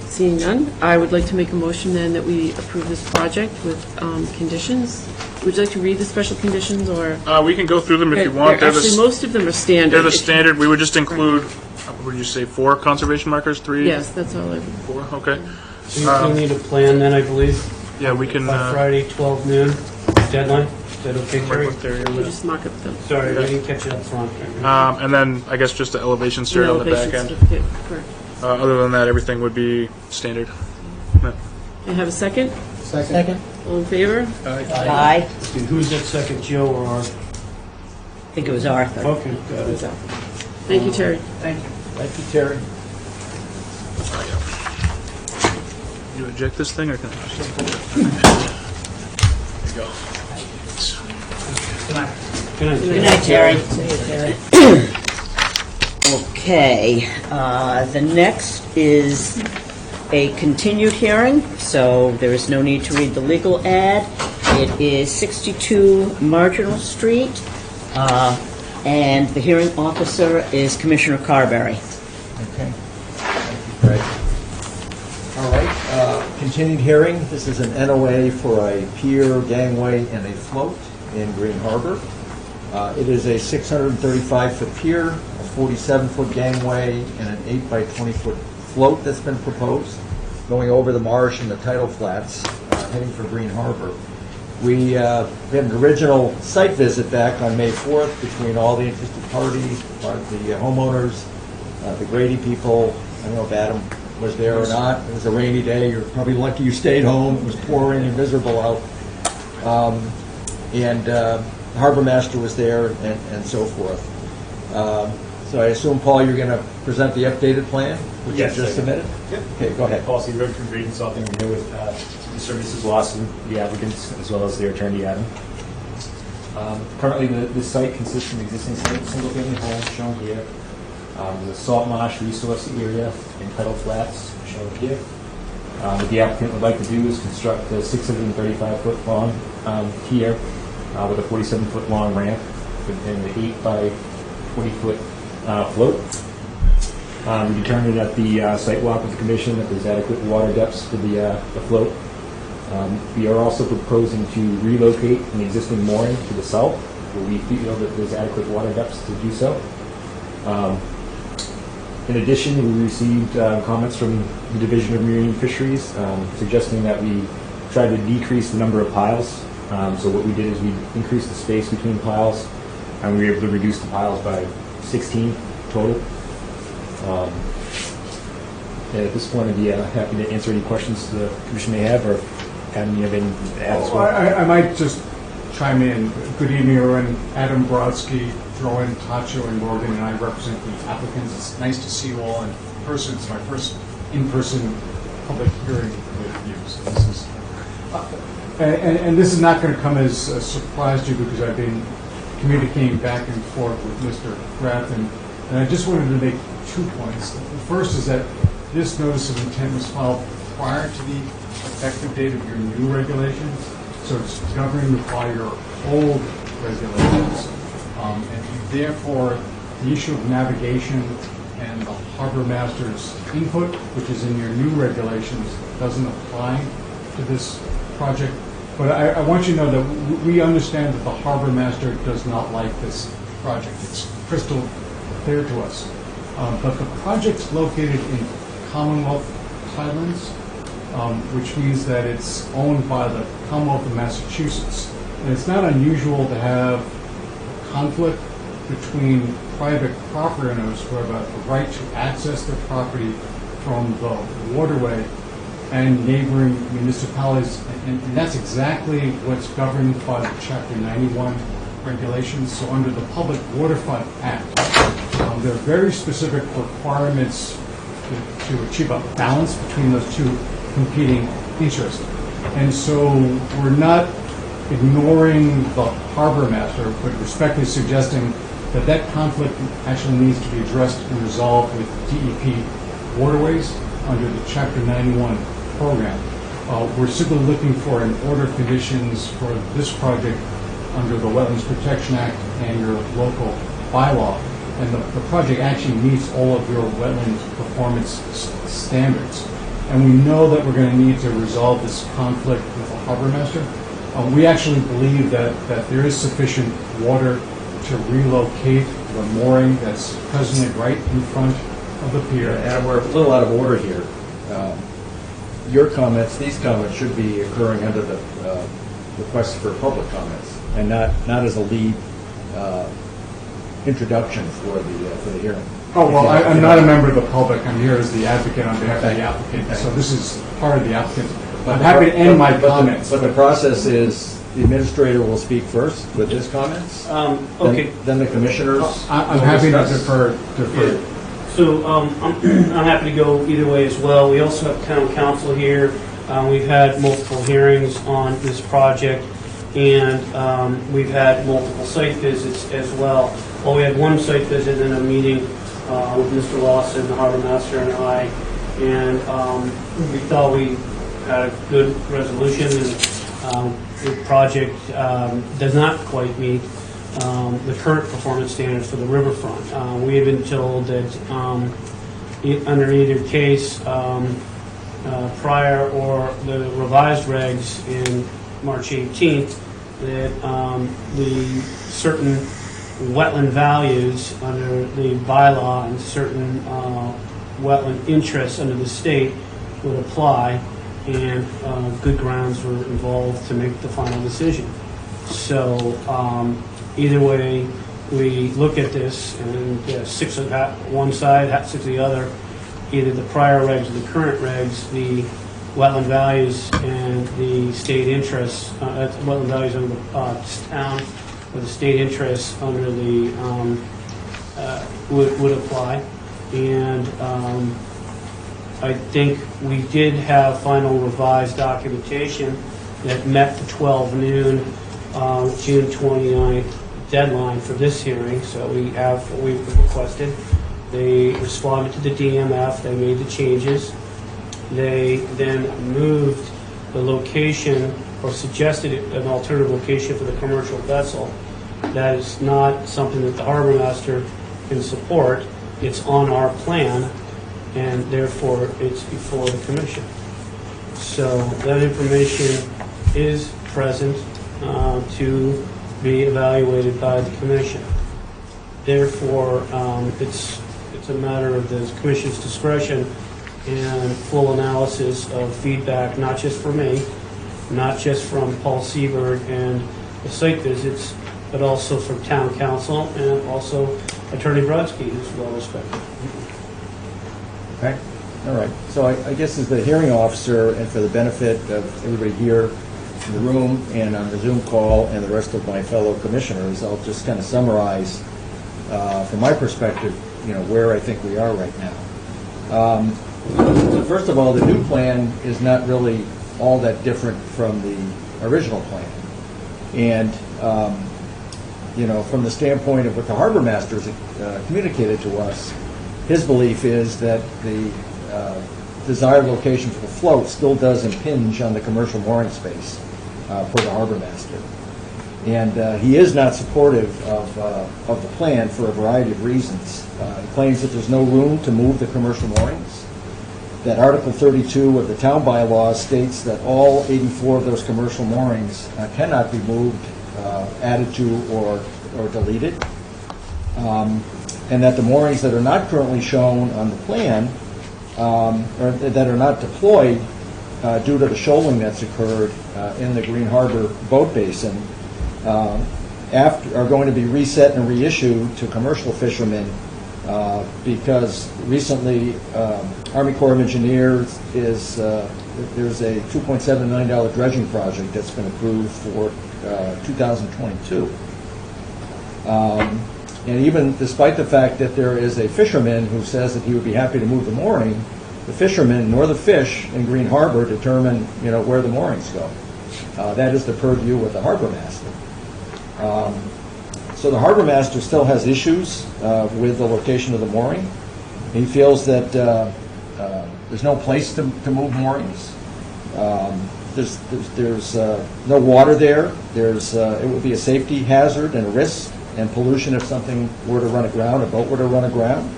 Seeing none, I would like to make a motion then that we approve this project with conditions. Would you like to read the special conditions, or? We can go through them if you want. Actually, most of them are standard. They're the standard. We would just include, would you say 4 conservation markers, 3? Yes, that's all I would. 4, okay. So you need a plan then, I believe? Yeah, we can. By Friday, 12 noon, deadline? Is that okay, Terry? We'll just mark up them. Sorry, I didn't catch it up front. And then I guess just the elevation cert on the back end. Correct. Other than that, everything would be standard. Yeah. I have a second? Second. All in favor? Aye. Okay, who's that second, Joe or Arthur? I think it was Arthur. Okay, got it. Thank you, Terry. Thank you. Thank you, Terry. You eject this thing or can I just? There you go. Good night. Good night, Terry. Okay, the next is a continued hearing, so there is no need to read the legal ad. It is 62 Marginal Street, and the hearing officer is Commissioner Carberry. Okay. Thank you, Greg. All right, continued hearing. This is an NOA for a pier, gangway, and a float in Green Harbor. It is a 635-foot pier, a 47-foot gangway, and an 8 by 20-foot float that's been proposed, going over the marsh and the tidal flats, heading for Green Harbor. We had an original site visit back on May 4th between all the interested parties, the homeowners, the Grady people. I don't know if Adam was there or not. It was a rainy day. You're probably lucky you stayed home. It was pouring and miserable out. The harbor master was there and so forth. So I assume, Paul, you're going to present the updated plan, which you just submitted? Yep. Okay, go ahead. Paul Seaberg from Green Consulting, here with the services Lawson, the applicants, as well as their attorney, Adam. Currently, the site consists of existing single-family homes shown here. There's a salt marsh resource area and Kettle Flats shown here. What the applicant would like to do is construct a 635-foot long pier with a 47-foot long ramp and an 8 by 40-foot float. We determined at the site walk with the commission that there's adequate water depths for the float. We are also proposing to relocate an existing mooring to the south, where we feel that there's adequate water depths to do so. In addition, we received comments from the Division of Marine Fisheries suggesting that we try to decrease the number of piles. So what we did is we increased the space between piles, and we were able to reduce the piles by 16 total. And at this point, I'd be happy to answer any questions the commission may have, or Adam, you have anything to add as well? I might just chime in. Good evening, everyone. Adam Brodsky, Drowan, Tacho, and Morgan, and I represent the applicants. It's nice to see you all in person. It's my first in-person public hearing with you. So this is, and this is not going to come as a surprise to you because I've been communicating back and forth with Mr. Grafton, and I just wanted to make 2 points. The first is that this notice of intent was filed prior to the effective date of your new regulations, so it's governed by your old regulations. And therefore, the issue of navigation and the harbor master's input, which is in your new regulations, doesn't apply to this project. But I want you to know that we understand that the harbor master does not like this project. It's crystal clear to us. But the project's located in Commonwealth Highlands, which means that it's owned by the Commonwealth of Massachusetts. And it's not unusual to have conflict between private property owners who have a right to access their property from the waterway and neighboring municipalities. And that's exactly what's governed by the Chapter 91 regulations. So under the Public Waterfront Act, there are very specific requirements to achieve a balance between those two competing interests. And so we're not ignoring the harbor master, but respectfully suggesting that that conflict actually needs to be addressed and resolved with DEP waterways under the Chapter 91 program. We're simply looking for an order of conditions for this project under the Wetlands Protection Act and your local bylaw. And the project actually meets all of your wetland performance standards. And we know that we're going to need to resolve this conflict with the harbor master. We actually believe that there is sufficient water to relocate the mooring that's presently right in front of the pier. And we're a little out of order here. Your comments, these comments should be occurring under the request for public comments, and not as a lead introduction for the hearing. Oh, well, I'm not a member of the public. I'm here as the advocate on behalf of the applicant. So this is part of the applicant. I'm happy to end my comments. But the process is the administrator will speak first with his comments. Okay. Then the commissioners. I'm will happy to discuss. defer. Yeah. So I'm happy to go either way as well. We also have town council here. We've had multiple hearings on this project, and we've had multiple site visits as well. Well, we had one site visit and a meeting with Mr. Lawson, the harbor master, and I, and we thought we had a good resolution, and the project does not quite meet the current performance standards for the riverfront. We have been told that under either case, prior or the revised regs in March 18th, that the certain wetland values under the bylaw and certain wetland interests under the state would apply, and good grounds were involved to make the final decision. So either way we look at this, and 6 of one side, 6 of the other, either the prior regs or the current regs, the wetland values and the state interests, wetland values under the town or the state interests under the would apply. And I think we did have final revised documentation that met the 12 noon June 29th deadline for this hearing, so we have what we requested. They responded to the DMF, they made the changes. They then moved the location or suggested an alternative location for the commercial vessel. That is not something that the harbor master can support. It's on our plan, and therefore it's before the commission. So that information is present to be evaluated by the commission. Therefore, it's a matter of the commission's discretion and full analysis of feedback, not just from me, not just from Paul Seberg and the site visits, but also from town council and also Attorney Brodsky, who's well respected. Okay, all right. So I guess as the hearing officer, and for the benefit of everybody here in the room and on the Zoom call and the rest of my fellow commissioners, I'll just kind of summarize from my perspective, where I think we are right now. So first of all, the new plan is not really all that different from the original plan. And, from the standpoint of what the harbor masters communicated to us, his belief is that the desired location for the float still does impinge on the commercial mooring space for the harbor master. And he is not supportive of the plan for a variety of reasons. He claims that there's no room to move the commercial moorings, that Article 32 of the town bylaws states that all 84 of those commercial moorings cannot be moved, added to, or deleted, and that the moorings that are not currently shown on the plan, or that are not deployed due to the shoaling that's occurred in the Green Harbor boat basin, are going to be reset and reissued to commercial fishermen because recently Army Corps of Engineers there's a $2.7 million dredging project that's been approved for 2022. And even despite the fact that there is a fisherman who says that he would be happy to move the mooring, the fishermen nor the fish in Green Harbor determine where the moorings go. That is the purview of the harbor master. So the harbor master still has issues with the location of the mooring. He feels that there's no place to move moorings. There's no water there. It would be a safety hazard and a risk and pollution if something were to run aground, a boat were to run aground.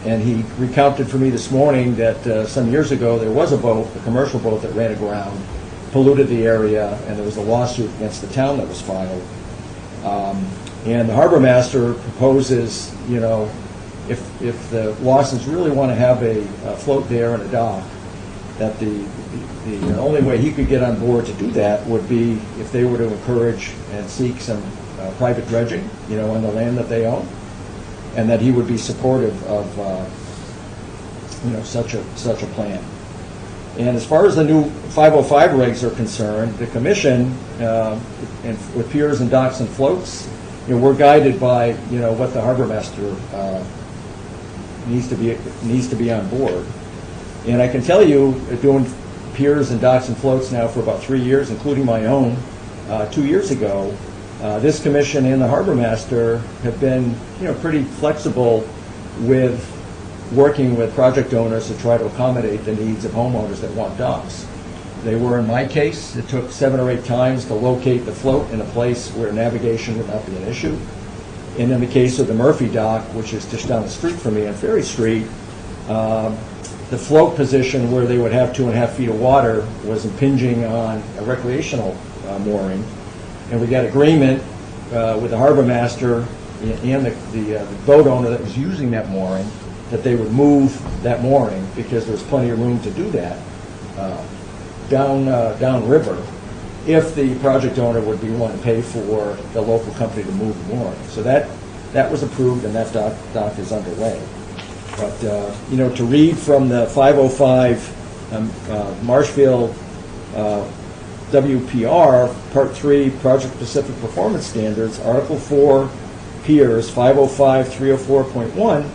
And he recounted for me this morning that some years ago there was a commercial boat that ran aground, polluted the area, and there was a lawsuit against the town that was filed. And the harbor master proposes, if the Lawsons really want to have a float there and a dock, that the only way he could get on board to do that would be if they were to encourage and seek some private dredging, on the land that they own, and that he would be supportive of, such a plan. And as far as the new 505 regs are concerned, the commission, and with piers and docks and floats, we're guided by what the harbor master needs to be on board. And I can tell you, doing piers and docks and floats now for about 3 years, including my own 2 years ago, this commission and the harbor master have been pretty flexible with working with project owners to try to accommodate the needs of homeowners that want docks. They were, in my case, it took 7 or 8 times to locate the float in a place where navigation would not be an issue. And in the case of the Murphy dock, which is just down the street from me on Ferry Street, the float position where they would have 2.5 feet of water was impinging on a recreational mooring. And we got agreement with the harbor master and the boat owner that was using that mooring that they would move that mooring because there was plenty of room to do that down river if the project owner would be willing to pay for the local company to move the mooring. So that was approved and that dock is underway. But to read from the 505 Marshfield WPR Part 3 Project Specific Performance Standards, Article 4 Piers 505 304.1,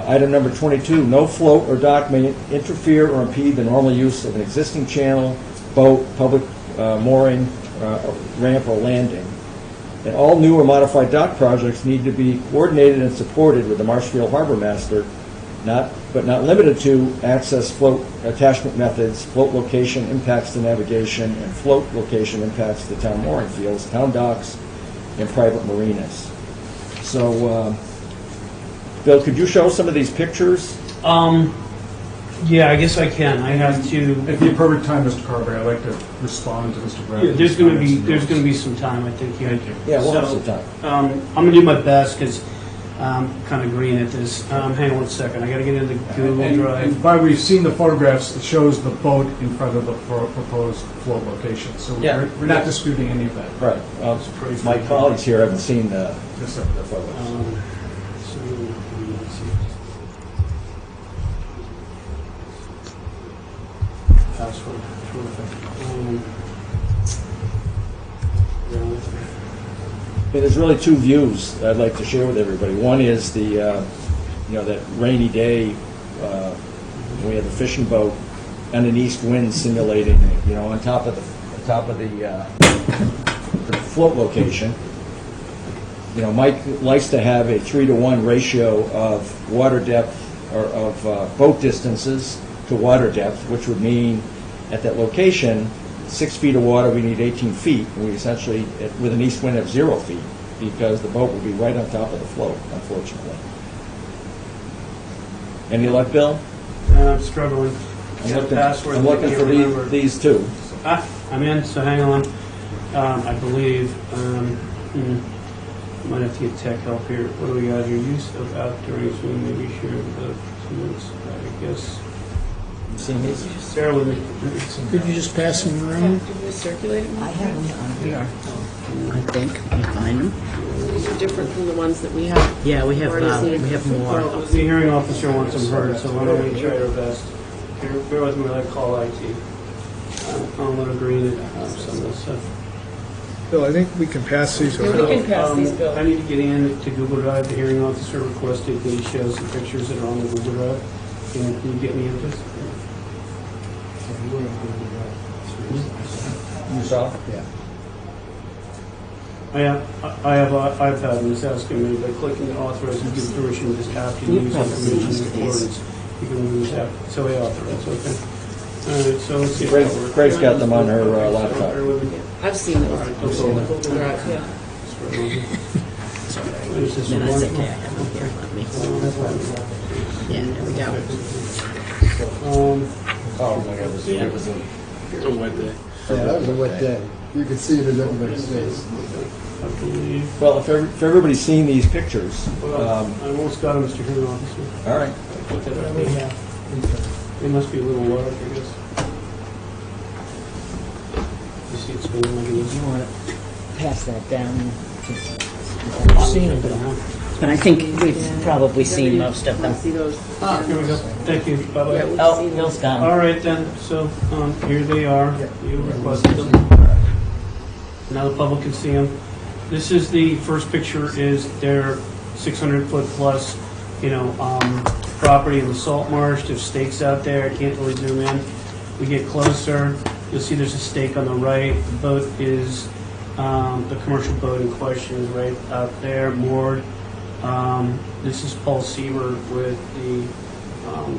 item number 22, no float or dock may interfere or impede the normal use of an existing channel, boat, public mooring, ramp or landing. And all new or modified dock projects need to be coordinated and supported with the Marshfield Harbor Master, but not limited to access float attachment methods, float location impacts to navigation, and float location impacts to town mooring fields, town docks, and private marinas. So, Bill, could you show some of these pictures? Yeah, I guess I can. I have to. At the appropriate time, Mr. Carberry, I'd like to respond to Mr. Bradley's Yeah, comments. there's gonna be some time, I think. Thank you. Yeah, we'll have some time. I'm gonna do my best because I'm kind of green at this. Hang on one second. I gotta get into Google Drive. And by we've seen the photographs, it shows the boat in front of the proposed float location. So Yeah. we're not disputing any of that. Right. My colleagues here haven't seen the Yes, sir. photos. So, let's see. Password. Terrific. There's really two views I'd like to share with everybody. One is the, that rainy day, we have the fishing boat and an east wind simulating, on top of the float location. Mike likes to have a 3-to-1 ratio of water depth or of boat distances to water depth, which would mean at that location, 6 feet of water, we need 18 feet. And we essentially, with an east wind, have 0 feet because the boat would be right on top of the float, unfortunately. Any luck, Bill? I'm struggling. I'm looking for these two. I'm in, so hang on. I believe, might have to get tech help here. What do we got here? Use of outdoor swim may be shared with the students, I guess. You seen these? Just bear with me. Could you just pass them around? Did we circulate them? I have them on here, I think. Let me find them. These are different from the ones that we have. Yeah, we have more. Well, the hearing officer wants them heard, so why don't we try our best? Bear with me while I call IT. I'm a little green at some of this stuff. Bill, I think we can pass these Yeah, around. we can pass these, Bill. I need to get in to Google Drive. The hearing officer requested that he show some pictures that are on the Google Drive. Can you get me into this? You saw? Yeah. I have iPad and it's asking me by clicking authorize and give permission to this app to use information in accordance. You can use that. So I authorize, okay. All right, so let's see. Greg's got them on her laptop. Bear with me. I've seen those. All right, I've seen the Google Drive, yeah. There's this No, that's one. okay, I have them here, let me. Yeah, there we go. Oh my God, it was a wet day. Yeah, that was a wet day. You could see it in everybody's face. I believe. Well, if everybody's seen these pictures, I almost got him, Mr. Hearing Officer. all right. Put that up there. It must be a little large, I guess. You see it's spinning like it is. You want to pass that down? I've seen it, but I haven't. But I think we've probably seen most of them. See those? Here we go. Thank you. Bye-bye. Yeah, we've Oh, seen Bill's those. gone. All right then, so here they are. You requested them. Now the public can see them. This is the first picture is their 600-foot plus, property in the salt marsh. There's stakes out there. I can't really zoom in. We get closer. You'll see there's a stake on the right. The boat is, the commercial boat in question is right out there, moored. This is Paul Seaver with the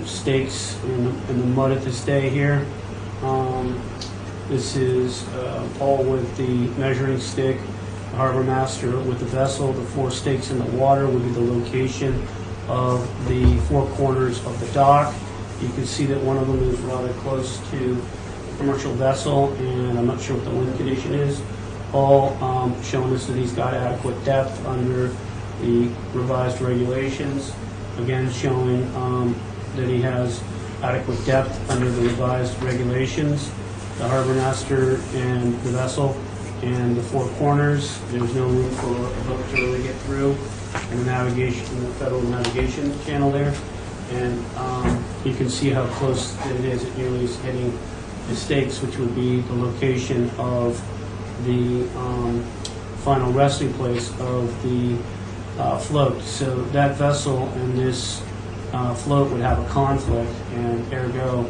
stakes in the mud at this day here. This is Paul with the measuring stick, the harbor master with the vessel. The 4 stakes in the water would be the location of the 4 corners of the dock. You can see that one of them is rather close to the commercial vessel, and I'm not sure what the wind condition is. Paul showing us that he's got adequate depth under the revised regulations. Again, showing that he has adequate depth under the revised regulations. The harbor master and the vessel and the 4 corners, there's no room for a boat to really get through. And the navigation, the federal navigation channel there. And you can see how close it is. It nearly is hitting the stakes, which would be the location of the final resting place of the float. So that vessel and this float would have a conflict, and ergo,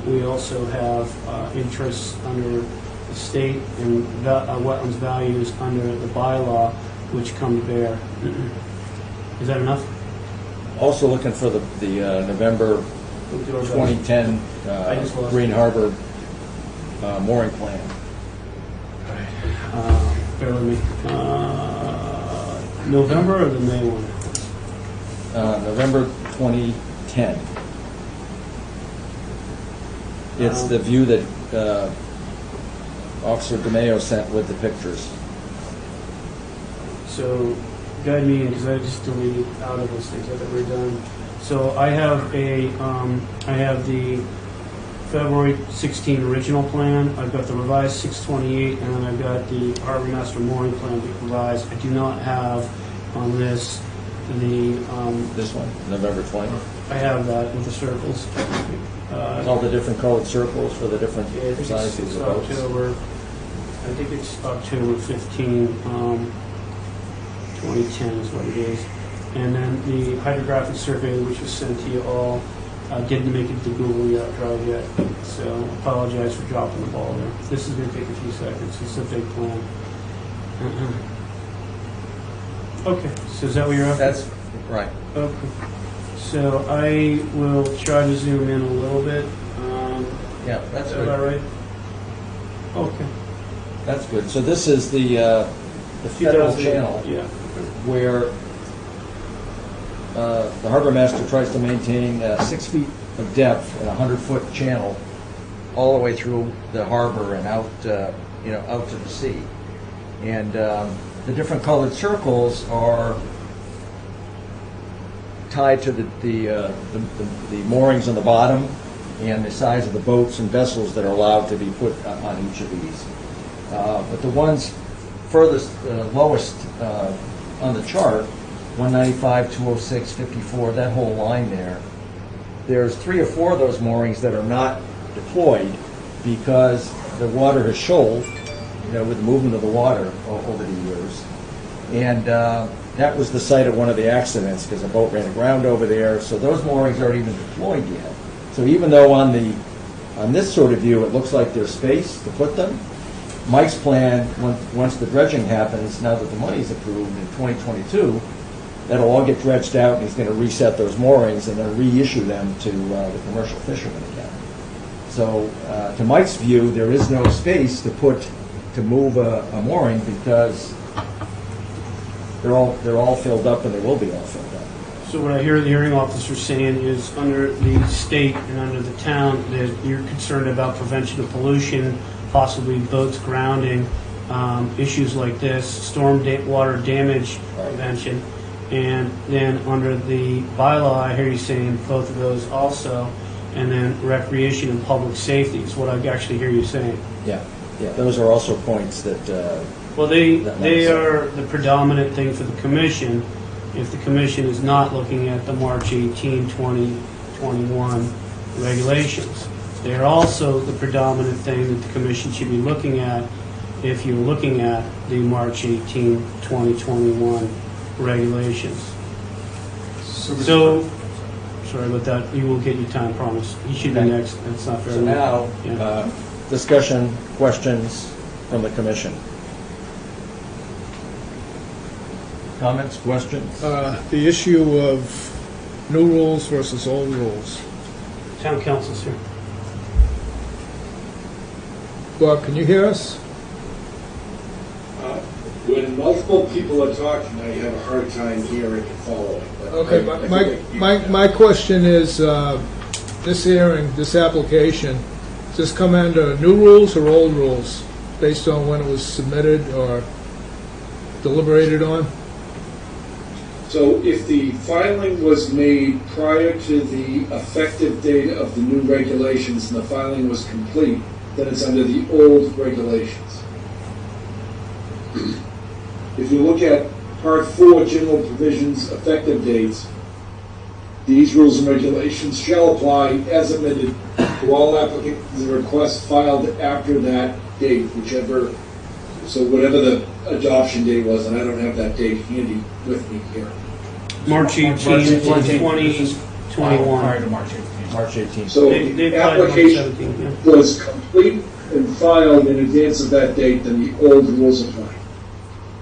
we also have interests under the state and wetlands values under the bylaw, which come to bear. Is that enough? Also looking for the November 2010 Green Harbor mooring plan. Bear with me. November or the May one? November 2010. It's the view that Officer DeMayo sent with the pictures. So, guide me in, because I just deleted out of those things that we're done. So I have the February 16 original plan, I've got the revised 628, and then I've got the Harbor Master mooring plan revised. I do not have on this this one, November 20th. I have that with the circles. All the different colored circles for the different Yeah, I think sizes it's of boats. October. I think it's October 15, 2010 is what it is. And then the hydrographic survey, which was sent to you all, didn't make it to Google Drive yet. So apologize for dropping the ball there. This is going to take a few seconds. It's a big plan. Okay, so is that what you're after? That's right. Okay. So I will try to zoom in a little bit. Yeah, that's is good. that right? Okay. That's good. So this is the federal 2000, channel yeah. where the harbor master tries to maintain 6 feet of depth in a 100-foot channel all the way through the harbor and out, out to the sea. And the different colored circles are tied to the moorings on the bottom and the size of the boats and vessels that are allowed to be put on each of these. But the ones furthest, lowest on the chart, 195, 206, 54, that whole line there, there's 3 or 4 of those moorings that are not deployed because the water has shoaled, with the movement of the water over the years. And that was the site of one of the accidents because a boat ran aground over there. So those moorings aren't even deployed yet. So even though on this sort of view it looks like there's space to put them, Mike's plan, once the dredging happens, now that the money's approved in 2022, that'll all get dredged out and he's going to reset those moorings and then reissue them to the commercial fishermen again. So to Mike's view, there is no space to move a mooring because they're all filled up and they will be all filled up. So what I hear the hearing officer saying is under the state and under the town that you're concerned about prevention of pollution, possibly boats grounding, issues like this, water damage prevention. And then under the bylaw, I hear you saying both of those also, and then recreation and public safety is what I actually hear you saying. Yeah, those are also points that. Well, they are the predominant thing for the commission. If the commission is not looking at the March 18, 2021 regulations, they are also the predominant thing that the commission should be looking at if you're looking at the March 18, 2021 regulations. So, sorry about that. You will get your time, promise. You should be next. That's not fair. So now, discussion, questions from the commission. Comments, questions? The issue of new rules versus old rules. Town council's here. Bob, can you hear us? When multiple people are talking, I have a hard time hearing and following. But Okay, my question is, this hearing, this application, does this come under new rules or old rules, based on when it was submitted or deliberated on? So if the filing was made prior to the effective date of the new regulations and the filing was complete, then it's under the old regulations. If you look at Part 4, General Provisions, Effective Dates, these rules and regulations shall apply as amended to all applicants and requests filed after that date, whatever the adoption date was, and I don't have that date handy with me here. March 18, 2021. Prior to March 18th. March 18th. So They the applied March application 17th, was complete been filed in advance of that date, then the old rules apply.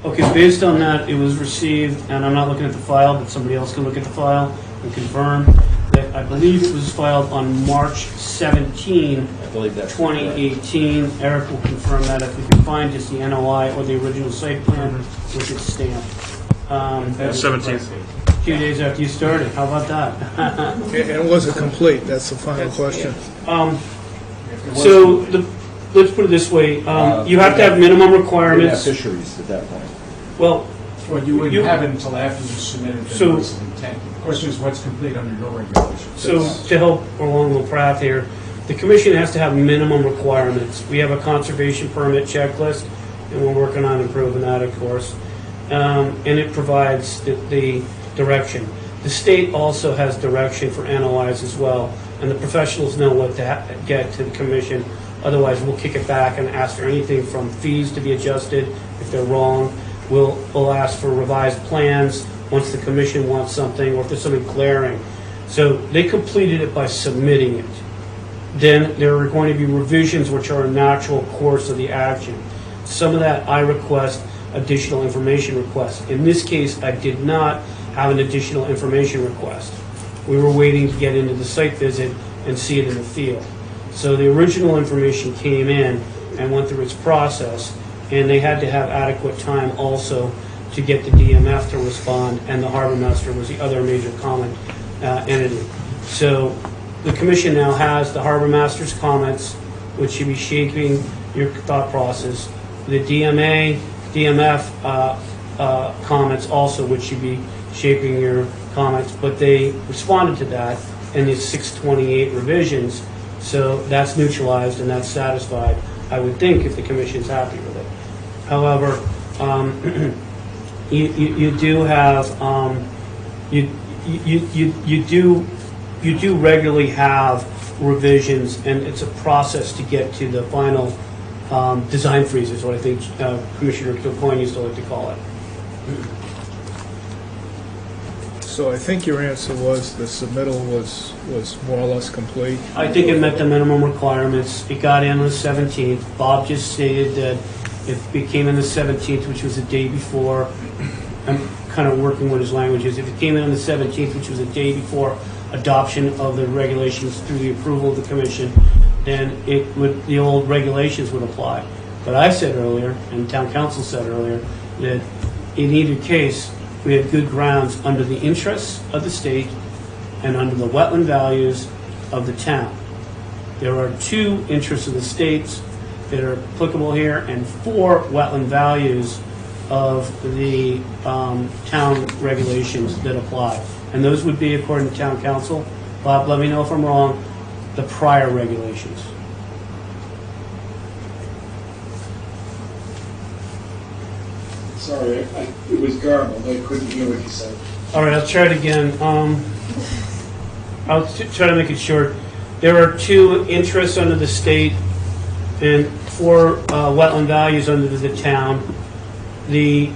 Okay, based on that, it was received, and I'm not looking at the file, but somebody else can look at the file and confirm that I believe it was filed on March 17, I believe that's 2018. Eric will confirm that if we can find just the NOI or the original site plan with its stamp. 17th. A few days after you started, how about that? And was it complete? That's the final question. So, let's put it this way, you have to have minimum Yeah, requirements. fisheries at that point. Well, Well, you wouldn't have it until after you submitted the So- notice of intent. The question is what's complete under your regulations. so to help along the path here, the commission has to have minimum requirements. We have a conservation permit checklist, and we're working on improving that, of course. And it provides the direction. The state also has direction for NOIs as well, and the professionals know what to get to the commission. Otherwise, we'll kick it back and ask for anything from fees to be adjusted if they're wrong. We'll ask for revised plans once the commission wants something, or if there's something glaring. So they completed it by submitting it. Then there are going to be revisions which are a natural course of the action. Some of that I request additional information requests. In this case, I did not have an additional information request. We were waiting to get into the site visit and see it in the field. So the original information came in and went through its process, and they had to have adequate time also to get the DMF to respond, and the harbor master was the other major comment entity. So the commission now has the harbor master's comments, which should be shaping your thought process. The DMF comments also, which should be shaping your comments, but they responded to that in the 628 revisions, so that's neutralized and that's satisfied, I would think, if the commission's happy with it. However, you do have, you do regularly have revisions, and it's a process to get to the final design freeze, is what I think Commissioner Coyne used to like to call it. So I think your answer was the submittal was more or less complete. I think it met the minimum requirements. It got in on the 17th. Bob just stated that if it came in the 17th, which was the day before, I'm kind of working with his languages, if it came in on the 17th, which was the day before adoption of the regulations through the approval of the commission, then the old regulations would apply. But I said earlier, and town council said earlier, that in either case, we had good grounds under the interests of the state and under the wetland values of the town. There are 2 interests of the states that are applicable here, and 4 wetland values of the town regulations that apply. And those would be, according to town council, Bob, let me know if I'm wrong, the prior regulations. Sorry, it was garbled, I couldn't hear what you said. All right, I'll try it again. I'll try to make it short. There are 2 interests under the state and 4 wetland values under the town. The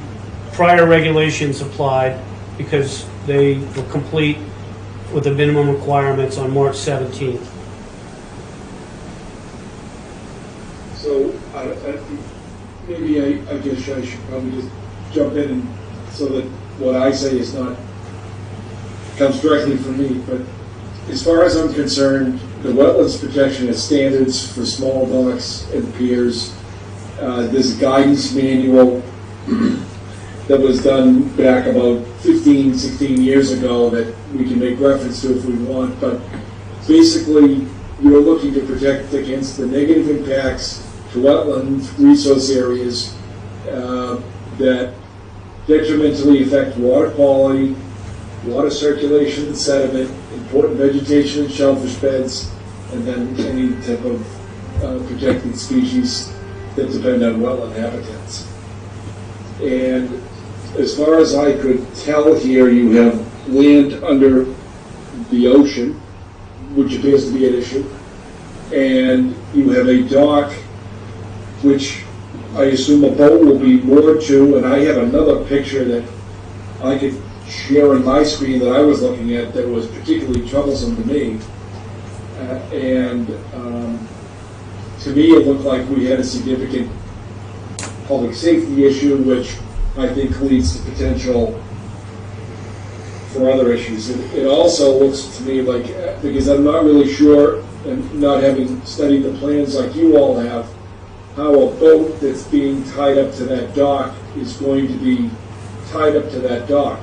prior regulations applied because they were complete with the minimum requirements on March 17th. So, maybe I guess I should probably just jump in and so that what I say is not, comes directly from me, but as far as I'm concerned, the Wetlands Protection has standards for small docks and piers. There's a guidance manual that was done back about 15, 16 years ago that we can make reference to if we want, but basically you're looking to protect against the negative impacts to wetland resource areas that detrimentally affect water quality, water circulation and sediment, important vegetation and shellfish beds, and then any type of protected species that depend on wetland habitats. And as far as I could tell here, you have land under the ocean, which appears to be an issue, and you have a dock which I assume a boat will be moored to, and I have another picture that I could share on my screen that I was looking at that was particularly troublesome to me. to me, it looked like we had a significant public safety issue, which I think leads to potential for other issues. It also looks to me like, because I'm not really sure, and not having studied the plans like you all have, how a boat that's being tied up to that dock is going to be tied up to that dock.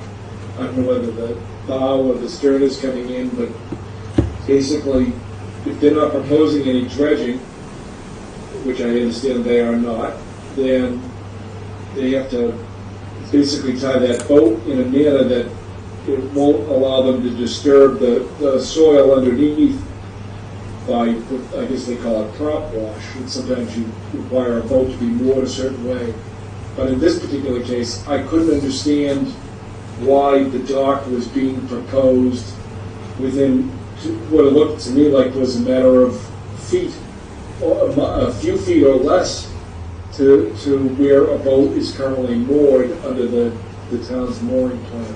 I don't know whether the bow or the stern is coming in, but basically, if they're not proposing any dredging, which I understand they are not, then they have to basically tie that boat in a manner that it won't allow them to disturb the soil underneath by, I guess they call it prop wash, and sometimes you require a boat to be moored a certain way. But in this particular case, I couldn't understand why the dock was being proposed within what it looked to me like was a matter of feet, or a few feet or less to where a boat is currently moored under the town's mooring plan.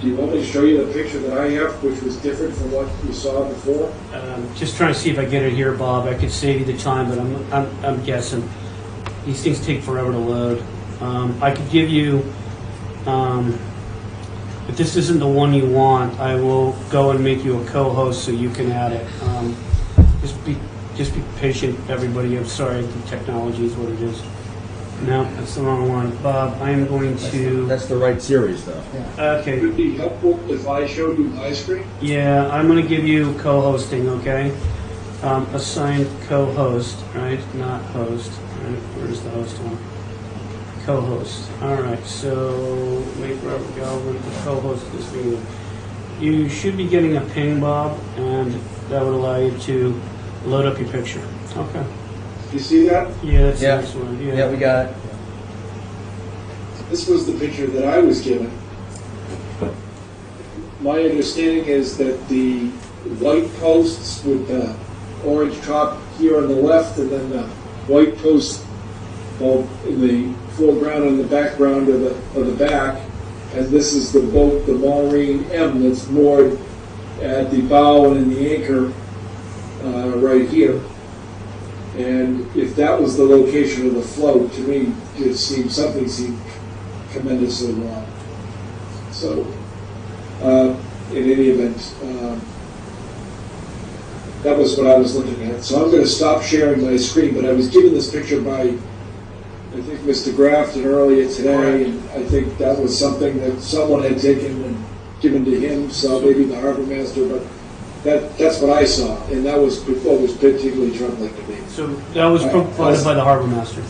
Do you want me to show you the picture that I have, which was different from what you saw before? Just trying to see if I get it here, Bob. I could save you the time, but I'm guessing. These things take forever to load. I could give you, if this isn't the one you want, I will go and make you a co-host so you can add it. Just be patient, everybody. I'm sorry, the technology is what it is. No, that's the wrong one. Bob, I am going to... That's the right series, though. Okay. Would it be helpful if I showed you my screen? Yeah, I'm going to give you co-hosting, okay? Assigned co-host, right? Not host. Right? Where's the host one? Co-host. All right, so make Robert Galvin the co-host of this meeting. You should be getting a ping, Bob, and that would allow you to load up your picture. Okay. You see that? Yeah, that's the next one. Yeah, we got it. This was the picture that I was given. My understanding is that the white posts with the orange top here on the left, and then the white posts both in the foreground and the background of the back, and this is the boat, the Maureen M, that's moored at the bow and in the anchor right here. And if that was the location of the float, to me, something seemed tremendously wrong. So, in any event, that was what I was looking at. So I'm going to stop sharing my screen, but I was given this picture by, I think, Mr. Grafton earlier today, and I think that was something that someone had taken and given to him, so maybe the harbor master, but that's what I saw, and that was what was particularly troubling to me. So that was provided by the harbor master.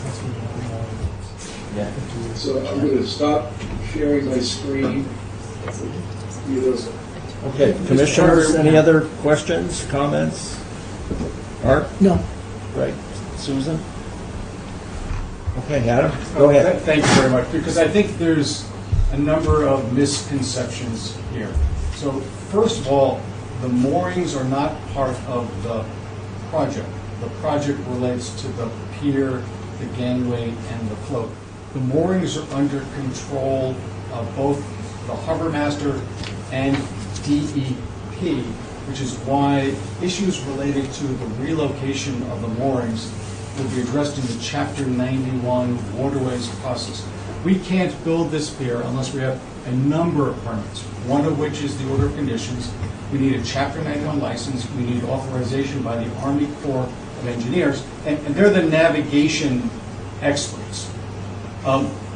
Yeah. So I'm going to stop sharing my screen. Okay, commissioners, any other questions, comments? Art? No. Right. Susan? Okay, Adam, go ahead. Thank you very much, because I think there's a number of misconceptions here. So first of all, the moorings are not part of the project. The project relates to the pier, the gangway, and the float. The moorings are under control of both the harbor master and DEP, which is why issues related to the relocation of the moorings will be addressed in the Chapter 91 waterways process. We can't build this pier unless we have a number of permits, one of which is the order of conditions. We need a Chapter 91 license. We need authorization by the Army Corps of Engineers, and they're the navigation experts.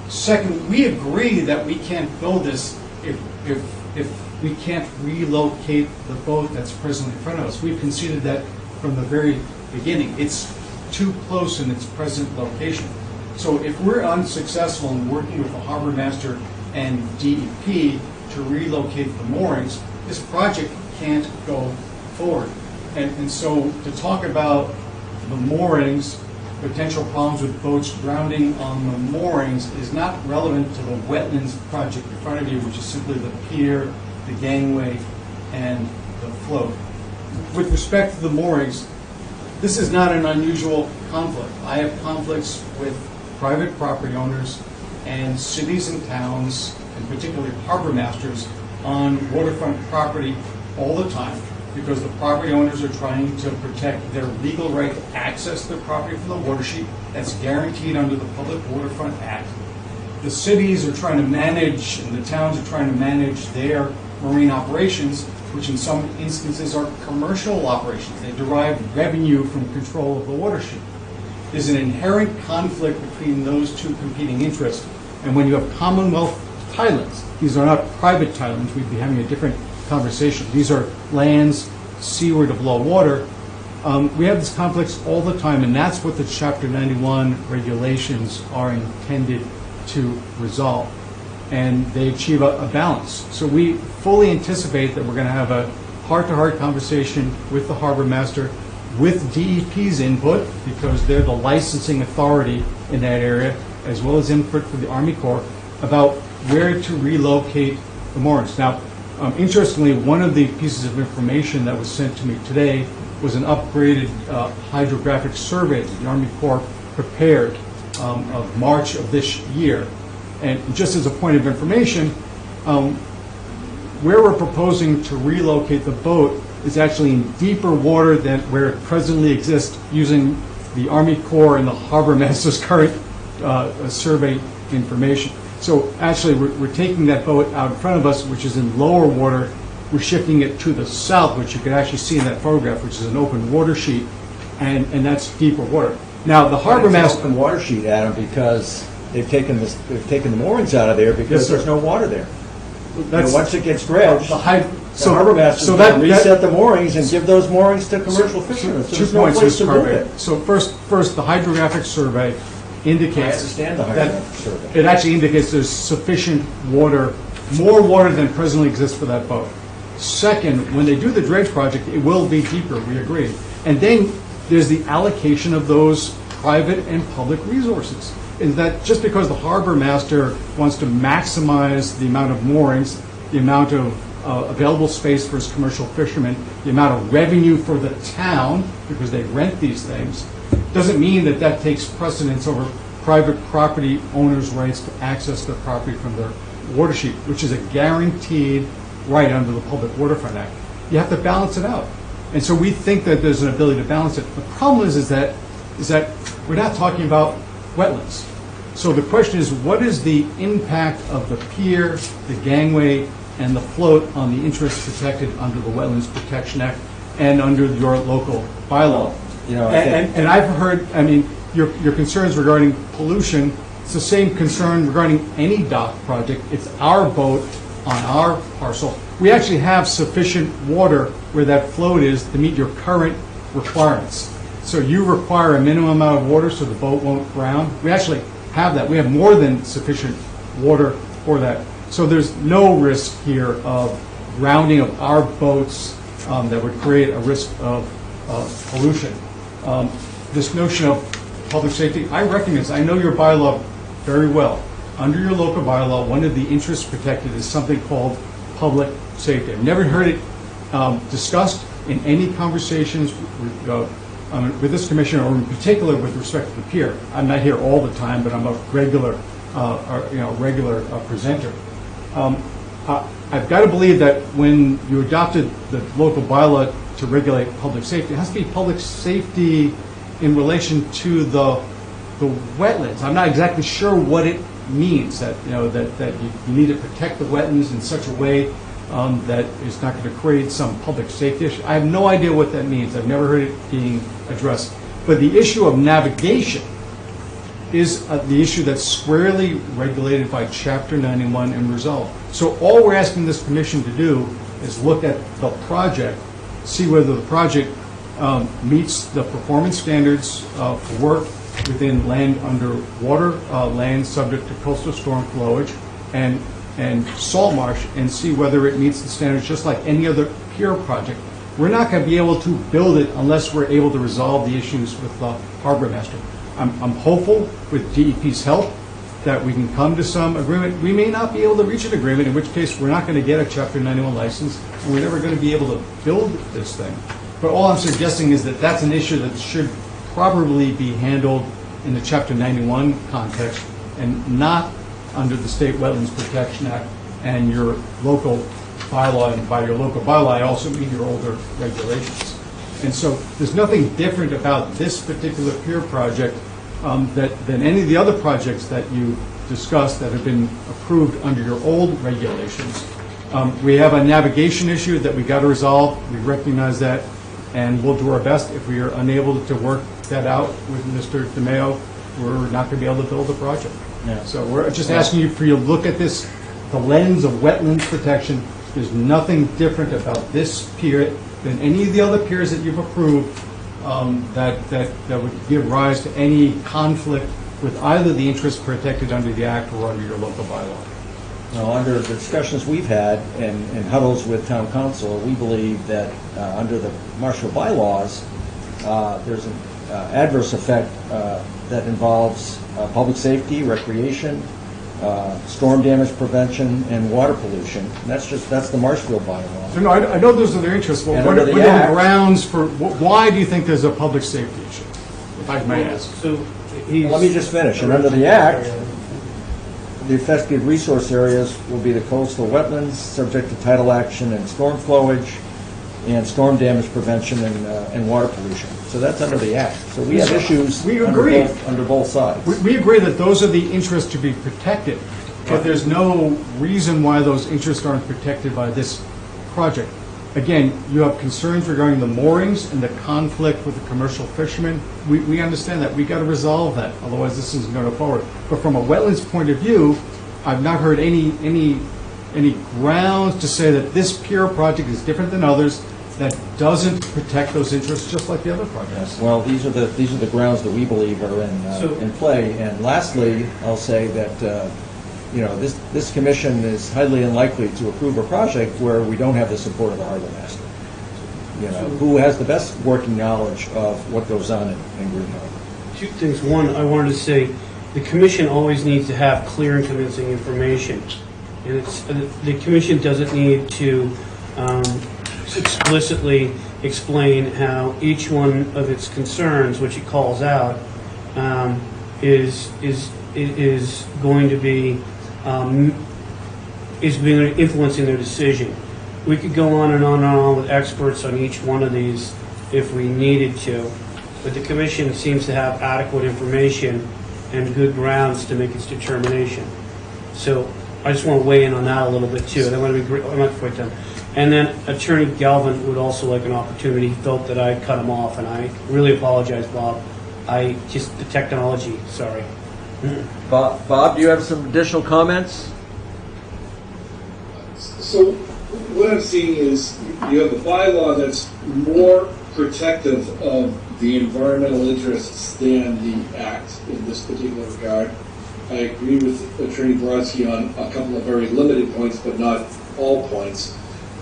Second, we agree that we can't build this if we can't relocate the boat that's presently in front of us. We've conceded that from the very beginning. It's too close in its present location. So if we're unsuccessful in working with the harbor master and DEP to relocate the moorings, this project can't go forward. And so to talk about the moorings, potential problems with boats grounding on the moorings is not relevant to the wetlands project in front of you, which is simply the pier, the gangway, and the float. With respect to the moorings, this is not an unusual conflict. I have conflicts with private property owners and cities and towns, and particularly harbor masters, on waterfront property all the time, because the property owners are trying to protect their legal right to access their property from the water sheet that's guaranteed under the Public Waterfront Act. The cities are trying to manage, and the towns are trying to manage their marine operations, which in some instances are commercial operations. They derive revenue from control of the water sheet. There's an inherent conflict between those two competing interests. And when you have Commonwealth tidelands, these are not private tidelands, we'd be having a different conversation. These are lands seaward of low water. We have these conflicts all the time, and that's what the Chapter 91 regulations are intended to resolve. And they achieve a balance. So we fully anticipate that we're going to have a heart-to-heart conversation with the harbor master, with DEP's input, because they're the licensing authority in that area, as well as input for the Army Corps, about where to relocate the moorings. Now, interestingly, one of the pieces of information that was sent to me today was an upgraded hydrographic survey that the Army Corps prepared of March of this year. And just as a point of information, where we're proposing to relocate the boat is actually in deeper water than where it presently exists, using the Army Corps and the Harbor Master's current survey information. So actually, we're taking that boat out in front of us, which is in lower water. We're shifting it to the south, which you can actually see in that photograph, which is an open water sheet, and that's deeper water. Now, the harbor master... open water sheet, Adam, because they've taken the moorings out of there because there's no water there. Once it gets dredged, the harbor master's going to reset the moorings and give those moorings to commercial fishermen. So 2 there's no points, place to Mr. move Carpenter. it. So first, the hydrographic survey indicates I understand the that hydrographic survey. it actually indicates there's sufficient water, more water than presently exists for that boat. Second, when they do the dredge project, it will be deeper, we agree. And then there's the allocation of those private and public resources. Is that just because the harbor master wants to maximize the amount of moorings, the amount of available space for his commercial fishermen, the amount of revenue for the town, because they rent these things, doesn't mean that that takes precedence over private property owners' rights to access their property from their water sheet, which is a guaranteed right under the Public Waterfront Act. You have to balance it out. And so we think that there's an ability to balance it. The problem is that we're not talking about wetlands. So the question is, what is the impact of the pier, the gangway, and the float on the interests protected under the Wetlands Protection Act and under your local bylaw? And I've heard, your concerns regarding pollution. It's the same concern regarding any dock project. It's our boat on our parcel. We actually have sufficient water where that float is to meet your current requirements. So you require a minimum amount of water so the boat won't drown. We actually have that. We have more than sufficient water for that. So there's no risk here of grounding of our boats that would create a risk of pollution. This notion of public safety, I recognize, I know your bylaw very well. Under your local bylaw, one of the interests protected is something called public safety. I've never heard it discussed in any conversations with this commission, or in particular with respect to the pier. I'm not here all the time, but I'm a regular, presenter. I've got to believe that when you adopted the local bylaw to regulate public safety, it has to be public safety in relation to the wetlands. I'm not exactly sure what it means, that you need to protect the wetlands in such a way that is not going to create some public safety issue. I have no idea what that means. I've never heard it being addressed. But the issue of navigation is the issue that's squarely regulated by Chapter 91 and resolved. So all we're asking this commission to do is look at the project, see whether the project meets the performance standards for work within land under water, land subject to coastal storm flowage, and salt marsh, and see whether it meets the standards just like any other pier project. We're not going to be able to build it unless we're able to resolve the issues with the harbor master. I'm hopeful with DEP's help that we can come to some agreement. We may not be able to reach an agreement, in which case we're not going to get a Chapter 91 license, and we're never going to be able to build this thing. But all I'm suggesting is that that's an issue that should probably be handled in the Chapter 91 context and not under the State Wetlands Protection Act and your local bylaw, and by your local bylaw, I also mean your older regulations. And so there's nothing different about this particular pier project than any of the other projects that you discussed that have been approved under your old regulations. We have a navigation issue that we got to resolve. We recognize that, and we'll do our best. If we are unable to work that out with Mr. DeMeo, we're not going to be able to build the project. Yeah. So we're just asking you for you to look at this, the lens of wetlands protection. There's nothing different about this pier than any of the other piers that you've approved that would give rise to any conflict with either the interests protected under the Act or under your local bylaw. Well, under the discussions we've had and huddles with town council, we believe that under the Marshall bylaws, there's an adverse effect that involves public safety, recreation, storm damage prevention, and water pollution. And that's the Marshfield bylaw. So no, I know those are their interests. Well, And what under are the the Act- grounds for, why do you think there's a public safety issue, if I may ask? So Let me just finish. And under the Act, the affected resource areas will be the coastal wetlands, subject to tidal action and storm flowage, and storm damage prevention and water pollution. So that's under the Act. So we have issues We agree. under both sides. We agree that those are the interests to be protected, but there's no reason why those interests aren't protected by this project. Again, you have concerns regarding the moorings and the conflict with the commercial fishermen. We understand that. We got to resolve that, otherwise this isn't going to go forward. But from a wetlands point of view, I've not heard any grounds to say that this pier project is different than others that doesn't protect those interests just like the other projects. Well, these are the grounds that we believe are in play. And lastly, I'll say that this commission is highly unlikely to approve a project where we don't have the support of the harbor master. Who has the best working knowledge of what goes on in Green Harbor. two things. One, I wanted to say, the commission always needs to have clear and convincing information. And the commission doesn't need to explicitly explain how each one of its concerns, which it calls out, is going to be influencing their decision. We could go on and on and on with experts on each one of these if we needed to, but the commission seems to have adequate information and good grounds to make its determination. So I just want to weigh in on that a little bit too. And I want to be quite done. And then Attorney Galvin would also like an opportunity. He felt that I cut him off, and I really apologize, Bob. The technology, sorry. Bob, do you have some additional comments? So what I'm seeing is you have a bylaw that's more protective of the environmental interests than the Act in this particular regard. I agree with Attorney Brodsky on a couple of very limited points, but not all points.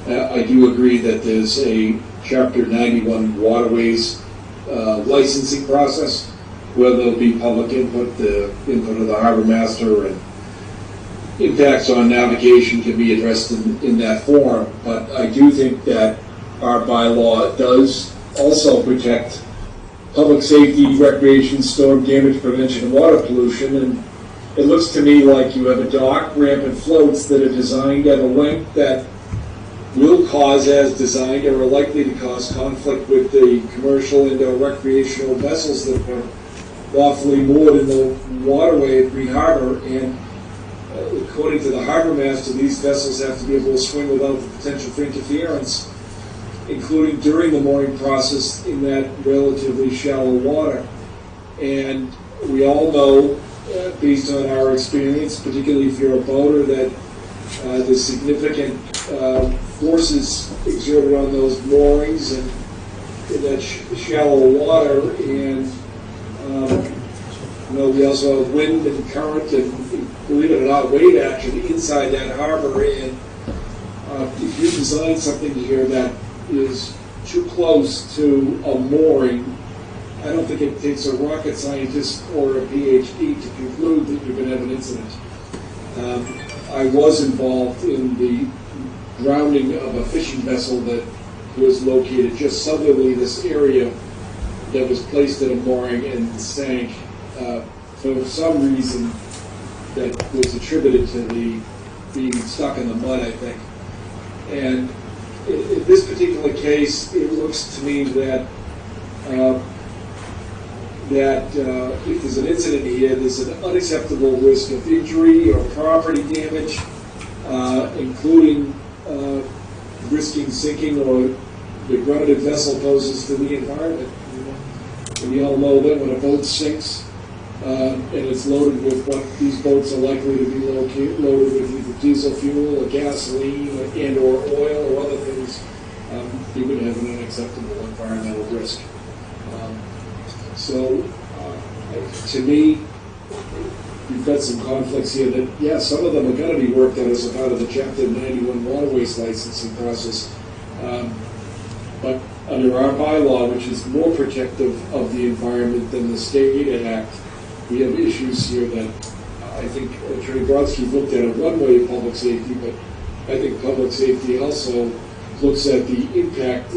I do agree that there's a Chapter 91 waterways licensing process where there'll be public input, the input of the harbor master, and impacts on navigation can be addressed in that form. But I do think that our bylaw does also protect public safety, recreation, storm damage prevention, and water pollution. And it looks to me like you have a dock, ramp, and floats that are designed at a length that will cause, as designed, or are likely to cause conflict with the commercial and recreational vessels that were lawfully moored in the waterway at Green Harbor. And according to the harbor master, these vessels have to be able to swing without the potential for interference, including during the mooring process in that relatively shallow water. And we all know, based on our experience, particularly if you're a boater, that there's significant forces exerted on those moorings and in that shallow water. And we also have wind and current and, believe it or not, wave action inside that harbor. And if you design something here that is too close to a mooring, I don't think it takes a rocket scientist or a PhD to conclude that you're going to have an incident. I was involved in the grounding of a fishing vessel that was located just southerly this area that was placed at a mooring and sank for some reason that was attributed to the being stuck in the mud, I think. And in this particular case, it looks to me that if there's an incident here, there's an unacceptable risk of injury or property damage, including risking sinking or the grunt a vessel poses to the environment. And we all know that when a boat sinks and it's loaded with what these boats are likely to be loaded with, either diesel fuel or gasoline and or oil or other things, you're going to have an unacceptable environmental risk. So, to me, you've got some conflicts here that, yeah, some of them are going to be worked out as a part of the Chapter 91 waterways licensing process. But under our bylaw, which is more protective of the environment than the State Act, we have issues here that I think Attorney Brodsky looked at it one way in public safety, but I think public safety also looks at the impact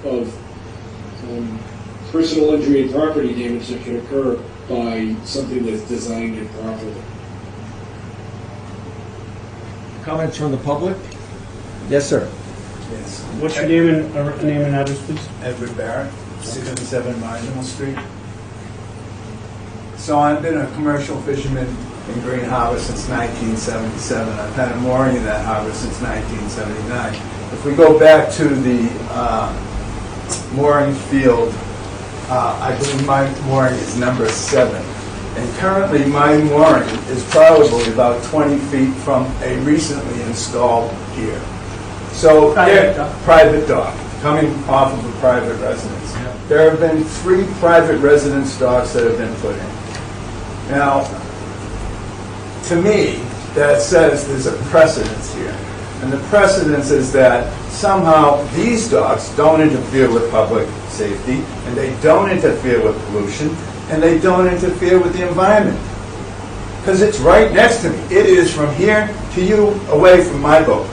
of personal injury and property damage that can occur by something that's designed improperly. Comments from the public? Yes, sir. Yes. What's your name and address, please? Edward Barrett, 67 Marginal Street. So I've been a commercial fisherman in Green Harbor since 1977. I've had a mooring in that harbor since 1979. If we go back to the mooring field, I believe my mooring is number 7. And currently my mooring is probably about 20 feet from a recently installed pier. So private dock, coming off of a private residence. Yeah. There have been 3 private residence docks that have been put in. Now, to me, that says there's a precedence here. And the precedence is that somehow these docks don't interfere with public safety, and they don't interfere with pollution, and they don't interfere with the environment. Because it's right next to me. It is from here to you, away from my boat.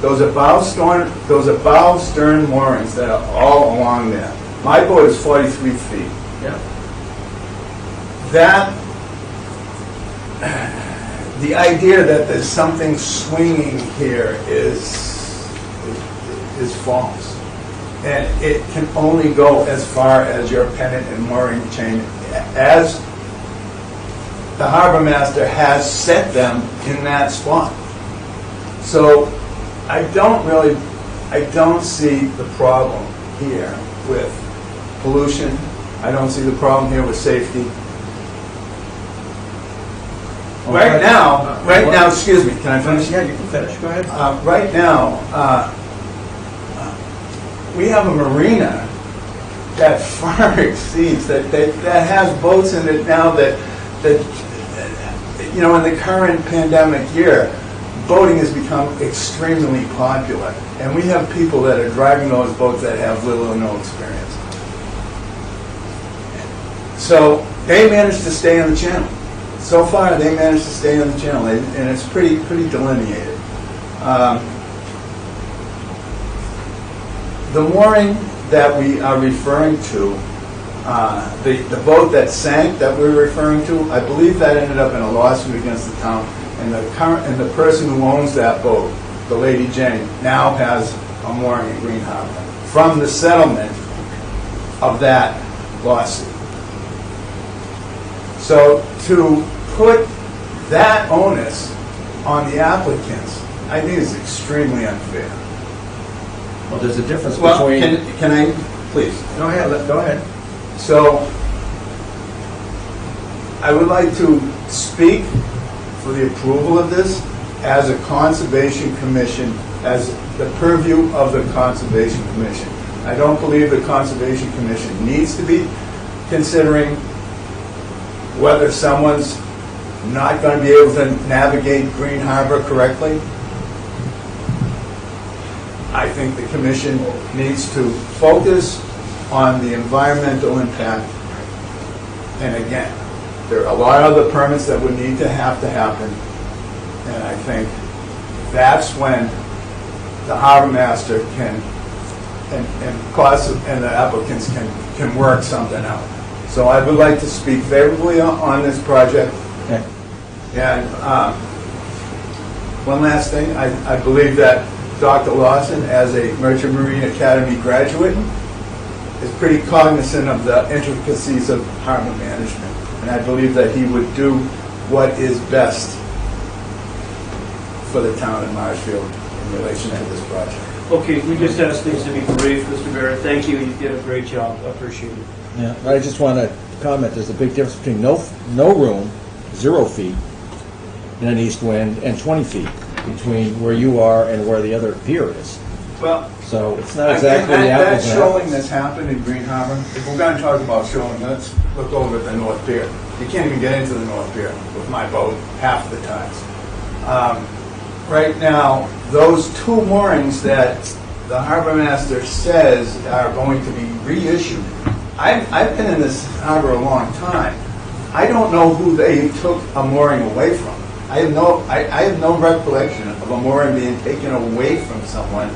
Those are bow stern moorings that are all along there. My boat is 43 feet. Yeah. That, the idea that there's something swinging here is false. And it can only go as far as your pennant and mooring chain, as the harbor master has set them in that spot. So I don't see the problem here with pollution. I don't see the problem here with safety. Right now, excuse me, can I finish? Yeah, you can finish. Go ahead. Right now, we have a marina that far exceeds, that has boats in it now that you know, in the current pandemic year, boating has become extremely popular. And we have people that are driving those boats that have little or no experience. So they managed to stay on the channel. So far, they managed to stay on the channel, and it's pretty delineated. The mooring that we are referring to, the boat that sank that we're referring to, I believe that ended up in a lawsuit against the town, and the person who owns that boat, the Lady Jane, now has a mooring in Green Harbor from the settlement of that lawsuit. So to put that onus on the applicants, I think is extremely unfair. Well, there's a difference Well, between... can I, please? Go ahead. So, I would like to speak for the approval of this as a Conservation Commission, as the purview of the Conservation Commission. I don't believe the Conservation Commission needs to be considering whether someone's not going to be able to navigate Green Harbor correctly. I think the Commission needs to focus on the environmental impact. And again, there are a lot of other permits that would need to happen. And I think that's when the harbor master can, and the applicants can work something out. So I would like to speak favorably on this project. Okay. And One last thing, I believe that Dr. Lawson, as a Merchant Marine Academy graduate, is pretty cognizant of the intricacies of harbor management. And I believe that he would do what is best for the town of Marshfield in relation to this project. Okay, we just asked things to be brief, Mr. Barrett. Thank you, you did a great job, I appreciate it. Yeah, I just want to comment, there's a big difference between no room, 0 feet, in an east wind, and 20 feet between where you are and where the other pier is. Well, So it's not exactly the that apples and shoaling apples. that's happened in Green Harbor, if we're going to talk about shoaling, let's look over at the North Pier. You can't even get into the North Pier with my boat half the times. Right now, those 2 moorings that the harbor master says are going to be reissued, I've been in this harbor a long time. I don't know who they took a mooring away from. I have no recollection of a mooring being taken away from someone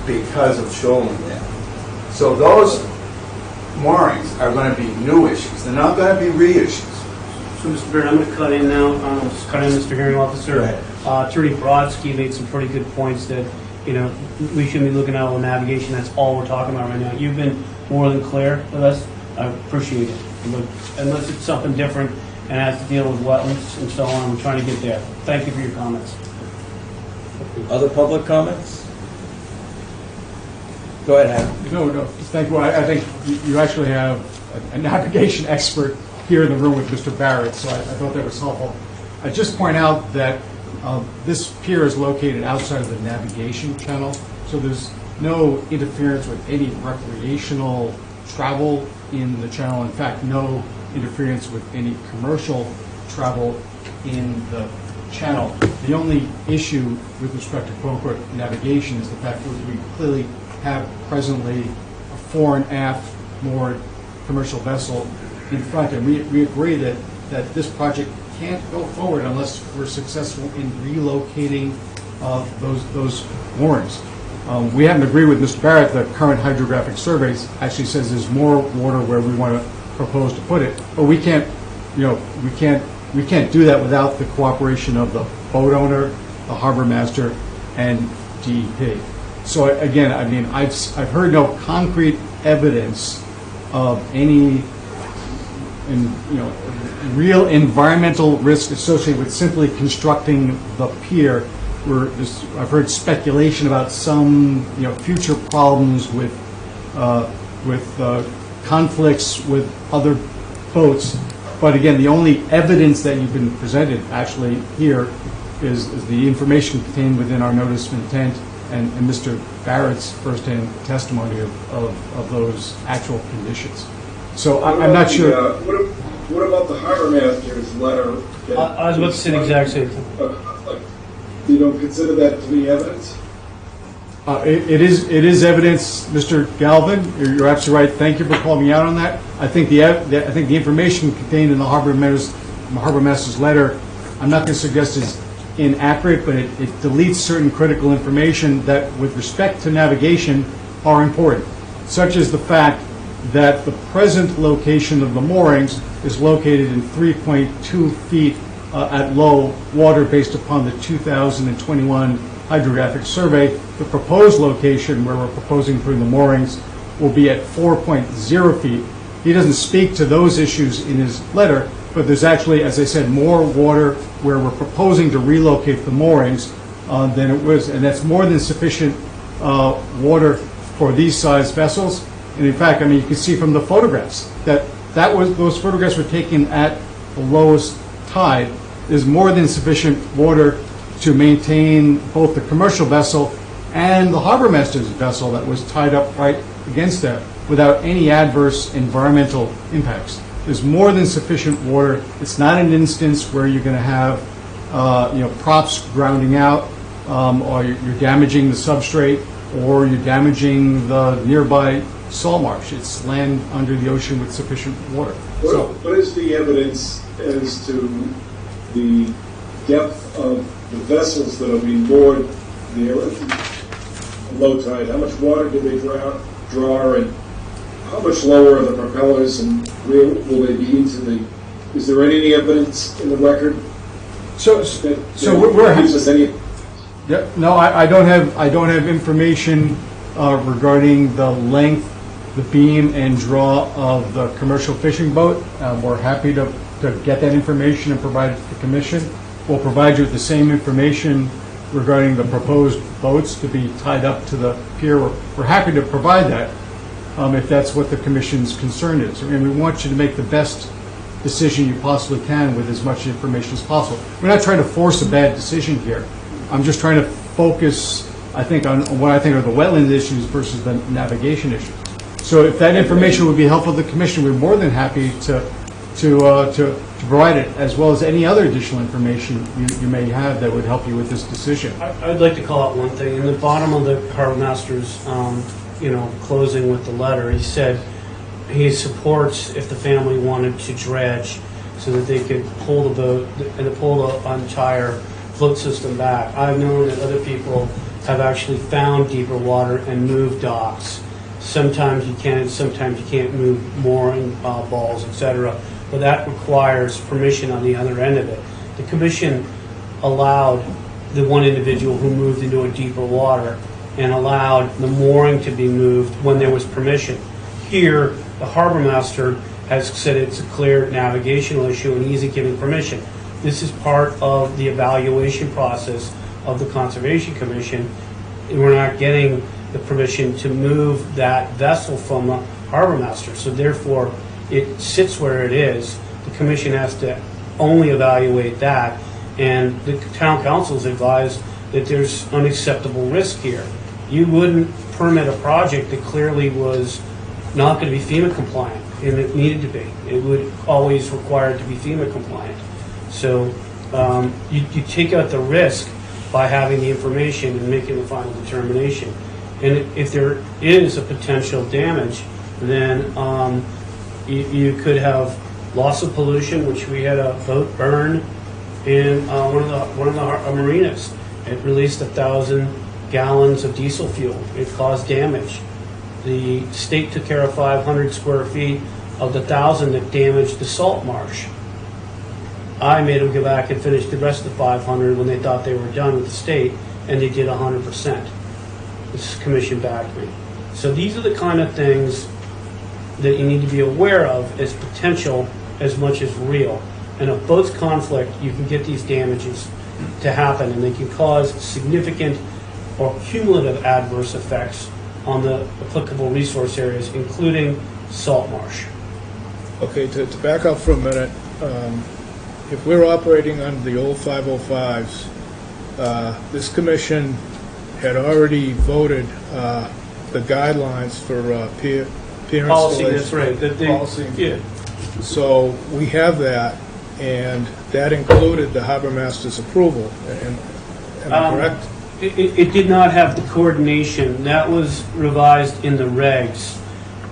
because of shoaling there. So those moorings are going to be new issues. They're not going to be reissues. So, Mr. Barrett, I'm going to cut in now. Just cut in, Mr. Hearing Officer. Go ahead. Attorney Brodsky made some pretty good points that, you know, we shouldn't be looking at all navigation. That's all we're talking about right now. You've been more than clear with us. I appreciate it. But unless it's something different and has to deal with wetlands and so on, we're trying to get there. Thank you for your comments. Other public comments? Go ahead, Adam. No, thank you. I think you actually have a navigation expert here in the room with Mr. Barrett, so I thought that was helpful. I just point out that this pier is located outside of the navigation channel, so there's no interference with any recreational travel in the channel. In fact, no interference with any commercial travel in the channel. The only issue with respect to quote-unquote navigation is the fact that we clearly have presently a fore and aft moored commercial vessel in front, and we agree that this project can't go forward unless we're successful in relocating those moorings. We happen to agree with Mr. Barrett that current hydrographic surveys actually says there's more water where we want to propose to put it, but we can't do that without the cooperation of the boat owner, the harbor master, and DEP. So again, I mean, I've heard no concrete evidence of any real environmental risk associated with simply constructing the pier. I've heard speculation about some future problems with conflicts with other boats. But again, the only evidence that you've been presented actually here is the information contained within our notice of intent and Mr. Barrett's firsthand testimony of those actual conditions. So I'm not sure. What about the harbor master's letter? I was about to say the exact same thing. You don't consider that to be evidence? It is evidence, Mr. Galvin. You're absolutely right. Thank you for calling me out on that. I think the information contained in the harbor master's letter, I'm not going to suggest is inaccurate, but it deletes certain critical information that, with respect to navigation, are important, such as the fact that the present location of the moorings is located in 3.2 feet at low water based upon the 2021 hydrographic survey. The proposed location where we're proposing putting the moorings will be at 4.0 feet. He doesn't speak to those issues in his letter, but there's actually, as I said, more water where we're proposing to relocate the moorings than it was, and that's more than sufficient water for these size vessels. And in fact, I mean, you can see from the photographs those photographs were taken at the lowest tide. There's more than sufficient water to maintain both the commercial vessel and the harbor master's vessel that was tied up right against that without any adverse environmental impacts. There's more than sufficient water. It's not an instance where you're going to have props grounding out, or you're damaging the substrate, or you're damaging the nearby salt marsh. It's land under the ocean with sufficient water. What is the evidence as to the depth of the vessels that are being moored there at low tide? How much water do they draw, and how much lower are the propellers, and where will they be into the? Is there any evidence in the record So we're gives us any. Yep. No, I don't have information regarding the length, the beam and draw of the commercial fishing boat. We're happy to get that information and provide it to the commission. We'll provide you with the same information regarding the proposed boats to be tied up to the pier. We're happy to provide that if that's what the commission's concern is. And we want you to make the best decision you possibly can with as much information as possible. We're not trying to force a bad decision here. I'm just trying to focus, I think, on what I think are the wetland issues versus the navigation issues. So if that information would be helpful to the commission, we're more than happy to provide it, as well as any other additional information you may have that would help you with this decision. I'd like to call out one thing. In the bottom of the harbor master's, closing with the letter, he said he supports if the family wanted to dredge so that they could pull the boat and pull the entire float system back. I've known that other people have actually found deeper water and moved docks. Sometimes you can, sometimes you can't move mooring balls, etc. But that requires permission on the other end of it. The commission allowed the one individual who moved into a deeper water and allowed the mooring to be moved when there was permission. Here, the harbor master has said it's a clear navigational issue and he's giving permission. This is part of the evaluation process of the Conservation Commission. We're not getting the permission to move that vessel from the harbor master, so therefore it sits where it is. The commission has to only evaluate that, and the town council's advised that there's unacceptable risk here. You wouldn't permit a project that clearly was not going to be FEMA compliant, and it needed to be. It would always require it to be FEMA compliant. So you take out the risk by having the information and making the final determination. And if there is a potential damage, then you could have loss of pollution, which we had a boat burn in one of the marinas. It released 1,000 gallons of diesel fuel. It caused damage. The state took care of 500 square feet of the 1,000 that damaged the salt marsh. I made them go back and finish the rest of the 500 when they thought they were done with the state, and they did 100%. This commission backed me. So these are the kind of things that you need to be aware of as potential as much as real. And if boats conflict, you can get these damages to happen, and they can cause significant or cumulative adverse effects on the applicable resource areas, including salt marsh. Okay, to back up for a minute, if we're operating under the old 505s, this commission had already voted the guidelines for pier Policy, installation. that's right. Policy. Yeah. So we have that, and that included the harbor master's approval. Am I correct? It did not have the coordination. That was revised in the regs.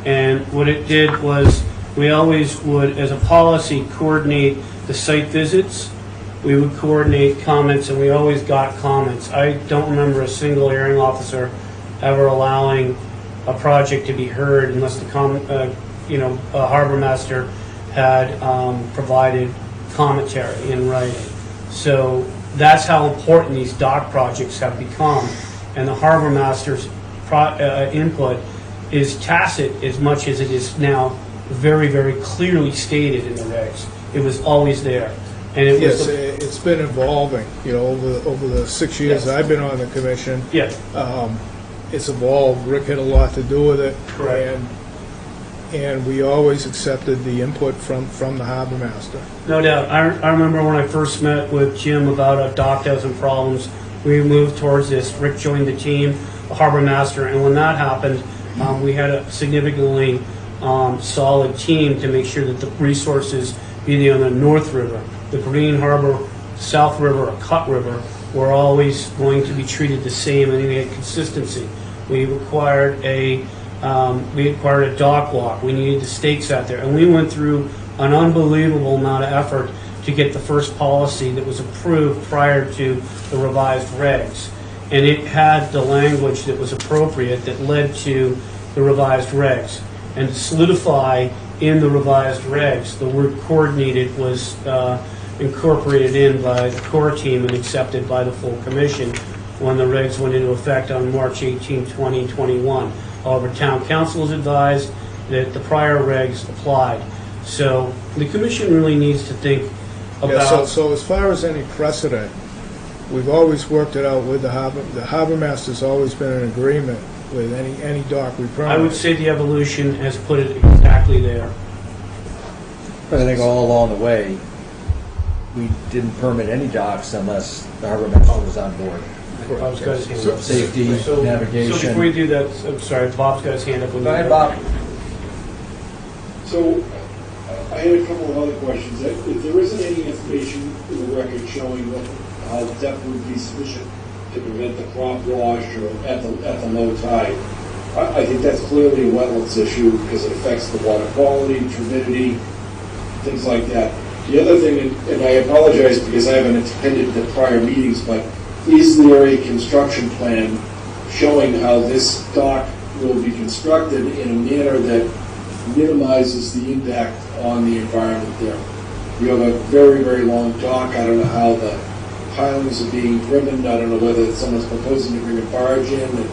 And what it did was, we always would, as a policy, coordinate the site visits. We would coordinate comments, and we always got comments. I don't remember a single hearing officer ever allowing a project to be heard unless the harbor master had provided commentary in writing. So that's how important these dock projects have become, and the harbor master's input is tacit as much as it is now very, very clearly stated in the regs. It was always there. And it Yes, was it's been evolving, over the 6 years Yes. I've been on the commission. Yeah. It's evolved. Rick had a lot to do with it. Correct. And we always accepted the input from the harbor master. No doubt. I remember when I first met with Jim about a dock that was in problems, we moved towards this. Rick joined the team, the harbor master, and when that happened, we had a significantly solid team to make sure that the resources, be on the North River, the Green Harbor, South River, or Cut River, were always going to be treated the same, and we had consistency. We required a dock walk. We needed the stakes out there, and we went through an unbelievable amount of effort to get the first policy that was approved prior to the revised regs. And it had the language that was appropriate that led to the revised regs. And to solidify in the revised regs, the word coordinated was incorporated in by the core team and accepted by the full commission when the regs went into effect on March 18, 2021. However, town council is advised that the prior regs applied. So the commission really needs to think Yeah, about. so as far as any precedent, we've always worked it out with the harbor master's always been in agreement with any dock we permit. I would say the evolution has put it exactly there. But I think all along the way, we didn't permit any docks unless the harbor master was on board. Bob's got his hand up. Safety, So navigation. before you do that, I'm sorry, Bob's got his hand up. Go ahead, Bob. So, I had a couple of other questions. If there isn't any information in the record showing how depth would be sufficient to prevent the crop wash or at the low tide, I think that's clearly a wetlands issue because it affects the water quality, turbidity, things like that. The other thing, and I apologize because I haven't attended the prior meetings, but is there a construction plan showing how this dock will be constructed in a manner that minimizes the impact on the environment there? You have a very, very long dock. I don't know how the pilings are being driven. I don't know whether someone's proposing to bring a barge in and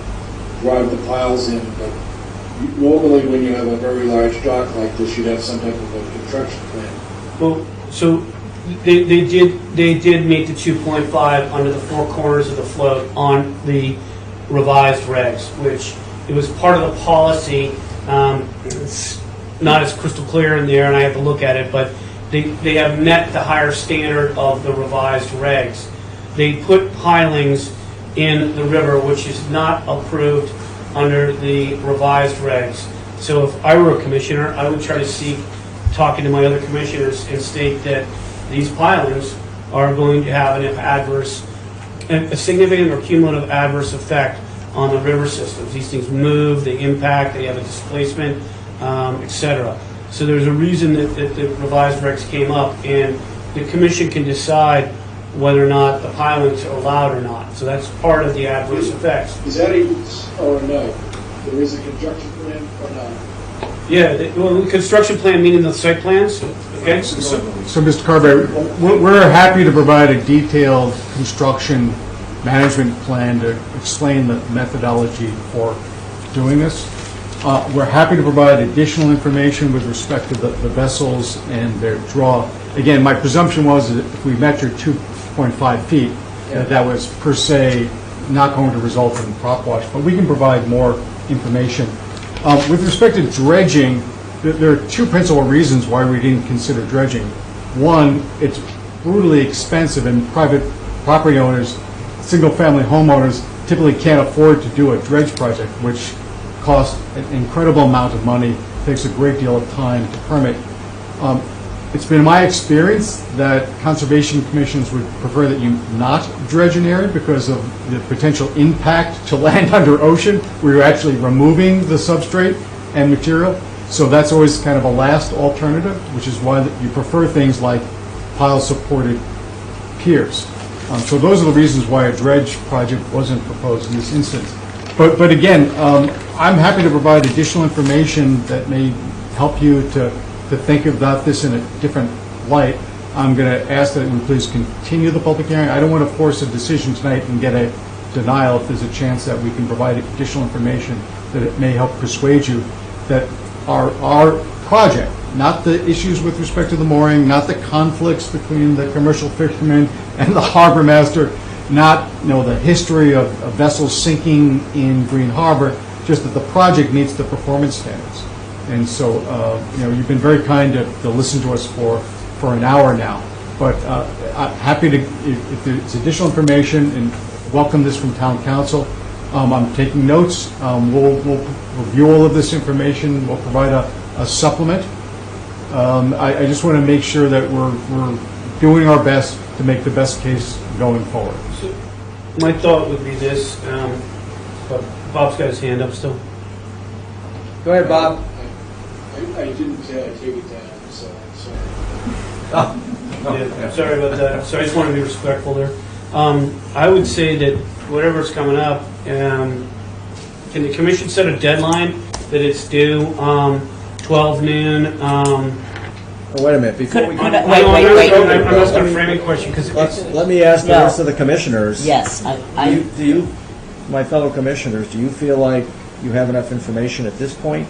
drive the piles in, but normally when you have a very large dock like this, you'd have some type of a construction plan. Well, so they did meet the 2.5 under the four corners of the float on the revised regs, which it was part of the policy. It's not as crystal clear in there, and I have to look at it, but they have met the higher standard of the revised regs. They put pilings in the river, which is not approved under the revised regs. So if I were a commissioner, I would try to seek, talking to my other commissioners, and state that these pilings are going to have a significant or cumulative adverse effect on the river systems. These things move, they impact, they have a displacement, etc. So there's a reason that the revised regs came up, and the commission can decide whether or not the pilings are allowed or not. So that's part of the adverse effects. Is that a yes or a no? There is a construction plan or not? Yeah, the construction plan meaning the site plans, okay? So, Mr. Carberry, we're happy to provide a detailed construction management plan to explain the methodology for doing this. We're happy to provide additional information with respect to the vessels and their draw. Again, my presumption was that if we met your 2.5 feet, that was per se not going to result in prop wash, but we can provide more information. With respect to dredging, there are two principal reasons why we didn't consider dredging. One, it's brutally expensive, and private property owners, single-family homeowners, typically can't afford to do a dredge project, which costs an incredible amount of money, takes a great deal of time to permit. It's been my experience that conservation commissions would prefer that you not dredge an area because of the potential impact to land under ocean, where you're actually removing the substrate and material. So that's always kind of a last alternative, which is why you prefer things like pile-supported piers. So those are the reasons why a dredge project wasn't proposed in this instance. But again, I'm happy to provide additional information that may help you to think about this in a different light. I'm going to ask that we please continue the public hearing. I don't want to force a decision tonight and get a denial if there's a chance that we can provide additional information that it may help persuade you that our project, not the issues with respect to the mooring, not the conflicts between the commercial fishermen and the harbor master, not the history of vessels sinking in Green Harbor, just that the project meets the performance standards. And so, you've been very kind to listen to us for an hour now. But I'm happy to, if there's additional information, and welcome this from town council. I'm taking notes. We'll review all of this information. We'll provide a supplement. I just want to make sure that we're doing our best to make the best case going forward. So my thought would be this, but Bob's got his hand up still. Go ahead, Bob. I didn't take it down, so I'm sorry. Yeah, sorry about that. So I just want to be respectful there. I would say that whatever's coming up, can the commission set a deadline that it's due 12 noon Wait a minute, before we... Wait. I'm asking a framing question, because Let me ask the No. rest of the commissioners. Yes, Do you, my fellow commissioners, do you feel like you have enough information at this point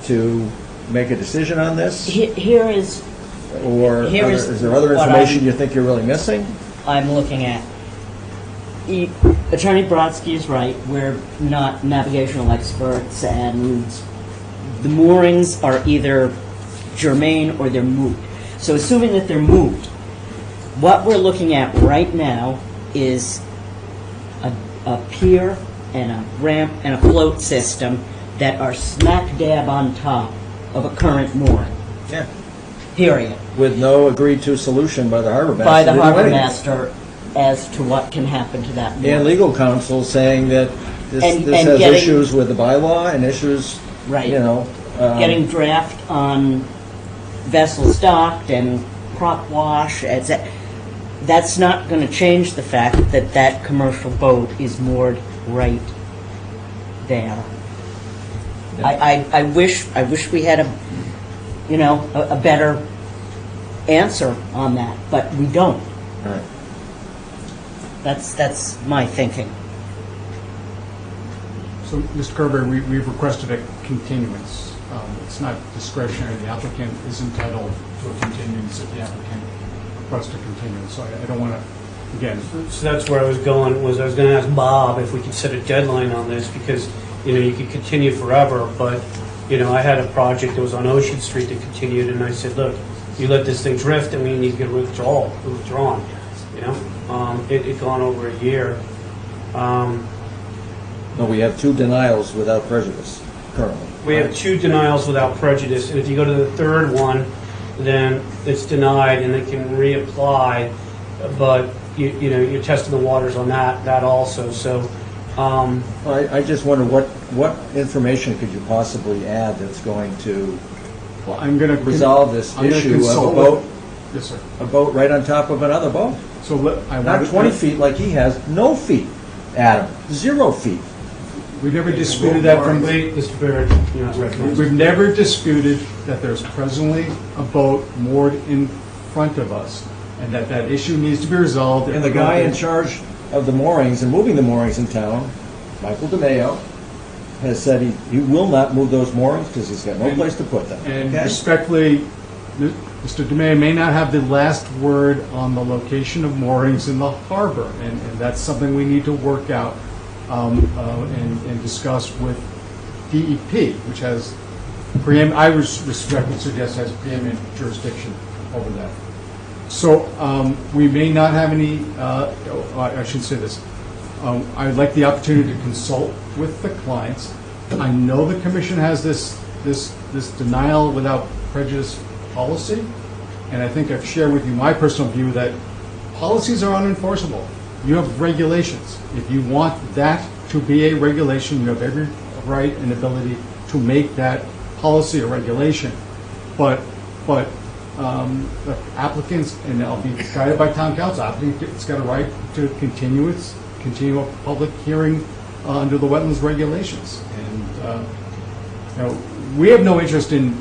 to make a decision on this? here is Or here is is there other what information I'm- you think you're really missing? I'm looking at. Attorney Brodsky is right. We're not navigational experts, and the moorings are either germane or they're moot. So assuming that they're moot, what we're looking at right now is a pier and a ramp and a float system that are smack dab on top of a current mooring. Yeah. Period. With no agreed-to solution by the harbor master. By the to do harbor anything. master as to what can happen to that mooring. And legal counsel saying that this And has getting- issues with the bylaw and issues, Right. you know. Getting draft on vessel stocked and prop wash, that's not going to change the fact that that commercial boat is moored right there. I wish we had a better answer on that, but we don't. Right. That's my thinking. So, Mr. Kerber, we've requested a continuance. It's not discretionary. The applicant is entitled to a continuance if the applicant requests a continuance. So I don't want to, again, So that's where I was going, was I was gonna ask Bob if we could set a deadline on this, because, you could continue forever, but, I had a project that was on Ocean Street that continued, and I said, look, you let this thing drift, and we need to get withdrawn, It gone over a year. No, we have 2 denials without prejudice currently. We have 2 denials without prejudice, and if you go to the third one, then it's denied, and they can reapply, but, you're testing the waters on that also, so, I just wonder what information could you possibly add that's going to well, I'm going to resolve this I'm gonna issue of a consult boat, with- Yes, sir. a boat right on top of another boat? So I Not wanted- 20 feet like he has, no feet, Adam, 0 feet. We never disputed that from. wait, Mr. Barrett, you're not recognized. We've never disputed that there's presently a boat moored in front of us, and that issue needs to be resolved. And the guy in charge of the moorings and moving the moorings in town, Michael DeMayo, has said he will not move those moorings because he's got no place to put them. And Okay? respectfully, Mr. DeMay may not have the last word on the location of moorings in the harbor, and that's something we need to work out and discuss with DEP, which has I respectfully suggest has preeminent jurisdiction over that. So we may not have any, I should say this, I'd like the opportunity to consult with the clients. I know the commission has this denial without prejudice policy, and I think I've shared with you my personal view that policies are unenforceable. You have regulations. If you want that to be a regulation, you have every right and ability to make that policy a regulation. But the applicants, and I'll be guided by town council, applicant's got a right to continue a public hearing under the wetlands regulations. And we have no interest in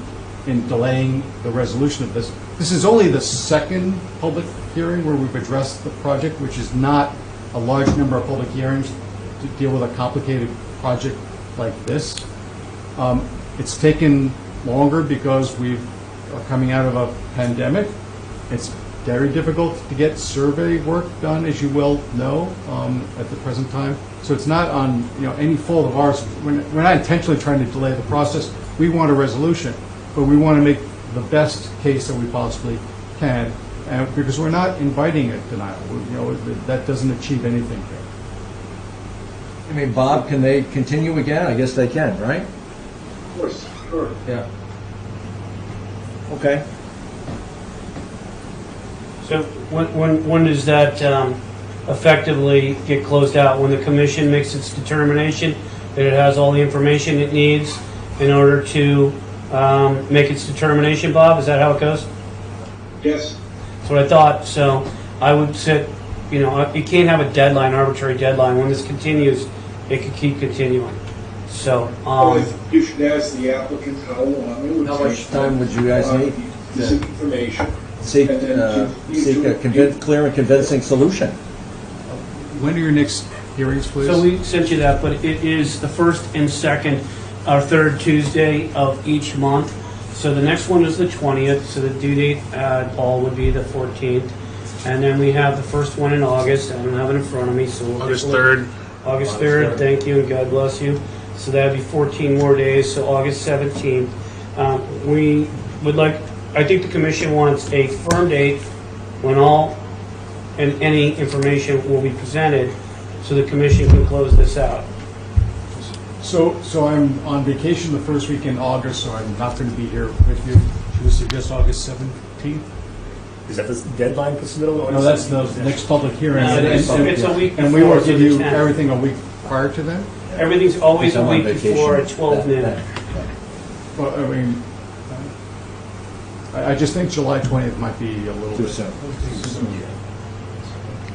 delaying the resolution of this. This is only the second public hearing where we've addressed the project, which is not a large number of public hearings to deal with a complicated project like this. It's taken longer because we are coming out of a pandemic. It's very difficult to get survey work done, as you well know, at the present time. So it's not on any fault of ours. We're not intentionally trying to delay the process. We want a resolution, but we want to make the best case that we possibly can, because we're not inviting a denial. That doesn't achieve anything here. I mean, Bob, can they continue again? I guess they can, right? Of course, sure. Yeah. Okay. So when does that effectively get closed out? When the commission makes its determination that it has all the information it needs in order to make its determination, Bob? Is that how it goes? Yes. That's what I thought. So I would sit, you can't have a deadline, arbitrary deadline. When this continues, it could keep continuing. So, You should ask the applicant how long it would take. How much time would you guys need? You seek information. Seek, And then you seek a clear and convincing solution. When are your next hearings, please? So we sent you that, but it is the first and second or third Tuesday of each month. So the next one is the 20th, so the due date, Paul, would be the 14th. And then we have the first one in August, I don't have it in front of me, so we'll August take a look. 3rd. August 3rd, thank you, and God bless you. So that'd be 14 more days, so August 17th. We would like, I think the commission wants a firm date when all and any information will be presented, so the commission can close this out. So I'm on vacation the first week in August, so I'm not going to be here with you. Should we suggest August 17th? Is that the deadline for submittal? No, that's the next public hearing. It's a week And we before, will so give the you 10th. everything a week prior to that? Everything's always a I'm on week before at vacation 12 noon. Well, I mean, I just think July 20th might be a little Too bit soon.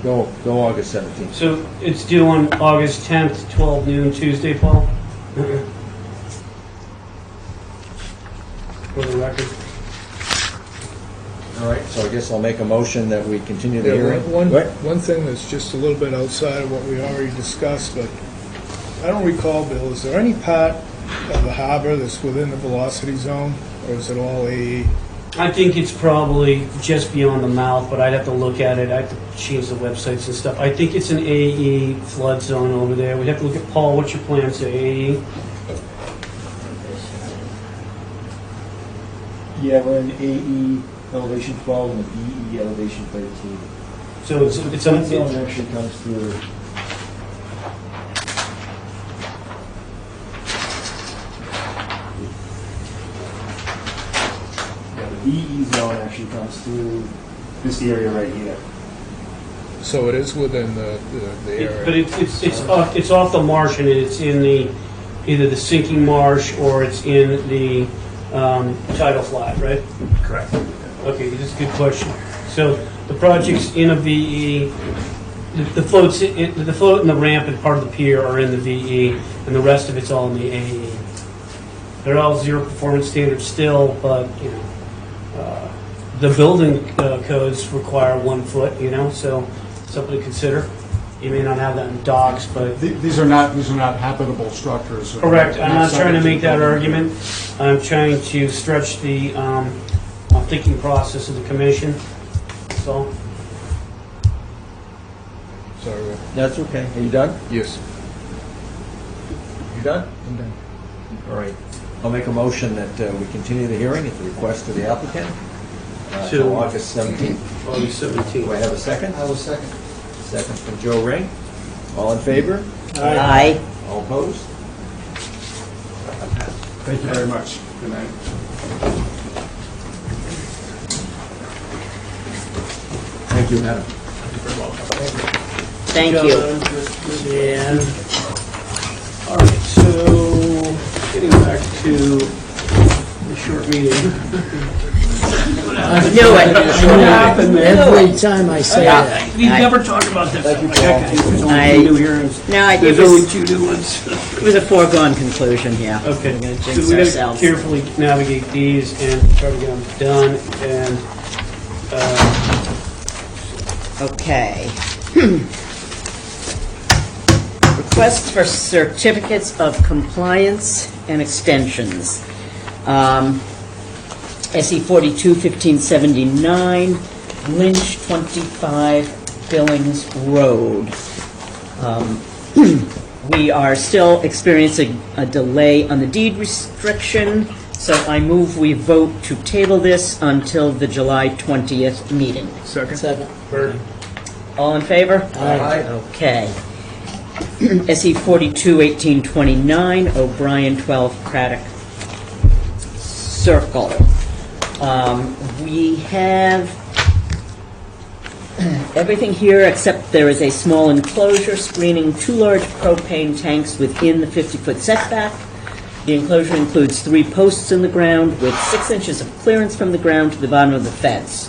Go August 17th. So it's due on August 10th, 12 noon, Tuesday, Paul? For the record. All right, so I guess I'll make a motion that we continue the Yeah, hearing. one What? thing that's just a little bit outside of what we already discussed, but I don't recall, Bill, is there any part of the harbor that's within the velocity zone, or is it all AE? I think it's probably just beyond the mouth, but I'd have to look at it. I'd have to change the websites and stuff. I think it's an AE flood zone over there. We'd have to look at, Paul, what's your plan to AE? Yeah, we're in AE elevation 12 and BE elevation 13. So it's The on, zone actually comes through. Yeah, the BE zone actually comes through this area right here. So it is within the area? but it's off the marsh and it's in the, either the sinking marsh or it's in the tidal flat, right? Correct. Okay, this is a good question. So the project's in a VE, the float and the ramp and part of the pier are in the VE, and the rest of it's all in the AE. They're all zero performance standards still, but, you know, the building codes require 1 foot, you know, so something to consider. You may not have that in docks, but. These are not habitable structures. Correct, I'm not trying to make that argument. I'm trying to stretch the thinking process of the commission, that's all. Sorry, Will. That's okay. Are you done? Yes. You done? I'm done. All right. I'll make a motion that we continue the hearing at the request of the applicant To- till August 17th. August Do 17th. I have a second? I will second. Second from Joe Ring. All in favor? Aye. All opposed? Thank you very much. Good night. Thank you, Adam. Thank you. And, all right, so getting back to the short meeting. I knew it. What happened, man? Every time I say that. We never talk about this. New hearings. No, it There's was- only 2 new ones. It was a foregone conclusion, yeah. Okay, We're gonna so jinx we gotta ourselves. carefully navigate these and try to get them done, and, Okay. Requests for certificates of compliance and extensions. SE 42, 1579, Lynch 25, Billings Road. We are still experiencing a delay on the deed restriction, so I move we vote to table this until the July 20th meeting. Second? Bird. All in favor? Aye. Okay. SE 42, 1829, O'Brien 12, Craddock Circle. We have everything here except there is a small enclosure screening 2 large propane tanks within the 50-foot setback. The enclosure includes 3 posts in the ground with 6 inches of clearance from the ground to the bottom of the fence.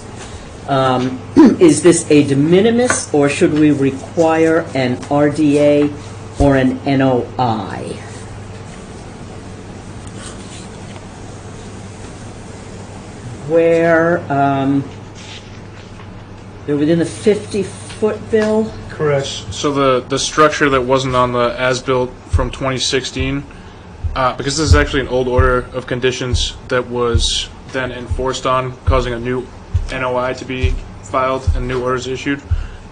Is this a de minimis, or should we require an RDA or an NOI? where they're within the 50-foot, Bill? Correct. So the structure that wasn't on the as-built from 2016, because this is actually an old order of conditions that was then enforced on, causing a new NOI to be filed and new orders issued.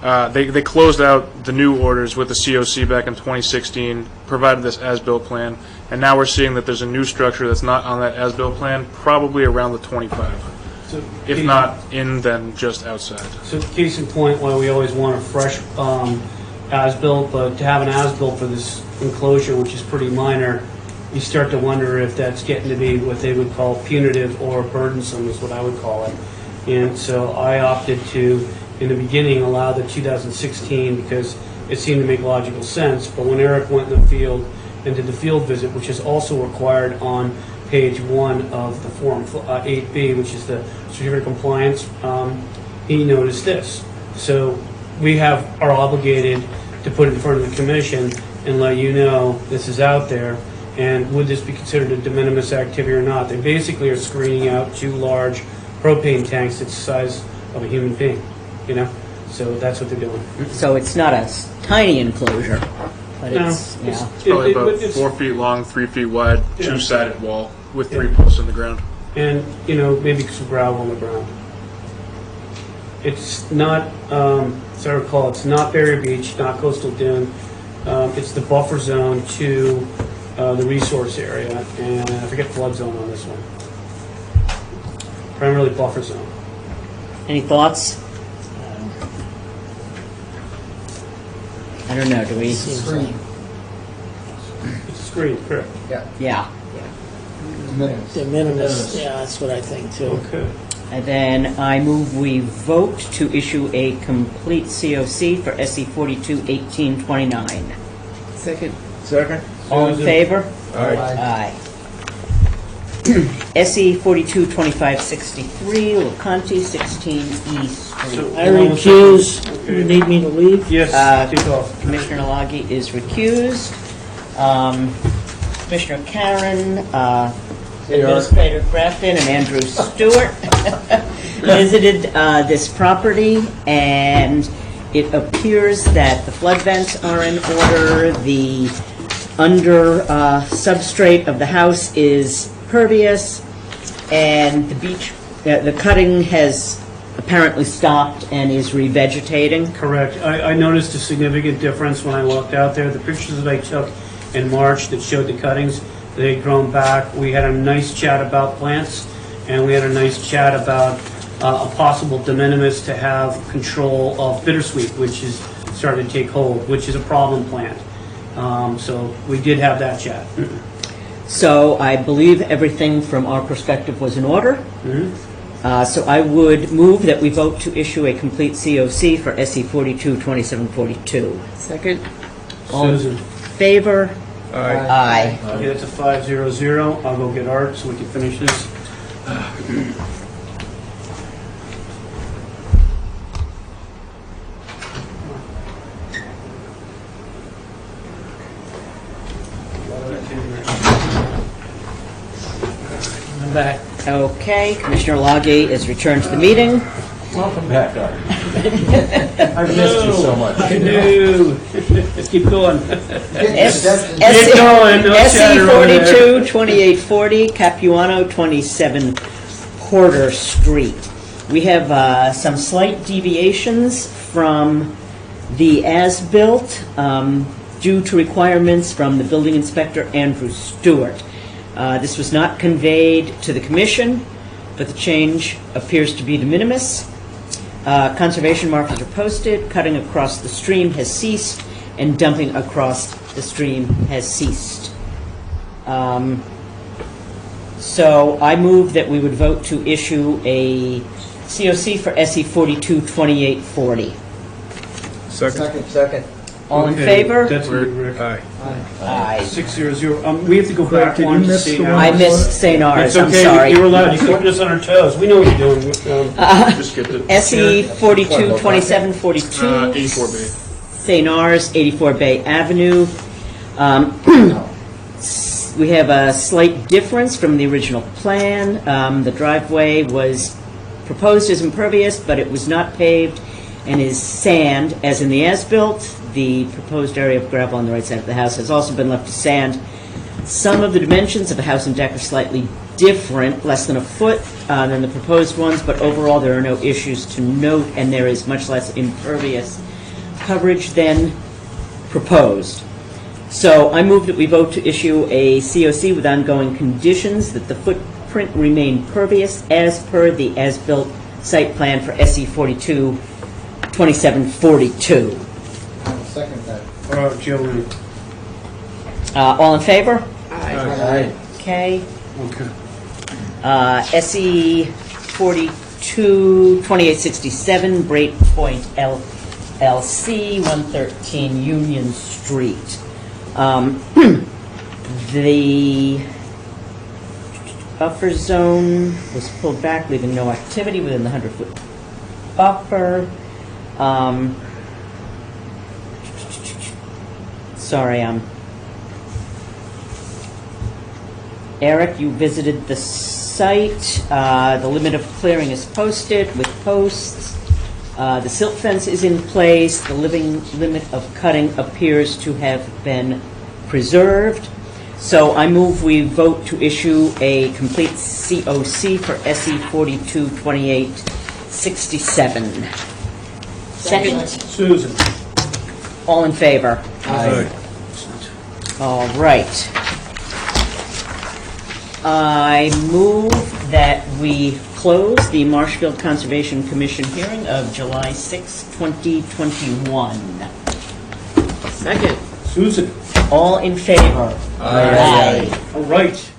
They closed out the new orders with the COC back in 2016, provided this as-built plan, and now we're seeing that there's a new structure that's not on that as-built plan, probably around the 25. So, If not in, then just outside. So case in point, why we always want a fresh as-built, but to have an as-built for this enclosure, which is pretty minor, you start to wonder if that's getting to be what they would call punitive or burdensome, is what I would call it. And so I opted to, in the beginning, allow the 2016 because it seemed to make logical sense. But when Eric went in the field and did the field visit, which is also required on page 1 of the Form 8B, which is the certificate of compliance, he noticed this. So we are obligated to put it in front of the commission and let you know this is out there, and would this be considered a de minimis activity or not. They basically are screening out 2 large propane tanks that's the size of a human being, you know? So that's what they're doing. So it's not a tiny enclosure, but No, it's, yeah. It's probably about it's- 4 feet long, 3 feet wide, Yeah. 2-sided wall with 3 posts in the ground. And, you know, maybe some gravel on the ground. It's not, as I recall, it's not Berry Beach, not Coastal Dune. It's the buffer zone to the resource area, and I forget flood zone on this one. Primarily buffer zone. Any thoughts? I don't know, do we? It's a screen, correct. Yeah. De minimis, yeah, that's what I think too. Okay. And then I move we vote to issue a complete COC for SE 421829. Second. All in favor? Aye. Aye. SE 422563, Leconte, 16 East Street. I recuse. You need me to leave? Yes, take off. Commissioner Nalagi is recused. Commissioner Karen, Administrator Grafton, and Andrew Stewart visited this property, and it appears that the flood vents are in order. The under substrate of the house is pervious, and the beach, the cutting has apparently stopped and is revegetating. Correct. I noticed a significant difference when I walked out there. The pictures that I took in March that showed the cuttings, they had grown back. We had a nice chat about plants, and we had a nice chat about a possible de minimis to have control of bittersweet, which is starting to take hold, which is a problem plant. So we did have that chat. So I believe everything from our perspective was in order. So I would move that we vote to issue a complete COC for SE 422742. Second. All in Susan. favor? Aye. Aye. Okay, that's a 500. I'll go get Art so we can finish this. I'm back. Okay, Commissioner Lagi is returned to the meeting. Welcome back, Art. I've missed you so much. No. Let's keep going. SE going, no chatter over there. 42 2840 Capuano 27 Porter Street. We have some slight deviations from the as-built due to requirements from the building inspector, Andrew Stewart. This was not conveyed to the commission, but the change appears to be de minimis. Conservation markers are posted, cutting across the stream has ceased, and dumping across the stream has ceased. So I move that we would vote to issue a COC for SE 422840. Second. All in Okay, favor? That's me, Rick. Aye. Aye. 600. We have to go back did you one to miss see the now. one? I missed St. R's, It's I'm okay, sorry. you're allowed, you kept us on our toes. We know what you're doing. Just skipped it. SE 422742. 84 Bay. St. R's, 84 Bay Avenue. We have a slight difference from the original plan. The driveway was proposed as impervious, but it was not paved and is sand, as in the as-built. The proposed area of gravel on the right side of the house has also been left to sand. Some of the dimensions of the house and deck are slightly different, less than a foot than the proposed ones, but overall there are no issues to note, and there is much less impervious coverage than proposed. So I move that we vote to issue a COC with ongoing conditions that the footprint remain pervious as per the as-built site plan for SE 42 2742. I'll second that. Joe, All in favor? Aye. Okay. Okay. SE 42 2867, Breakpoint LLC, 113 Union Street. The buffer zone was pulled back, leaving no activity within the 100-foot buffer. Sorry, Eric, you visited the site. The limit of clearing is posted with posts. The silt fence is in place. The limit of cutting appears to have been preserved. So I move we vote to issue a complete COC for SE 42 2867. Second? Susan. All in favor? Aye. All right. I move that we close the Marshfield Conservation Commission hearing of July 6, 2021. Second. Susan. All in favor? Aye. All right.